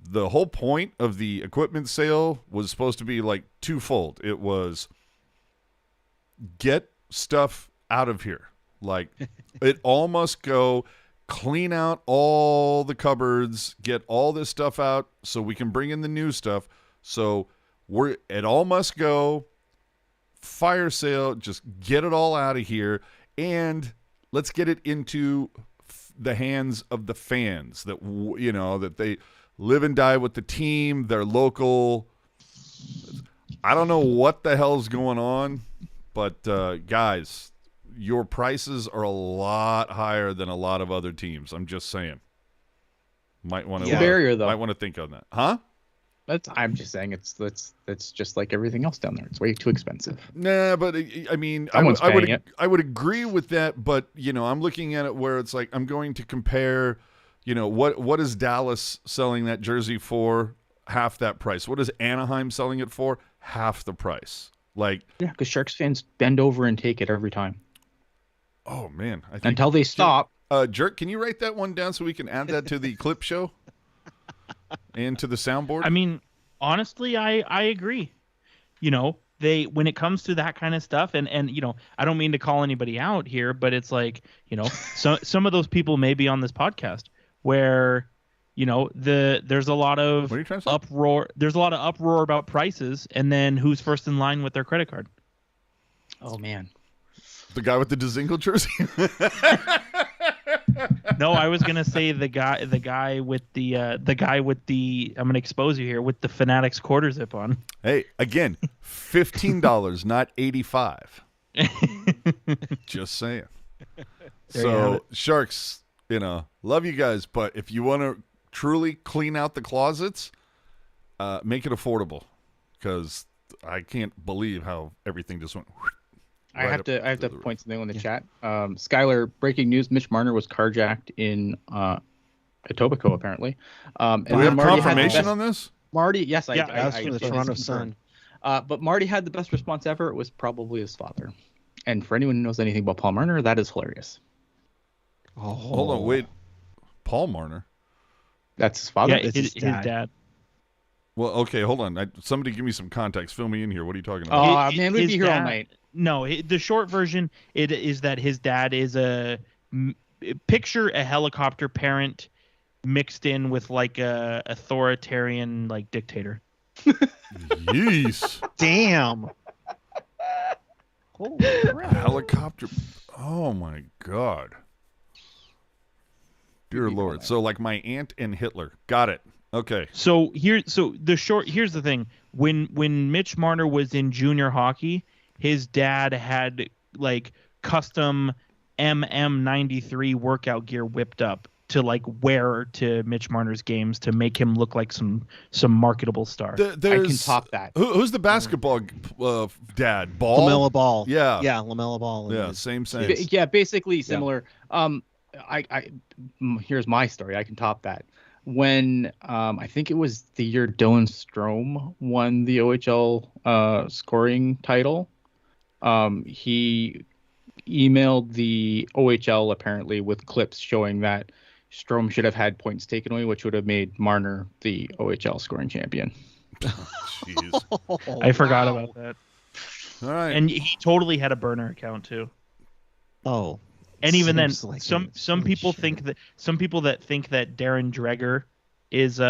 Speaker 1: the whole point of the equipment sale was supposed to be like twofold. It was get stuff out of here. Like it all must go. Clean out all the cupboards, get all this stuff out so we can bring in the new stuff. So it all must go. Fire sale, just get it all out of here, and let's get it into the hands of the fans that that they live and die with the team. They're local. I don't know what the hell's going on, but guys, your prices are a lot higher than a lot of other teams. I'm just saying. Might want to
Speaker 4: barrier though.
Speaker 1: Might want to think on that, huh?
Speaker 4: I'm just saying it's just like everything else down there. It's way too expensive.
Speaker 1: Nah, but I mean, I would agree with that. But I'm looking at it where it's like I'm going to compare. What is Dallas selling that jersey for? Half that price. What is Anaheim selling it for? Half the price. Like
Speaker 4: because Sharks fans bend over and take it every time.
Speaker 1: Oh man! I think,
Speaker 4: until they stop.
Speaker 1: Jerk, can you write that one down so we can add that to the clip show and to the soundboard?
Speaker 3: I mean, honestly, I agree. When it comes to that kind of stuff, and I don't mean to call anybody out here, but it's like some of those people may be on this podcast where there's a lot of
Speaker 1: what are you trying to say?
Speaker 3: uproar. There's a lot of uproar about prices, and then who's first in line with their credit card?
Speaker 4: Oh man.
Speaker 1: The guy with the Dzingel jersey?
Speaker 3: No, I was gonna say the guy with the I'm gonna expose you here with the Fanatics quarter zip on.
Speaker 1: Hey, again, $15, not $85. Just saying. So Sharks, love you guys, but if you want to truly clean out the closets, make it affordable, because I can't believe how everything just went.
Speaker 4: I have to point something on the chat. Skylar, breaking news: Mitch Marner was carjacked in Etobicoke, apparently. And
Speaker 1: Do we have
Speaker 4: Marty
Speaker 1: confirmation on this?
Speaker 4: Marty, yes,
Speaker 5: That's from the Toronto
Speaker 4: confirmed.
Speaker 5: Sun.
Speaker 4: But Marty had the best response ever. It was probably his father. And for anyone who knows anything about Paul Marner, that is hilarious.
Speaker 5: Oh,
Speaker 1: hold on, wait. Paul Marner?
Speaker 4: That's his father.
Speaker 3: Yeah, his dad.
Speaker 1: Well, okay, hold on. Somebody give me some context. Fill me in here. What are you talking about?
Speaker 4: Oh man, we'd be here all night.
Speaker 3: No, the short version is that his dad is picture a helicopter parent mixed in with like a authoritarian like dictator.
Speaker 1: Yeesh.
Speaker 5: damn.
Speaker 1: Holy crap. Helicopter. Oh my God. Dear Lord. So like my aunt and Hitler. Got it. Okay.
Speaker 3: So here's the thing. When Mitch Marner was in junior hockey, his dad had like custom MM93 workout gear whipped up to like wear to Mitch Marner's games to make him look like some marketable star.
Speaker 4: I can top that.
Speaker 1: Who's the basketball dad? Ball?
Speaker 5: LaMelo Ball.
Speaker 1: Yeah.
Speaker 5: Yeah, LaMelo Ball.
Speaker 1: Yeah, same sense.
Speaker 4: Yeah, basically similar. Here's my story. I can top that. When I think it was the year Dylan Strome won the OHL scoring title, he emailed the OHL apparently with clips showing that Strome should have had points taken away, which would have made Marner the OHL scoring champion.
Speaker 1: Jeez.
Speaker 3: I forgot about that.
Speaker 1: All right.
Speaker 3: And he totally had a burner account too.
Speaker 5: Oh.
Speaker 3: And even then,
Speaker 5: Seems like
Speaker 3: some people think that Darren Dreger is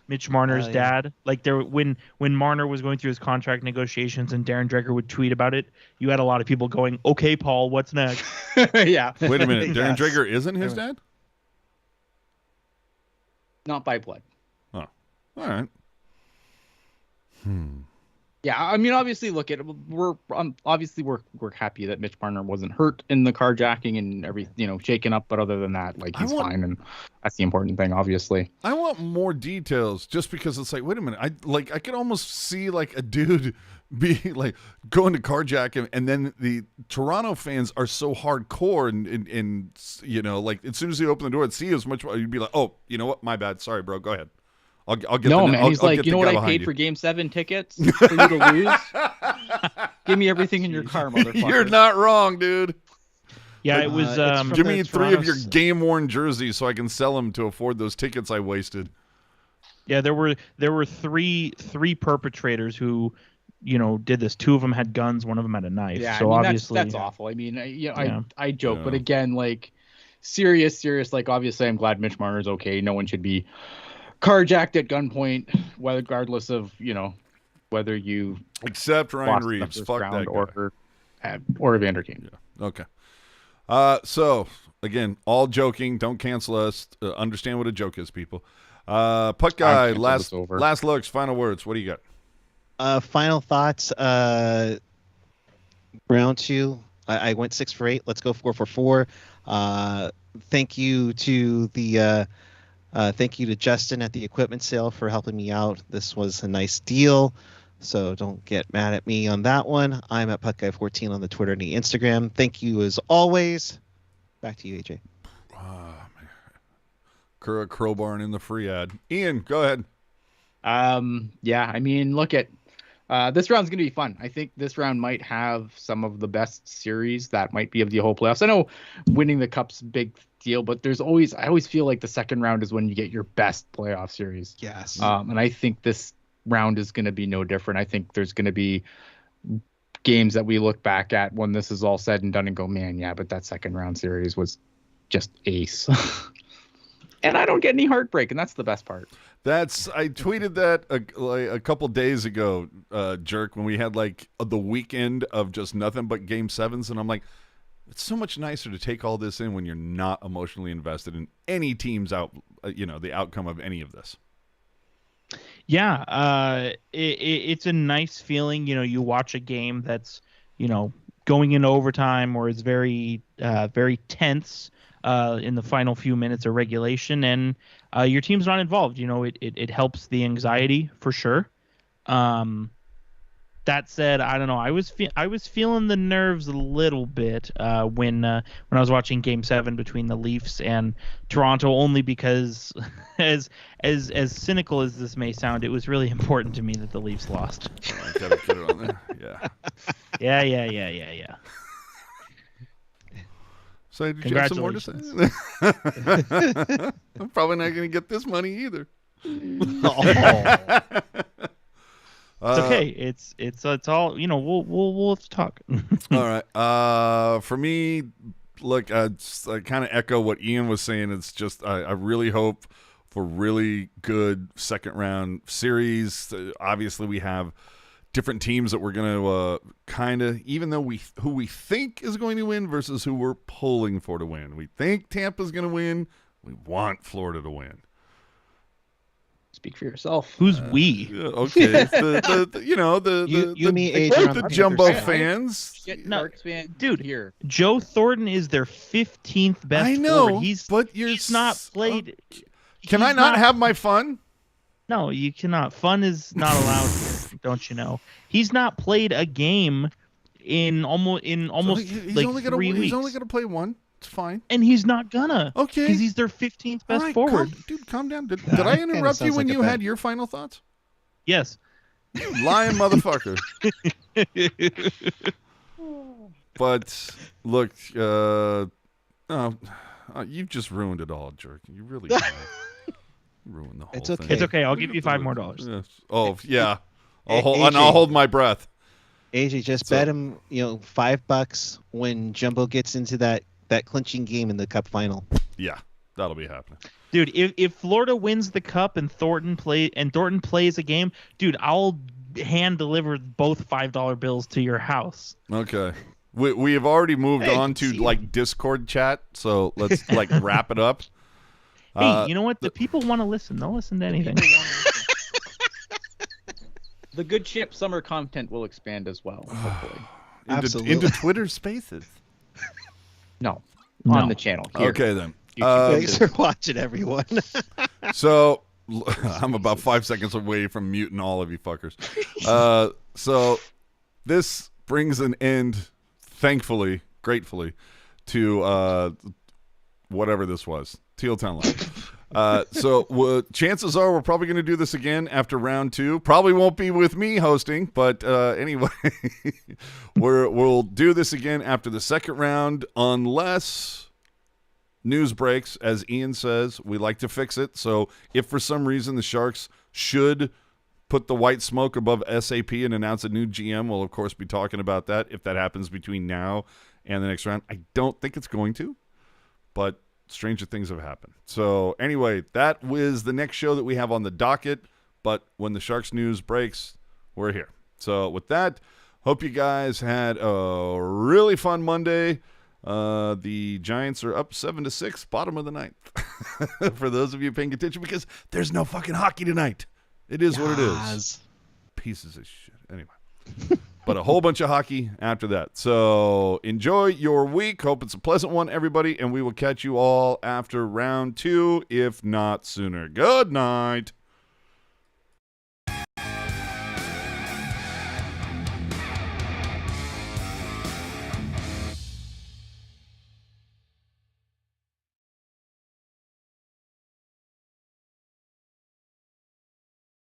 Speaker 3: Mitch Marner's dad. Like when Marner was going through his contract negotiations and Darren Dreger would tweet about it, you had a lot of people going, "Okay, Paul, what's next?"
Speaker 4: Yeah.
Speaker 1: Wait a minute. Darren
Speaker 5: Yes.
Speaker 1: Dreger isn't his dad?
Speaker 4: Not by blood.
Speaker 1: Oh. All right.
Speaker 4: Yeah, I mean, obviously, look at we're happy that Mitch Marner wasn't hurt in the carjacking and shaken up. But other than that, like he's fine, and that's the important thing, obviously.
Speaker 1: I want more details, just because it's like, wait a minute, I could almost see like a dude be like going to carjack him, and then the Toronto fans are so hardcore, and like as soon as you open the door and see as much, you'd be like, oh, you know what, my bad, sorry, bro, go ahead. I'll get
Speaker 4: no,
Speaker 1: the,
Speaker 4: man.
Speaker 1: I'll,
Speaker 4: He's
Speaker 1: I'll
Speaker 4: like,
Speaker 1: get
Speaker 4: you know
Speaker 1: the
Speaker 4: what
Speaker 1: guy
Speaker 4: I paid
Speaker 1: behind
Speaker 4: for
Speaker 1: you.
Speaker 4: Game 7 tickets for you to lose? Give me everything in your car, motherfucker.
Speaker 1: You're not wrong, dude.
Speaker 3: Yeah, it was.
Speaker 1: Give me 3 of your
Speaker 5: Toronto's-
Speaker 1: game-worn jerseys so I can sell them to afford those tickets I wasted.
Speaker 3: Yeah, there were three perpetrators who, did this. 2 of them had guns, 1 of them had a knife.
Speaker 4: Yeah,
Speaker 3: so
Speaker 4: I mean,
Speaker 3: obviously
Speaker 4: that's awful. I mean,
Speaker 3: Yeah.
Speaker 4: I joke,
Speaker 1: Yeah.
Speaker 4: but again, like serious. Like obviously, I'm glad Mitch Marner's okay. No one should be carjacked at gunpoint, regardless of whether you
Speaker 1: Except Ryan
Speaker 4: lost in the
Speaker 1: Reeves.
Speaker 4: first
Speaker 1: Fuck
Speaker 4: round
Speaker 1: that guy.
Speaker 4: or Evander Kane.
Speaker 1: Okay. So again, all joking. Don't cancel us. Understand what a joke is, people. Puck guy.
Speaker 4: canceled,
Speaker 1: Last
Speaker 4: it's over.
Speaker 1: looks. Final words. What do you got?
Speaker 5: Final thoughts. Round 2. I went 6 for 8. Let's go 4 for 4. Thank you to Justin at the equipment sale for helping me out. This was a nice deal, so don't get mad at me on that one. I'm at PuckGuy14 on the Twitter and the Instagram. Thank you as always. Back to you, AJ.
Speaker 1: Crowbar in the free ad. Ian, go ahead.
Speaker 4: Yeah, I mean, look at this round's gonna be fun. I think this round might have some of the best series that might be of the whole playoffs. I know winning the cup's a big deal, but I always feel like the second round is when you get your best playoff series.
Speaker 5: Yes.
Speaker 4: And I think this round is going to be no different. I think there's going to be games that we look back at when this is all said and done and go, man, yeah, but that second round series was just ace. And I don't get any heartbreak, and that's the best part.
Speaker 1: I tweeted that a couple days ago, Jerk, when we had like the weekend of just nothing but game 7s, and I'm like, it's so much nicer to take all this in when you're not emotionally invested in any team's the outcome of any of this.
Speaker 3: Yeah, it's a nice feeling. You watch a game that's going into overtime, or it's very very tense in the final few minutes of regulation, and your team's not involved. It helps the anxiety for sure. That said, I don't know. I was feeling the nerves a little bit when I was watching Game 7 between the Leafs and Toronto, only because, as cynical as this may sound, it was really important to me that the Leafs lost.
Speaker 1: I gotta get it on there. Yeah.
Speaker 3: Yeah.
Speaker 1: So did you have some more to say? I'm probably not going to get this money either.
Speaker 3: It's okay. It's all we'll have to talk.
Speaker 1: All right. For me, look, I kind of echo what Ian was saying. It's just I really hope for really good second round series. Obviously, we have different teams that we're going to kind of, even though who we think is going to win versus who we're pulling for to win. We think Tampa's going to win. We want Florida to win.
Speaker 4: Speak for yourself.
Speaker 3: Who's we?
Speaker 1: Okay, the
Speaker 5: You, me, AJ,
Speaker 1: the
Speaker 5: on
Speaker 1: Jumbo
Speaker 5: Panthers.
Speaker 1: fans.
Speaker 3: No,
Speaker 4: Sharks fan,
Speaker 3: dude,
Speaker 4: here.
Speaker 3: Joe Thornton is their 15th best
Speaker 1: I know,
Speaker 3: forward. He's not played.
Speaker 1: Can
Speaker 3: he's
Speaker 1: I not have my fun?
Speaker 3: No, you cannot. Fun is not allowed here. Don't you know? He's not played a game in almost
Speaker 1: He's
Speaker 3: like
Speaker 1: only gonna,
Speaker 3: 3 weeks.
Speaker 1: He's only going to play one. It's fine.
Speaker 3: And he's not gonna.
Speaker 1: Okay.
Speaker 3: Because he's their 15th best
Speaker 1: All right,
Speaker 3: forward.
Speaker 1: calm down. Did I
Speaker 5: kinda
Speaker 1: interrupt you
Speaker 5: sounds
Speaker 1: when
Speaker 5: like a
Speaker 1: you
Speaker 5: bet.
Speaker 1: had your final thoughts?
Speaker 3: Yes.
Speaker 1: You lying motherfucker. But look, you've just ruined it all, Jerk. You really have. Ruined the whole
Speaker 5: It's
Speaker 1: thing.
Speaker 5: okay.
Speaker 3: It's okay. I'll give you $5 more.
Speaker 1: Yes. Oh yeah.
Speaker 5: Hey,
Speaker 1: And
Speaker 5: AJ.
Speaker 1: I'll hold my breath.
Speaker 5: AJ, just
Speaker 1: So-
Speaker 5: bet him, $5 when Jumbo gets into that clinching game in the Cup final.
Speaker 1: Yeah, that'll be happening.
Speaker 3: Dude, if Florida wins the cup and Thornton plays a game, dude, I'll hand deliver both $5 bills to your house.
Speaker 1: Okay. We have already moved
Speaker 5: Hey,
Speaker 1: on to
Speaker 5: see.
Speaker 1: like Discord chat, so let's wrap it up.
Speaker 3: Hey, you know what? The people want to listen. They'll listen to anything.
Speaker 4: The good ship summer content will expand as well, hopefully.
Speaker 5: Absolutely.
Speaker 1: Into Twitter Spaces.
Speaker 4: No,
Speaker 3: No.
Speaker 4: on the channel. Here.
Speaker 1: Okay then.
Speaker 5: Thanks for watching, everyone.
Speaker 1: So I'm about 5 seconds away from muting all of you fuckers. So this brings an end, thankfully, gratefully, to whatever this was, Teal Town Live. So chances are we're probably going to do this again after round 2. Probably won't be with me hosting, but anyway, we'll do this again after the second round unless news breaks. As Ian says, we like to fix it. So if for some reason the Sharks should put the white smoke above SAP and announce a new GM, we'll of course be talking about that if that happens between now and the next round. I don't think it's going to, but stranger things have happened. So anyway, that was the next show that we have on the docket. But when the Sharks news breaks, we're here. So with that, hope you guys had a really fun Monday. The Giants are up 7-6, bottom of the ninth. For those of you paying attention, because there's no fucking hockey tonight. It is what it is. Pieces of shit. Anyway. But a whole bunch of hockey after that. So enjoy your week. Hope it's a pleasant one, everybody. And we will catch you all after round 2, if not sooner. Good night.